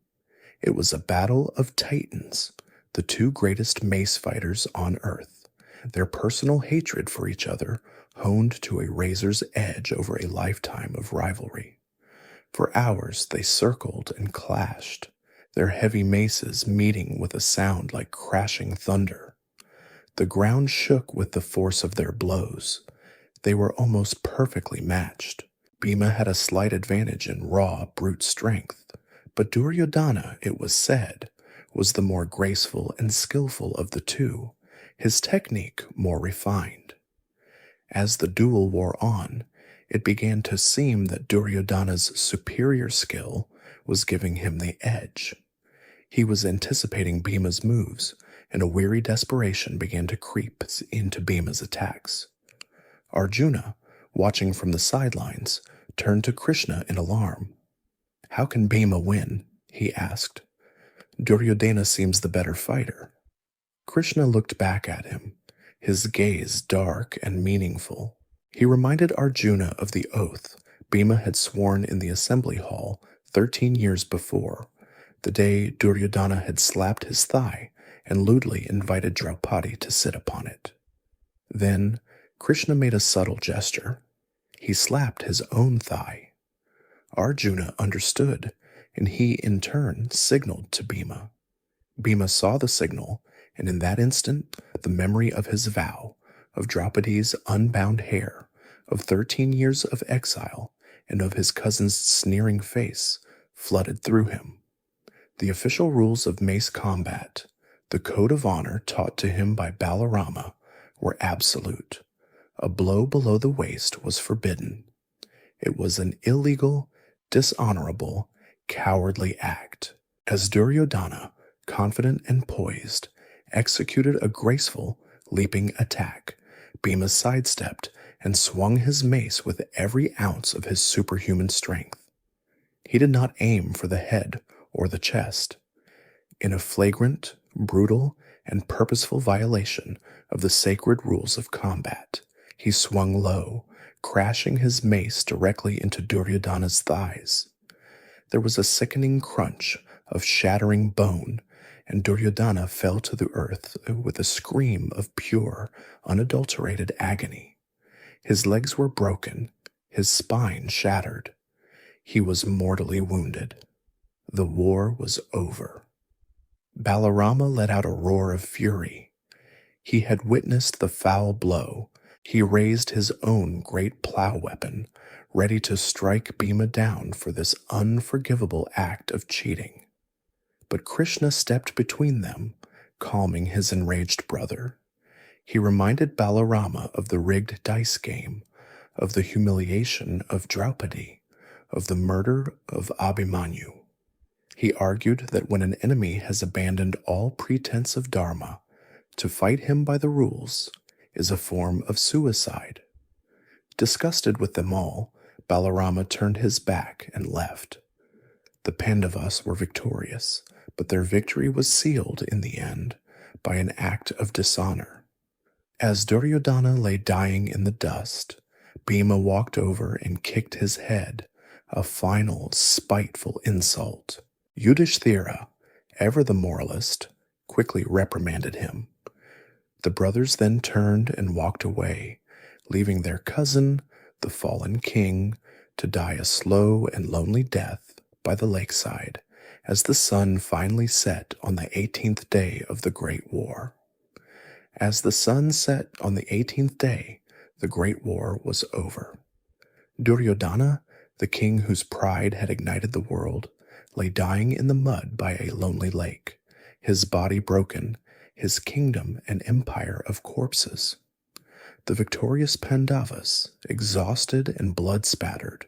It was a battle of titans, the two greatest mace fighters on earth, their personal hatred for each other honed to a razor's edge over a lifetime of rivalry. For hours they circled and clashed, their heavy maces meeting with a sound like crashing thunder. The ground shook with the force of their blows. They were almost perfectly matched. Bhima had a slight advantage in raw, brute strength, but Duryodhana, it was said, was the more graceful and skillful of the two, his technique more refined. As the duel wore on, it began to seem that Duryodhana's superior skill was giving him the edge. He was anticipating Bhima's moves, and a weary desperation began to creep into Bhima's attacks. Arjuna, watching from the sidelines, turned to Krishna in alarm. "How can Bhima win?" he asked. "Duryodhana seems the better fighter." Krishna looked back at him, his gaze dark and meaningful. He reminded Arjuna of the oath Bhima had sworn in the assembly hall 13 years before, the day Duryodhana had slapped his thigh and lewdly invited Draupadi to sit upon it. Then Krishna made a subtle gesture. He slapped his own thigh. Arjuna understood, and he in turn signaled to Bhima. Bhima saw the signal, and in that instant the memory of his vow, of Draupadi's unbound hair, of 13 years of exile, and of his cousin's sneering face flooded through him. The official rules of mace combat, the code of honor taught to him by Balarama, were absolute. A blow below the waist was forbidden. It was an illegal, dishonorable, cowardly act. As Duryodhana, confident and poised, executed a graceful, leaping attack, Bhima sidestepped and swung his mace with every ounce of his superhuman strength. He did not aim for the head or the chest. In a flagrant, brutal, and purposeful violation of the sacred rules of combat, he swung low, crashing his mace directly into Duryodhana's thighs. There was a sickening crunch of shattering bone, and Duryodhana fell to the earth with a scream of pure, unadulterated agony. His legs were broken, his spine shattered. He was mortally wounded. The war was over. Balarama let out a roar of fury. He had witnessed the foul blow. He raised his own great plow weapon, ready to strike Bhima down for this unforgivable act of cheating. But Krishna stepped between them, calming his enraged brother. He reminded Balarama of the rigged dice game, of the humiliation of Draupadi, of the murder of Abhimanyu. He argued that when an enemy has abandoned all pretense of dharma, to fight him by the rules is a form of suicide. Disgusted with them all, Balarama turned his back and left. The Pandavas were victorious, but their victory was sealed in the end by an act of dishonor. As Duryodhana lay dying in the dust, Bhima walked over and kicked his head, a final, spiteful insult. Yudhishthira, ever the moralist, quickly reprimanded him. The brothers then turned and walked away, leaving their cousin, the fallen king, to die a slow and lonely death by the lakeside as the sun finally set on the 18th day of the Great War. As the sun set on the 18th day, the Great War was over. Duryodhana, the king whose pride had ignited the world, lay dying in the mud by a lonely lake, his body broken, his kingdom an empire of corpses. The victorious Pandavas, exhausted and blood-spattered,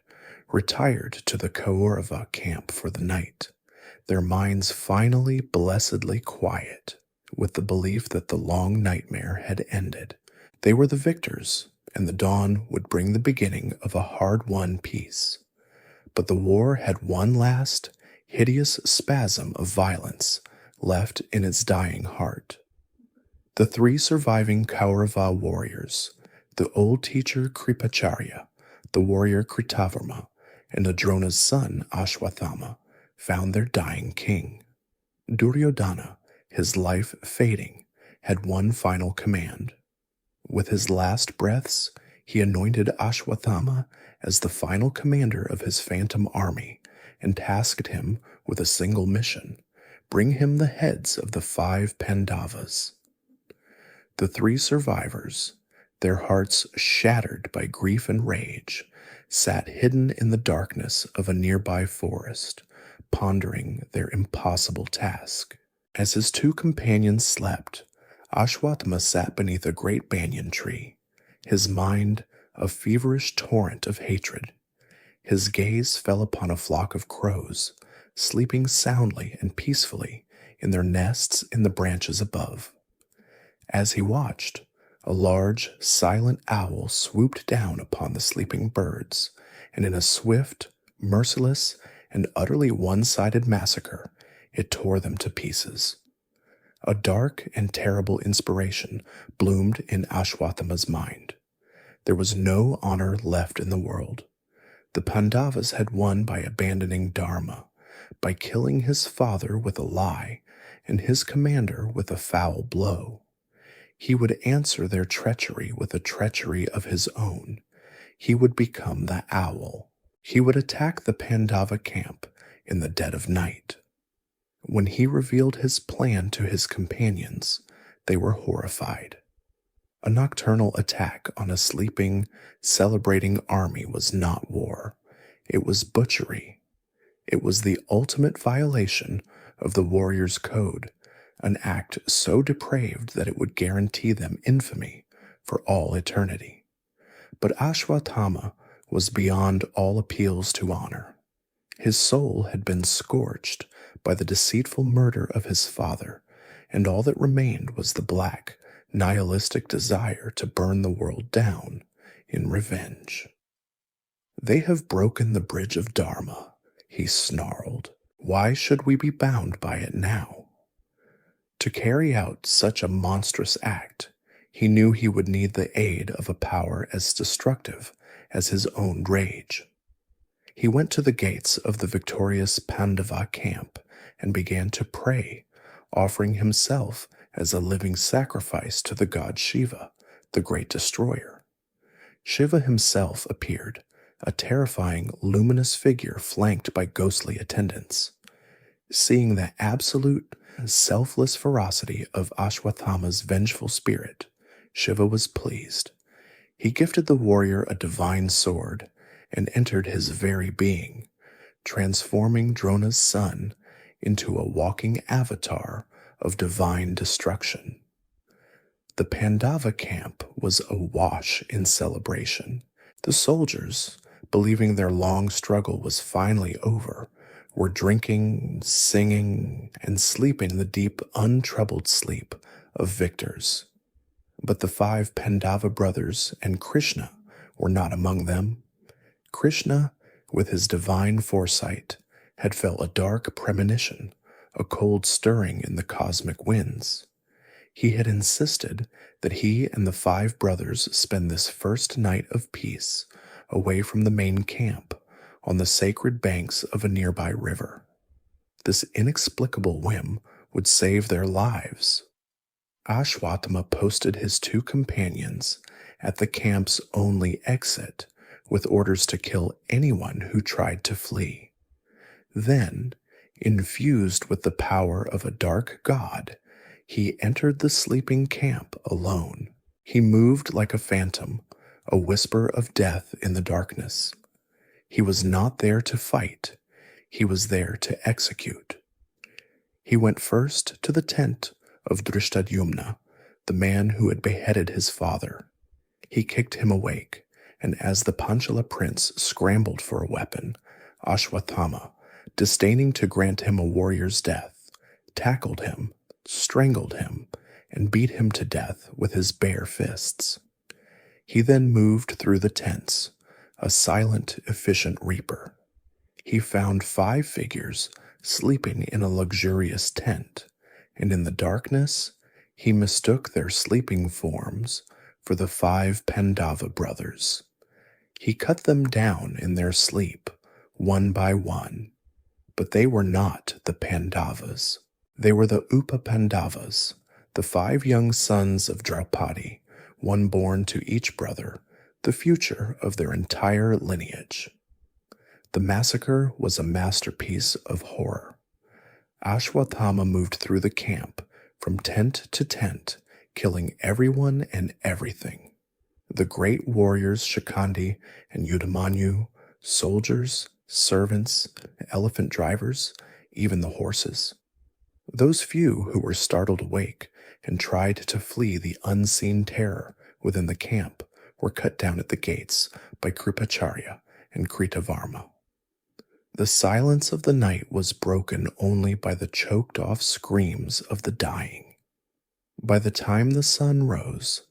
retired to the Kaurava camp for the night, their minds finally blessedly quiet, with the belief that the long nightmare had ended. They were the victors, and the dawn would bring the beginning of a hard-won peace. But the war had one last, hideous spasm of violence left in its dying heart. The three surviving Kaurava warriors, the old teacher Kripacharya, the warrior Kritavarma, and Adrona's son Ashwathama, found their dying king. Duryodhana, his life fading, had one final command. With his last breaths, he anointed Ashwathama as the final commander of his phantom army and tasked him with a single mission: bring him the heads of the 5 Pandavas. The 3 survivors, their hearts shattered by grief and rage, sat hidden in the darkness of a nearby forest, pondering their impossible task. As his 2 companions slept, Ashwathama sat beneath a great banyan tree, his mind a feverish torrent of hatred. His gaze fell upon a flock of crows, sleeping soundly and peacefully in their nests in the branches above. As he watched, a large, silent owl swooped down upon the sleeping birds, and in a swift, merciless, and utterly one-sided massacre, it tore them to pieces. A dark and terrible inspiration bloomed in Ashwathama's mind. There was no honor left in the world. The Pandavas had won by abandoning dharma, by killing his father with a lie, and his commander with a foul blow. He would answer their treachery with a treachery of his own. He would become the owl. He would attack the Pandava camp in the dead of night. When he revealed his plan to his companions, they were horrified. A nocturnal attack on a sleeping, celebrating army was not war. It was butchery. It was the ultimate violation of the warrior's code, an act so depraved that it would guarantee them infamy for all eternity. But Ashwathama was beyond all appeals to honor. His soul had been scorched by the deceitful murder of his father, and all that remained was the black, nihilistic desire to burn the world down in revenge. "They have broken the bridge of dharma," he snarled. "Why should we be bound by it now?" To carry out such a monstrous act, he knew he would need the aid of a power as destructive as his own rage. He went to the gates of the victorious Pandava camp and began to pray, offering himself as a living sacrifice to the god Shiva, the great destroyer. Shiva himself appeared, a terrifying, luminous figure flanked by ghostly attendants. Seeing the absolute, selfless ferocity of Ashwatthama's vengeful spirit, Shiva was pleased. He gifted the warrior a divine sword and entered his very being, transforming Drona's son into a walking avatar of divine destruction. The Pandava camp was awash in celebration. The soldiers, believing their long struggle was finally over, were drinking, singing, and sleeping the deep, untroubled sleep of victors. But the 5 Pandava brothers and Krishna were not among them. Krishna, with his divine foresight, had felt a dark premonition, a cold stirring in the cosmic winds. He had insisted that he and the 5 brothers spend this first night of peace away from the main camp on the sacred banks of a nearby river. This inexplicable whim would save their lives. Ashwatthama posted his 2 companions at the camp's only exit with orders to kill anyone who tried to flee. Then, infused with the power of a dark god, he entered the sleeping camp alone. He moved like a phantom, a whisper of death in the darkness. He was not there to fight, he was there to execute. He went first to the tent of Drishtadyumna, the man who had beheaded his father. He kicked him awake, and as the Panchala prince scrambled for a weapon, Ashwatthama, disdaining to grant him a warrior's death, tackled him, strangled him, and beat him to death with his bare fists. He then moved through the tents, a silent, efficient reaper. He found 5 figures sleeping in a luxurious tent, and in the darkness, he mistook their sleeping forms for the 5 Pandava brothers. He cut them down in their sleep, one by one, but they were not the Pandavas. They were the Upa-Pandavas, the 5 young sons of Draupadi, one born to each brother, the future of their entire lineage. The massacre was a masterpiece of horror. Ashwatthama moved through the camp, from tent to tent, killing everyone and everything. The great warriors Shikandi and Yudamanyu, soldiers, servants, elephant drivers, even the horses. Those few who were startled awake and tried to flee the unseen terror within the camp were cut down at the gates by Kripacharya and Kritavarma. The silence of the night was broken only by the choked-off screams of the dying. By the time the sun rose,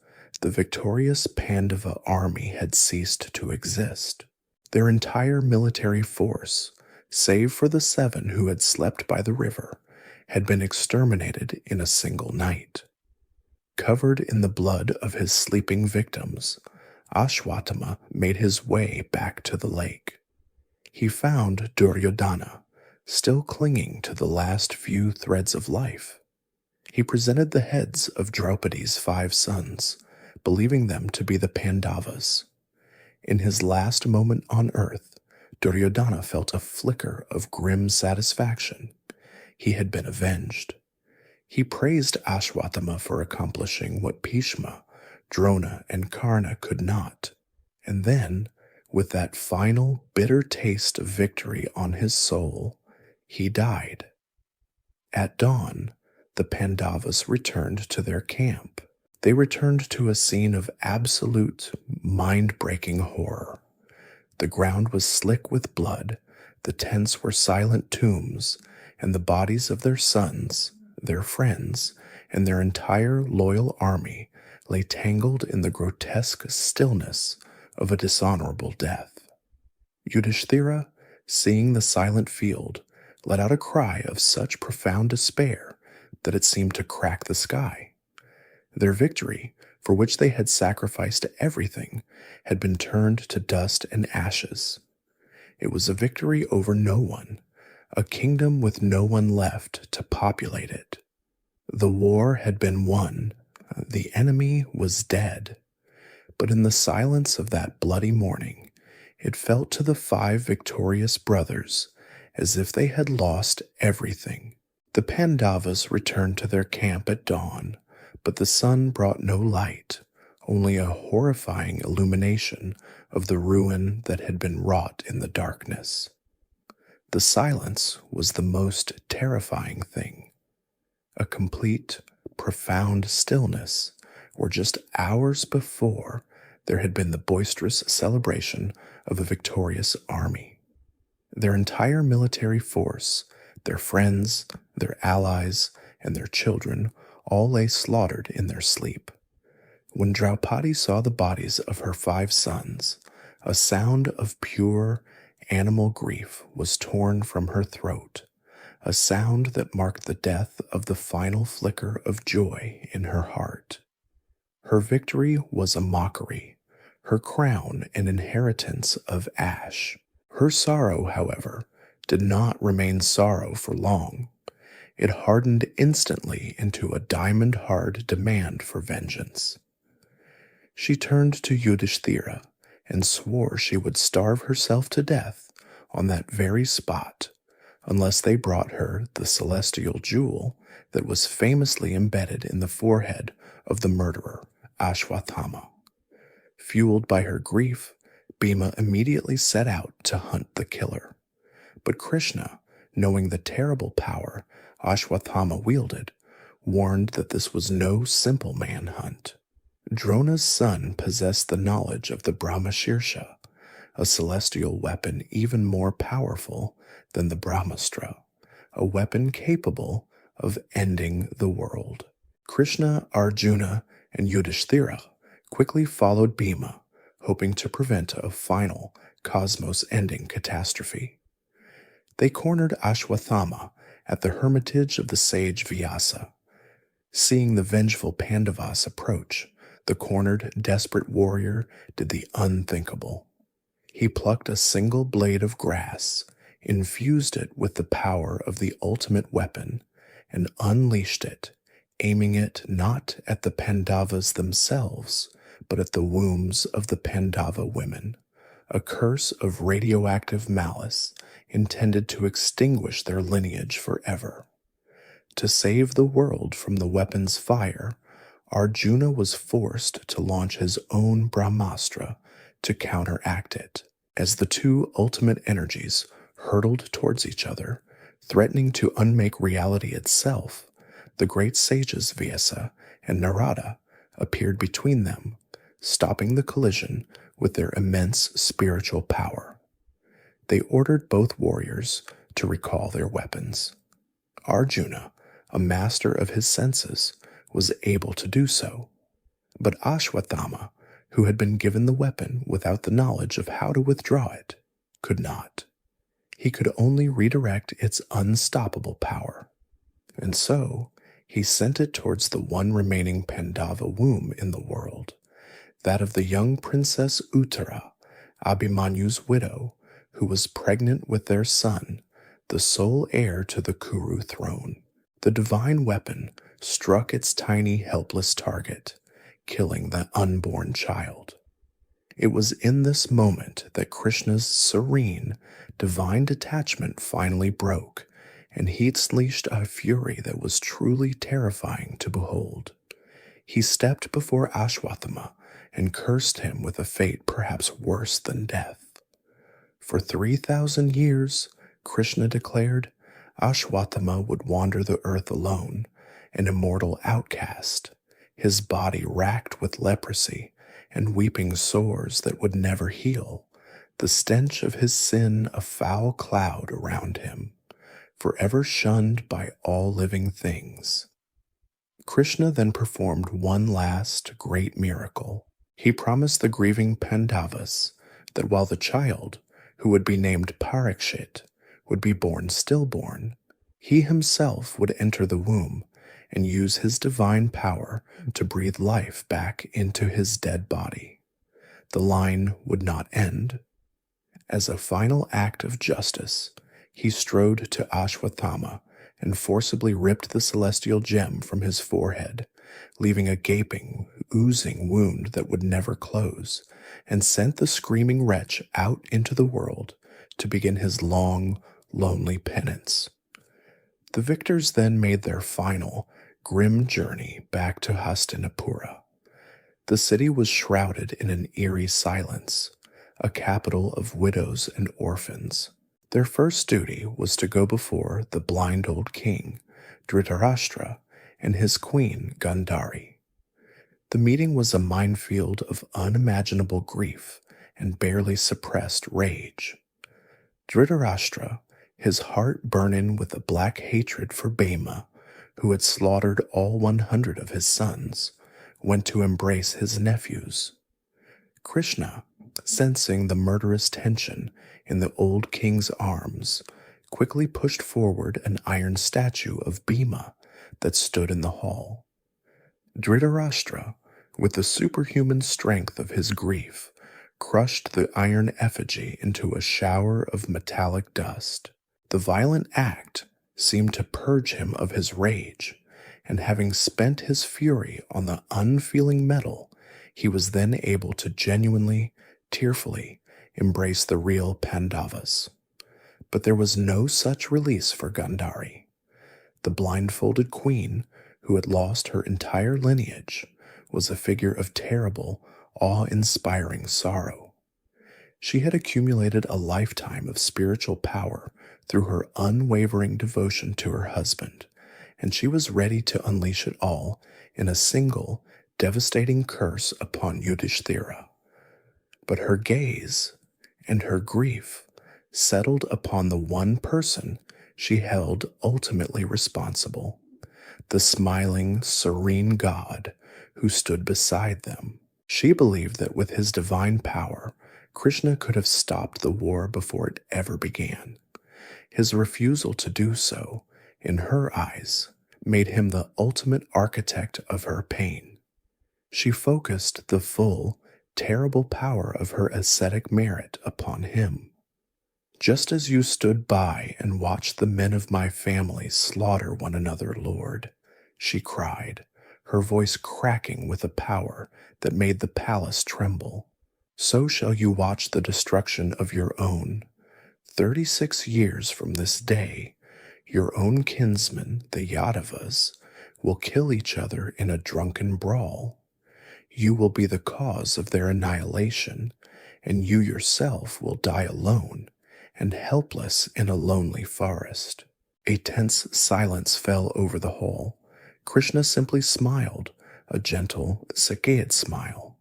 the victorious Pandava army had ceased to exist. Their entire military force, save for the 7 who had slept by the river, had been exterminated in a single night. Covered in the blood of his sleeping victims, Ashwatthama made his way back to the lake. He found Duryodhana, still clinging to the last few threads of life. He presented the heads of Draupadi's 5 sons, believing them to be the Pandavas. In his last moment on earth, Duryodhana felt a flicker of grim satisfaction. He had been avenged. He praised Ashwatthama for accomplishing what Bhishma, Drona, and Karna could not, and then, with that final bitter taste of victory on his soul, he died. At dawn, the Pandavas returned to their camp. They returned to a scene of absolute, mind-breaking horror. The ground was slick with blood, the tents were silent tombs, and the bodies of their sons, their friends, and their entire loyal army lay tangled in the grotesque stillness of a dishonorable death. Yudhishthira, seeing the silent field, let out a cry of such profound despair that it seemed to crack the sky. Their victory, for which they had sacrificed everything, had been turned to dust and ashes. It was a victory over no one, a kingdom with no one left to populate it. The war had been won, the enemy was dead. But in the silence of that bloody morning, it felt to the 5 victorious brothers as if they had lost everything. The Pandavas returned to their camp at dawn, but the sun brought no light, only a horrifying illumination of the ruin that had been wrought in the darkness. The silence was the most terrifying thing. A complete, profound stillness, where just hours before there had been the boisterous celebration of a victorious army. Their entire military force, their friends, their allies, and their children all lay slaughtered in their sleep. When Draupadi saw the bodies of her 5 sons, a sound of pure animal grief was torn from her throat, a sound that marked the death of the final flicker of joy in her heart. Her victory was a mockery, her crown an inheritance of ash. Her sorrow, however, did not remain sorrow for long. It hardened instantly into a diamond-hard demand for vengeance. She turned to Yudhishthira and swore she would starve herself to death on that very spot unless they brought her the celestial jewel that was famously embedded in the forehead of the murderer, Ashwatthama. Fueled by her grief, Bhima immediately set out to hunt the killer. But Krishna, knowing the terrible power Ashwatthama wielded, warned that this was no simple manhunt. Drona's son possessed the knowledge of the Brahmashirsha, a celestial weapon even more powerful than the Brahmastra, a weapon capable of ending the world. Krishna, Arjuna, and Yudhishthira quickly followed Bhima, hoping to prevent a final, cosmos-ending catastrophe. They cornered Ashwatthama at the hermitage of the sage Vyasa. Seeing the vengeful Pandavas approach, the cornered, desperate warrior did the unthinkable. He plucked a single blade of grass, infused it with the power of the ultimate weapon, and unleashed it, aiming it not at the Pandavas themselves, but at the wombs of the Pandava women, a curse of radioactive malice intended to extinguish their lineage forever. To save the world from the weapon's fire, Arjuna was forced to launch his own Brahmastra to counteract it. As the 2 ultimate energies hurtled towards each other, threatening to unmake reality itself, the great sages Vyasa and Narada appeared between them, stopping the collision with their immense spiritual power. They ordered both warriors to recall their weapons. Arjuna, a master of his senses, was able to do so, but Ashwatthama, who had been given the weapon without the knowledge of how to withdraw it, could not. He could only redirect its unstoppable power, and so he sent it towards the one remaining Pandava womb in the world, that of the young princess Uttara, Abhimanyu's widow, who was pregnant with their son, the sole heir to the Kuru throne. The divine weapon struck its tiny, helpless target, killing the unborn child. It was in this moment that Krishna's serene, divine detachment finally broke, and he unleashed a fury that was truly terrifying to behold. He stepped before Ashwatthama and cursed him with a fate perhaps worse than death. For 3,000 years, Krishna declared, Ashwatthama would wander the earth alone, an immortal outcast, his body racked with leprosy and weeping sores that would never heal, the stench of his sin a foul cloud around him, forever shunned by all living things. Krishna then performed one last great miracle. He promised the grieving Pandavas that while the child, who would be named Parikshit, would be born stillborn, he himself would enter the womb and use his divine power to breathe life back into his dead body. The line would not end. As a final act of justice, He strode to Ashwatthama and forcibly ripped the celestial gem from his forehead, leaving a gaping, oozing wound that would never close, and sent the screaming wretch out into the world to begin his long, lonely penance. The victors then made their final, grim journey back to Hastinapura. The city was shrouded in an eerie silence, a capital of widows and orphans. Their first duty was to go before the blind old king, Dhritarashtra, and his queen, Gandhari. The meeting was a minefield of unimaginable grief and barely suppressed rage. Dhritarashtra, his heart burning with a black hatred for Bhima, who had slaughtered all 100 of his sons, went to embrace his nephews. Krishna, sensing the murderous tension in the old king's arms, quickly pushed forward an iron statue of Bhima that stood in the hall. Dhritarashtra, with the superhuman strength of his grief, crushed the iron effigy into a shower of metallic dust. The violent act seemed to purge him of his rage, and having spent his fury on the unfeeling metal, he was then able to genuinely, tearfully embrace the real Pandavas. But there was no such release for Gandhari. The blindfolded queen, who had lost her entire lineage, was a figure of terrible, awe-inspiring sorrow. She had accumulated a lifetime of spiritual power through her unwavering devotion to her husband, and she was ready to unleash it all in a single, devastating curse upon Yudhishthira. But her gaze and her grief settled upon the one person she held ultimately responsible, the smiling, serene God who stood beside them. She believed that with his divine power, Krishna could have stopped the war before it ever began. His refusal to do so, in her eyes, made him the ultimate architect of her pain. She focused the full, terrible power of her ascetic merit upon him. Just as you stood by and watched the men of my family slaughter one another, Lord, she cried, her voice cracking with a power that made the palace tremble, so shall you watch the destruction of your own. 36 years from this day, your own kinsmen, the Yadavas, will kill each other in a drunken brawl. You will be the cause of their annihilation, and you yourself will die alone and helpless in a lonely forest. A tense silence fell over the hall. Krishna simply smiled, a gentle, Sakkayat smile.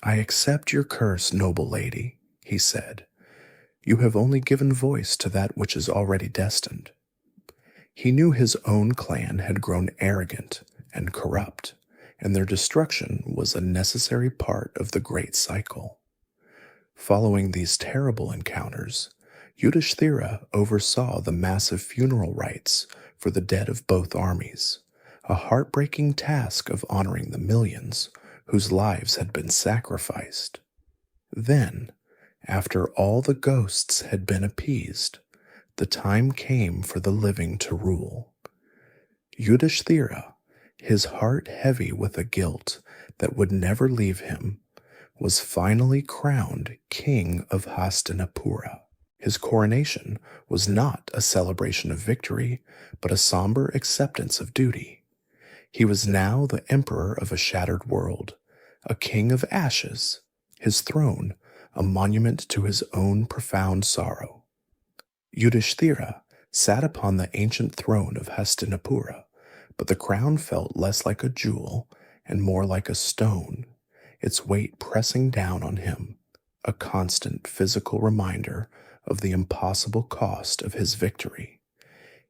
I accept your curse, noble lady, he said. You have only given voice to that which is already destined. He knew his own clan had grown arrogant and corrupt, and their destruction was a necessary part of the great cycle. Following these terrible encounters, Yudhishthira oversaw the massive funeral rites for the dead of both armies, a heartbreaking task of honoring the millions whose lives had been sacrificed. Then, after all the ghosts had been appeased, the time came for the living to rule. Yudhishthira, his heart heavy with a guilt that would never leave him, was finally crowned king of Hastinapura. His coronation was not a celebration of victory, but a somber acceptance of duty. He was now the emperor of a shattered world, a king of ashes, his throne a monument to his own profound sorrow. Yudhishthira sat upon the ancient throne of Hastinapura, but the crown felt less like a jewel and more like a stone, its weight pressing down on him, a constant physical reminder of the impossible cost of his victory.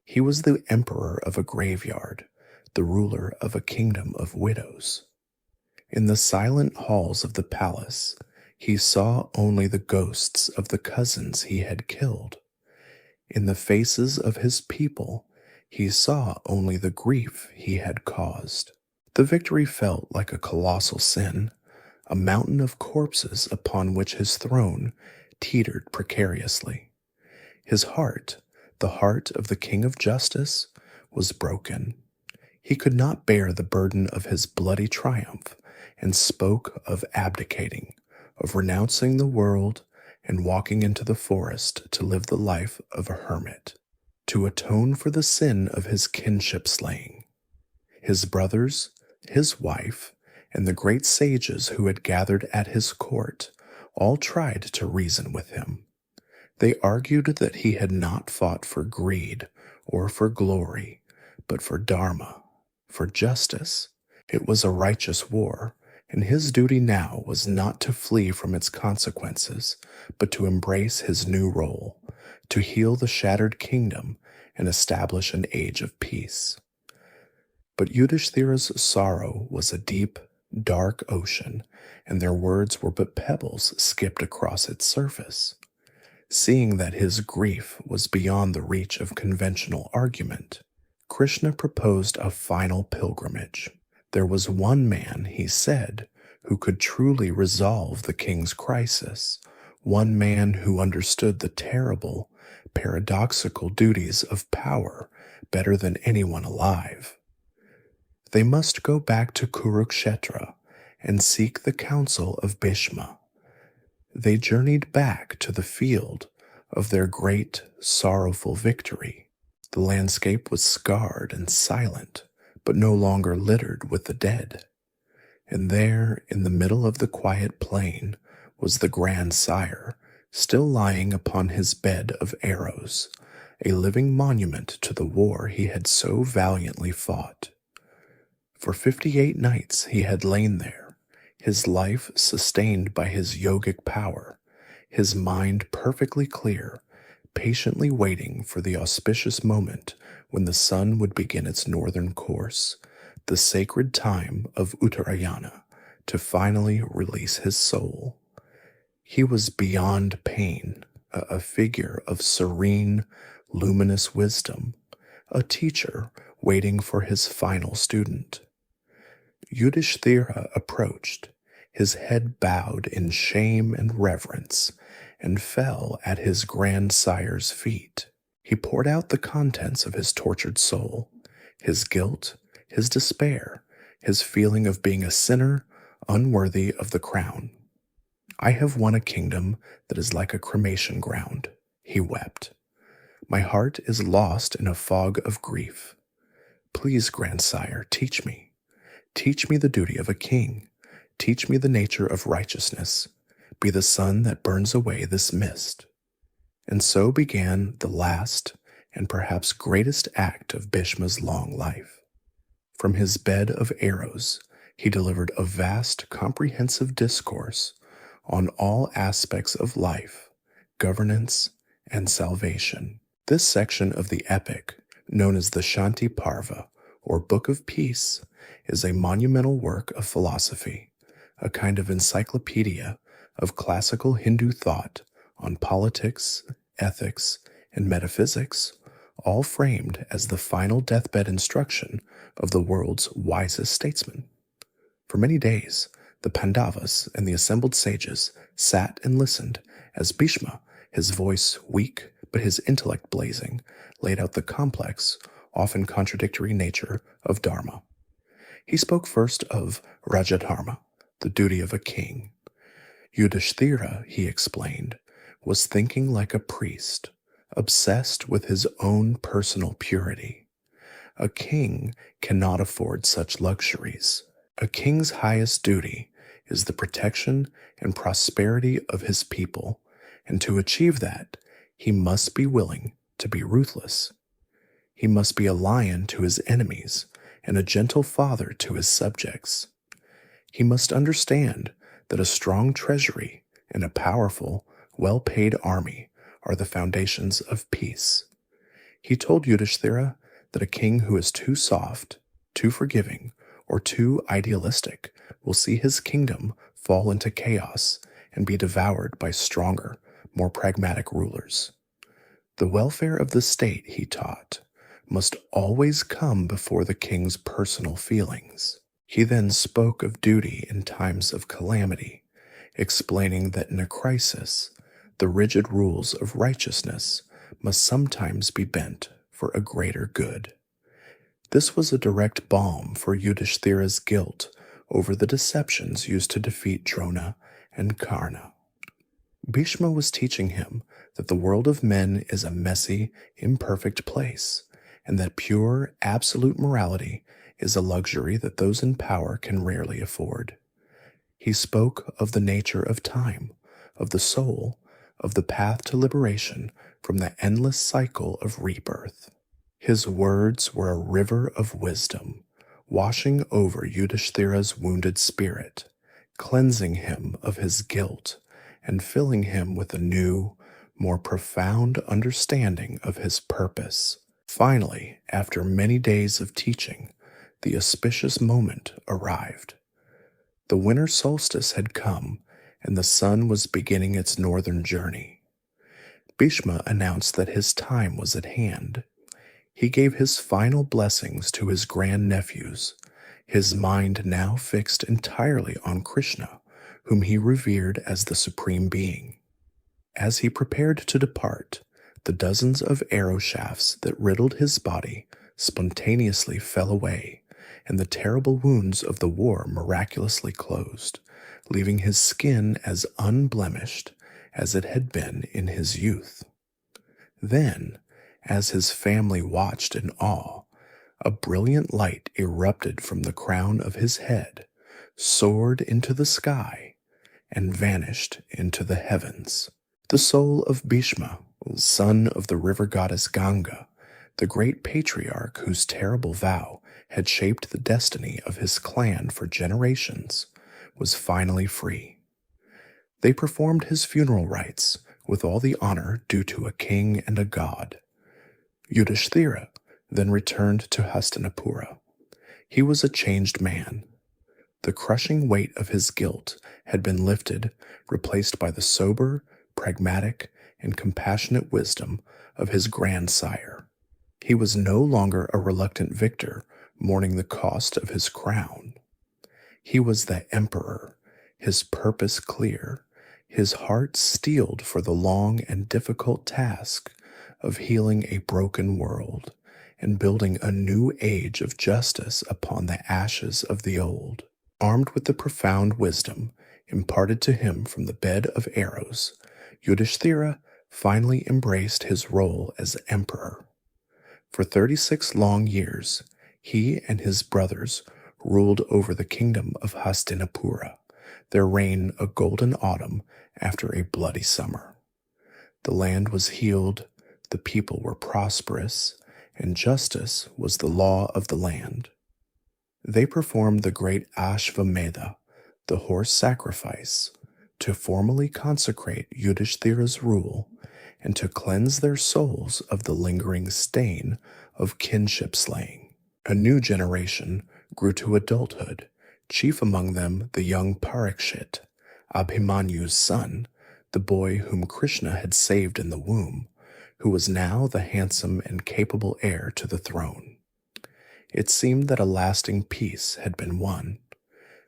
He was the emperor of a graveyard, the ruler of a kingdom of widows. In the silent halls of the palace, he saw only the ghosts of the cousins he had killed. In the faces of his people, he saw only the grief he had caused. The victory felt like a colossal sin, a mountain of corpses upon which his throne teetered precariously. His heart, The heart of the King of Justice was broken. He could not bear the burden of his bloody triumph and spoke of abdicating, of renouncing the world and walking into the forest to live the life of a hermit, to atone for the sin of his kinship slaying. His brothers, his wife, and the great sages who had gathered at his court all tried to reason with him. They argued that he had not fought for greed or for glory, but for dharma, for justice. It was a righteous war, and his duty now was not to flee from its consequences, but to embrace his new role, to heal the shattered kingdom and establish an age of peace. But Yudhishthira's sorrow was a deep, dark ocean, and their words were but pebbles skipped across its surface. Seeing that his grief was beyond the reach of conventional argument, Krishna proposed a final pilgrimage. There was one man, he said, who could truly resolve the king's crisis, one man who understood the terrible, paradoxical duties of power better than anyone alive. They must go back to Kurukshetra and seek the counsel of Bhishma. They journeyed back to the field of their great, sorrowful victory. The landscape was scarred and silent, but no longer littered with the dead. And there, in the middle of the quiet plain, was the grandsire, still lying upon his bed of arrows, a living monument to the war he had so valiantly fought. For 58 nights he had lain there, his life sustained by his yogic power, his mind perfectly clear, patiently waiting for the auspicious moment when the sun would begin its northern course, the sacred time of Uttarayana, to finally release his soul. He was beyond pain, a figure of serene, luminous wisdom, a teacher waiting for his final student. Yudhishthira approached, his head bowed in shame and reverence, and fell at his grandsire's feet. He poured out the contents of his tortured soul, his guilt, his despair, his feeling of being a sinner unworthy of the crown. "I have won a kingdom that is like a cremation ground," he wept. "My heart is lost in a fog of grief. Please, grandsire, teach me. Teach me the duty of a king. Teach me the nature of righteousness. Be the sun that burns away this mist." And so began the last and perhaps greatest act of Bhishma's long life. From his bed of arrows, he delivered a vast, comprehensive discourse on all aspects of life, governance, and salvation. This section of the epic, known as the Shanti Parva, or Book of Peace, is a monumental work of philosophy, a kind of encyclopedia of classical Hindu thought on politics, ethics, and metaphysics, all framed as the final deathbed instruction of the world's wisest statesman. For many days, the Pandavas and the assembled sages sat and listened as Bhishma, his voice weak but his intellect blazing, laid out the complex, often contradictory nature of dharma. He spoke first of Rajadharma, the duty of a king. Yudhishthira, he explained, was thinking like a priest, obsessed with his own personal purity. A king cannot afford such luxuries. A king's highest duty is the protection and prosperity of his people, and to achieve that, he must be willing to be ruthless. He must be a lion to his enemies and a gentle father to his subjects. He must understand that a strong treasury and a powerful, well-paid army are the foundations of peace. He told Yudhishthira that a king who is too soft, too forgiving, or too idealistic will see his kingdom fall into chaos and be devoured by stronger, more pragmatic rulers. The welfare of the state, he taught, must always come before the king's personal feelings. He then spoke of duty in times of calamity, explaining that in a crisis, the rigid rules of righteousness must sometimes be bent for a greater good. This was a direct balm for Yudhishthira's guilt over the deceptions used to defeat Drona and Karna. Bhishma was teaching him that the world of men is a messy, imperfect place, and that pure, absolute morality is a luxury that those in power can rarely afford. He spoke of the nature of time, of the soul, of the path to liberation from the endless cycle of rebirth. His words were a river of wisdom, washing over Yudhishthira's wounded spirit, cleansing him of his guilt, and filling him with a new, more profound understanding of his purpose. Finally, after many days of teaching, the auspicious moment arrived. The winter solstice had come, and the sun was beginning its northern journey. Bhishma announced that his time was at hand. He gave his final blessings to his grandnephews, his mind now fixed entirely on Krishna, whom he revered as the Supreme Being. As he prepared to depart, the dozens of arrow shafts that riddled his body spontaneously fell away, and the terrible wounds of the war miraculously closed, leaving his skin as unblemished as it had been in his youth. Then, as his family watched in awe, a brilliant light erupted from the crown of his head, soared into the sky, and vanished into the heavens. The soul of Bhishma, son of the river goddess Ganga, the great patriarch whose terrible vow had shaped the destiny of his clan for generations, was finally free. They performed his funeral rites with all the honor due to a king and a god. Yudhishthira then returned to Hastinapura. He was a changed man. The crushing weight of his guilt had been lifted, replaced by the sober, pragmatic, and compassionate wisdom of his grandsire. He was no longer a reluctant victor mourning the cost of his crown. He was the emperor, his purpose clear, his heart steeled for the long and difficult task of healing a broken world and building a new age of justice upon the ashes of the old. Armed with the profound wisdom imparted to him from the bed of arrows, Yudhishthira finally embraced his role as emperor. For 36 long years, he and his brothers ruled over the kingdom of Hastinapura, their reign a golden autumn after a bloody summer. The land was healed, the people were prosperous, and justice was the law of the land. They performed the great Ashvamedha, the horse sacrifice, to formally consecrate Yudhishthira's rule and to cleanse their souls of the lingering stain of kinship slaying. A new generation grew to adulthood, chief among them the young Parikshit, Abhimanyu's son, the boy whom Krishna had saved in the womb, who was now the handsome and capable heir to the throne. It seemed that a lasting peace had been won,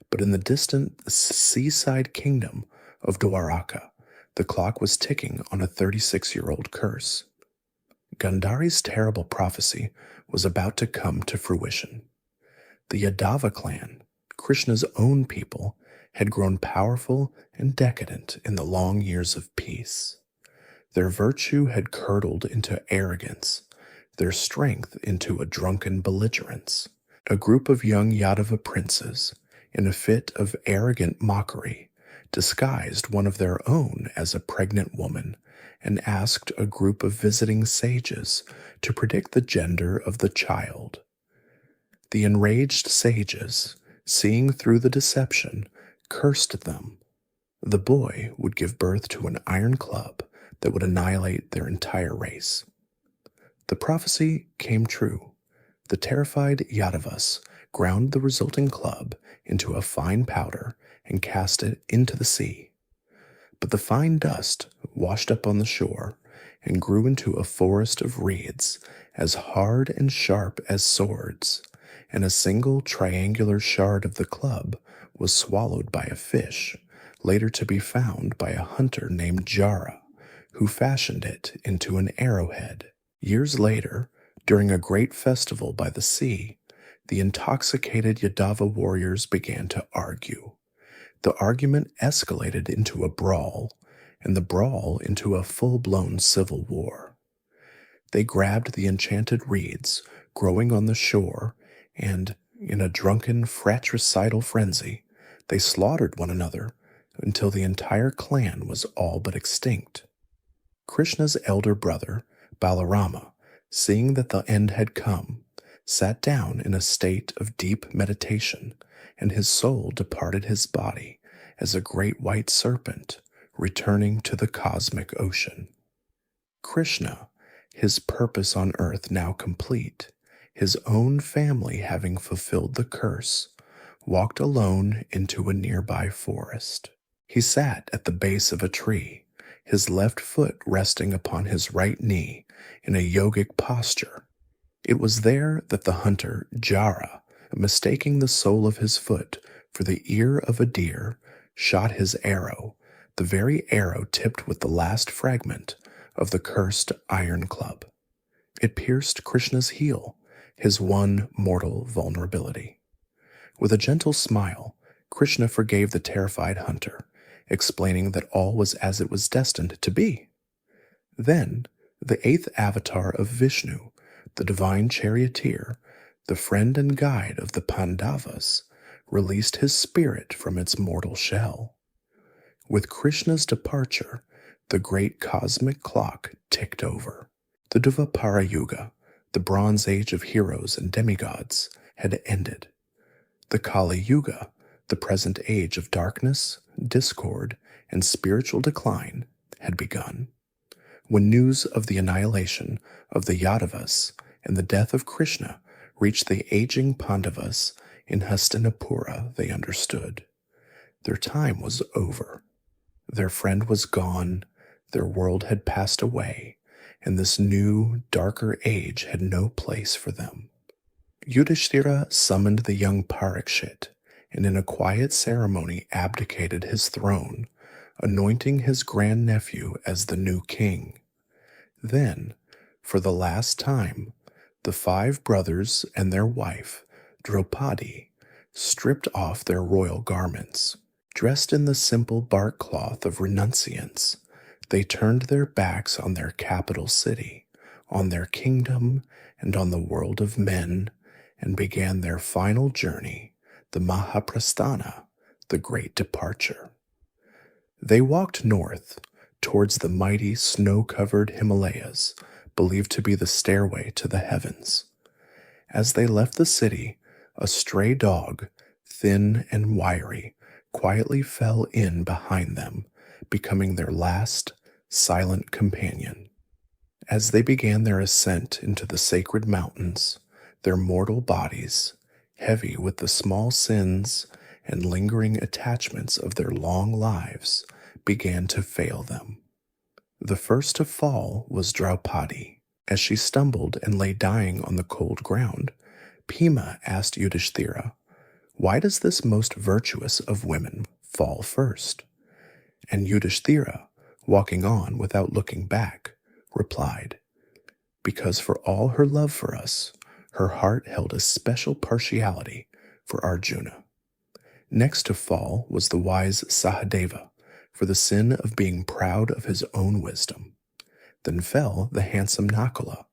but in the distant seaside kingdom of Dwaraka, the clock was ticking on a 36-year-old curse. Gandhari's terrible prophecy was about to come to fruition. The Yadava clan, Krishna's own people, had grown powerful and decadent in the long years of peace. Their virtue had curdled into arrogance, their strength into a drunken belligerence. A group of young Yadava princes, in a fit of arrogant mockery, disguised one of their own as a pregnant woman and asked a group of visiting sages to predict the gender of the child. The enraged sages, seeing through the deception, cursed them. The boy would give birth to an iron club that would annihilate their entire race. The prophecy came true. The terrified Yadavas ground the resulting club into a fine powder and cast it into the sea. But the fine dust washed up on the shore and grew into a forest of reeds as hard and sharp as swords, and a single triangular shard of the club was swallowed by a fish, later to be found by a hunter named Jara, who fashioned it into an arrowhead. Years later, during a great festival by the sea, the intoxicated Yadava warriors began to argue. The argument escalated into a brawl, and the brawl into a full-blown civil war. They grabbed the enchanted reeds growing on the shore, and, in a drunken fratricidal frenzy, they slaughtered one another until the entire clan was all but extinct. Krishna's elder brother, Balarama, seeing that the end had come, sat down in a state of deep meditation, and his soul departed his body as a great white serpent returning to the cosmic ocean. Krishna, his purpose on earth now complete, his own family having fulfilled the curse, walked alone into a nearby forest. He sat at the base of a tree, his left foot resting upon his right knee in a yogic posture. It was there that the hunter, Jara, mistaking the sole of his foot for the ear of a deer, shot his arrow, the very arrow tipped with the last fragment of the cursed iron club. It pierced Krishna's heel, his one mortal vulnerability. With a gentle smile, Krishna forgave the terrified hunter, explaining that all was as it was destined to be. Then, the eighth avatar of Vishnu, the divine charioteer, the friend and guide of the Pandavas, released his spirit from its mortal shell. With Krishna's departure, the great cosmic clock ticked over. The Dvapara Yuga, the Bronze Age of heroes and demigods, had ended. The Kali Yuga, the present age of darkness, discord, and spiritual decline, had begun. When news of the annihilation of the Yadavas and the death of Krishna reached the aging Pandavas in Hastinapura, they understood. Their time was over. Their friend was gone, their world had passed away, and this new, darker age had no place for them. Yudhishthira summoned the young Parikshit, and in a quiet ceremony abdicated his throne, anointing his grandnephew as the new king. Then, for the last time, the 5 brothers and their wife, Draupadi, stripped off their royal garments. Dressed in the simple bark cloth of renunciance, they turned their backs on their capital city, on their kingdom, and on the world of men, and began their final journey, the Mahaprasthana, the great departure. They walked north, towards the mighty snow-covered Himalayas, believed to be the stairway to the heavens. As they left the city, a stray dog, thin and wiry, quietly fell in behind them, becoming their last, silent companion. As they began their ascent into the sacred mountains, their mortal bodies, heavy with the small sins and lingering attachments of their long lives, began to fail them. The first to fall was Draupadi. As she stumbled and lay dying on the cold ground, Bhima asked Yudhishthira, "Why does this most virtuous of women fall first?" And Yudhishthira, walking on without looking back, replied, "Because for all her love for us, her heart held a special partiality for Arjuna." Next to fall was the wise Sahadeva, for the sin of being proud of his own wisdom. Then fell the handsome Nakula,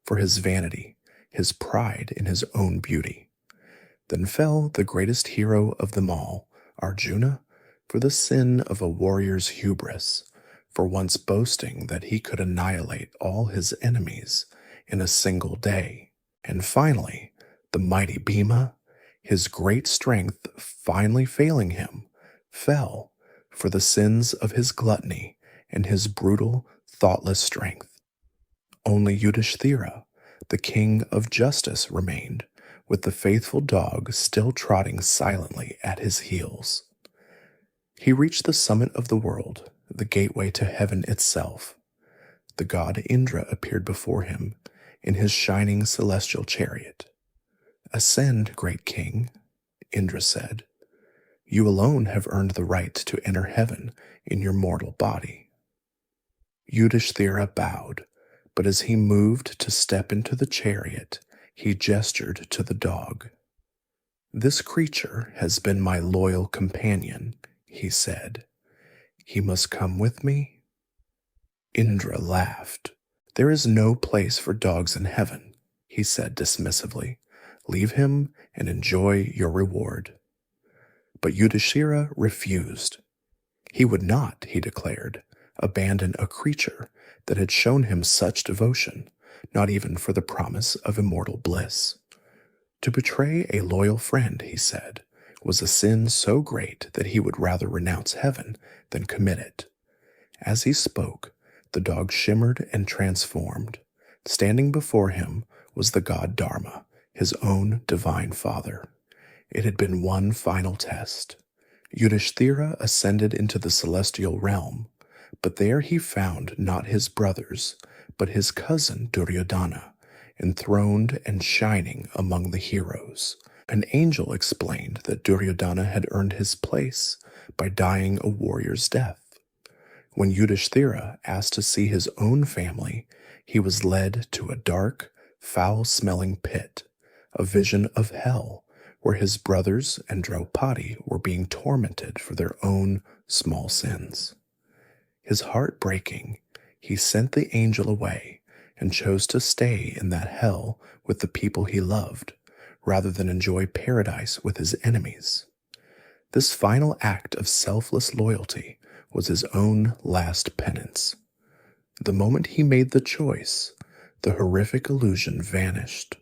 for his vanity, his pride in his own beauty. Then fell the greatest hero of them all, Arjuna, for the sin of a warrior's hubris, for once boasting that he could annihilate all his enemies in a single day. And finally, the mighty Bhima, his great strength finally failing him, fell for the sins of his gluttony and his brutal, thoughtless strength. Only Yudhishthira, the king of justice, remained, with the faithful dog still trotting silently at his heels. He reached the summit of the world, the gateway to heaven itself. The god Indra appeared before him in his shining celestial chariot. "Ascend, great king," Indra said. "You alone have earned the right to enter heaven in your mortal body." Yudhishthira bowed, but as he moved to step into the chariot, he gestured to the dog. "This creature has been my loyal companion," he said. "He must come with me?" Indra laughed. "There is no place for dogs in heaven," he said dismissively. "Leave him and enjoy your reward." But Yudhishthira refused. He would not, he declared, abandon a creature that had shown him such devotion, not even for the promise of immortal bliss. To betray a loyal friend, he said, was a sin so great that he would rather renounce heaven than commit it. As he spoke, the dog shimmered and transformed. Standing before him was the god Dharma, his own divine father. It had been one final test. Yudhishthira ascended into the celestial realm, but there he found not his brothers, but his cousin Duryodhana, enthroned and shining among the heroes. An angel explained that Duryodhana had earned his place by dying a warrior's death. When Yudhishthira asked to see his own family, he was led to a dark, foul-smelling pit, a vision of hell, where his brothers and Draupadi were being tormented for their own small sins. His heart breaking, he sent the angel away and chose to stay in that hell with the people he loved, rather than enjoy paradise with his enemies. This final act of selfless loyalty was his own last penance. The moment he made the choice, the horrific illusion vanished.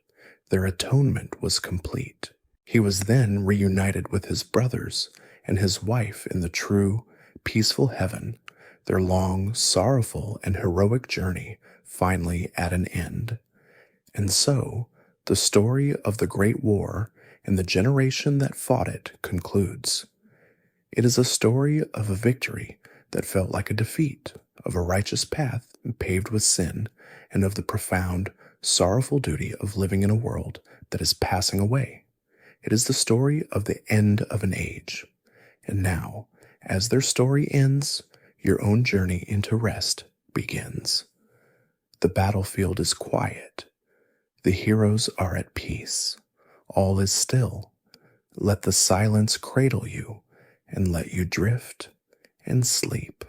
Their atonement was complete. He was then reunited with his brothers and his wife in the true, peaceful heaven, their long, sorrowful, and heroic journey finally at an end. And so, the story of the Great War and the generation that fought it concludes. It is a story of a victory that felt like a defeat, of a righteous path paved with sin, and of the profound, sorrowful duty of living in a world that is passing away. It is the story of the end of an age. And now, as their story ends, your own journey into rest begins. The battlefield is quiet. The heroes are at peace. All is still. Let the silence cradle you and let you drift and sleep.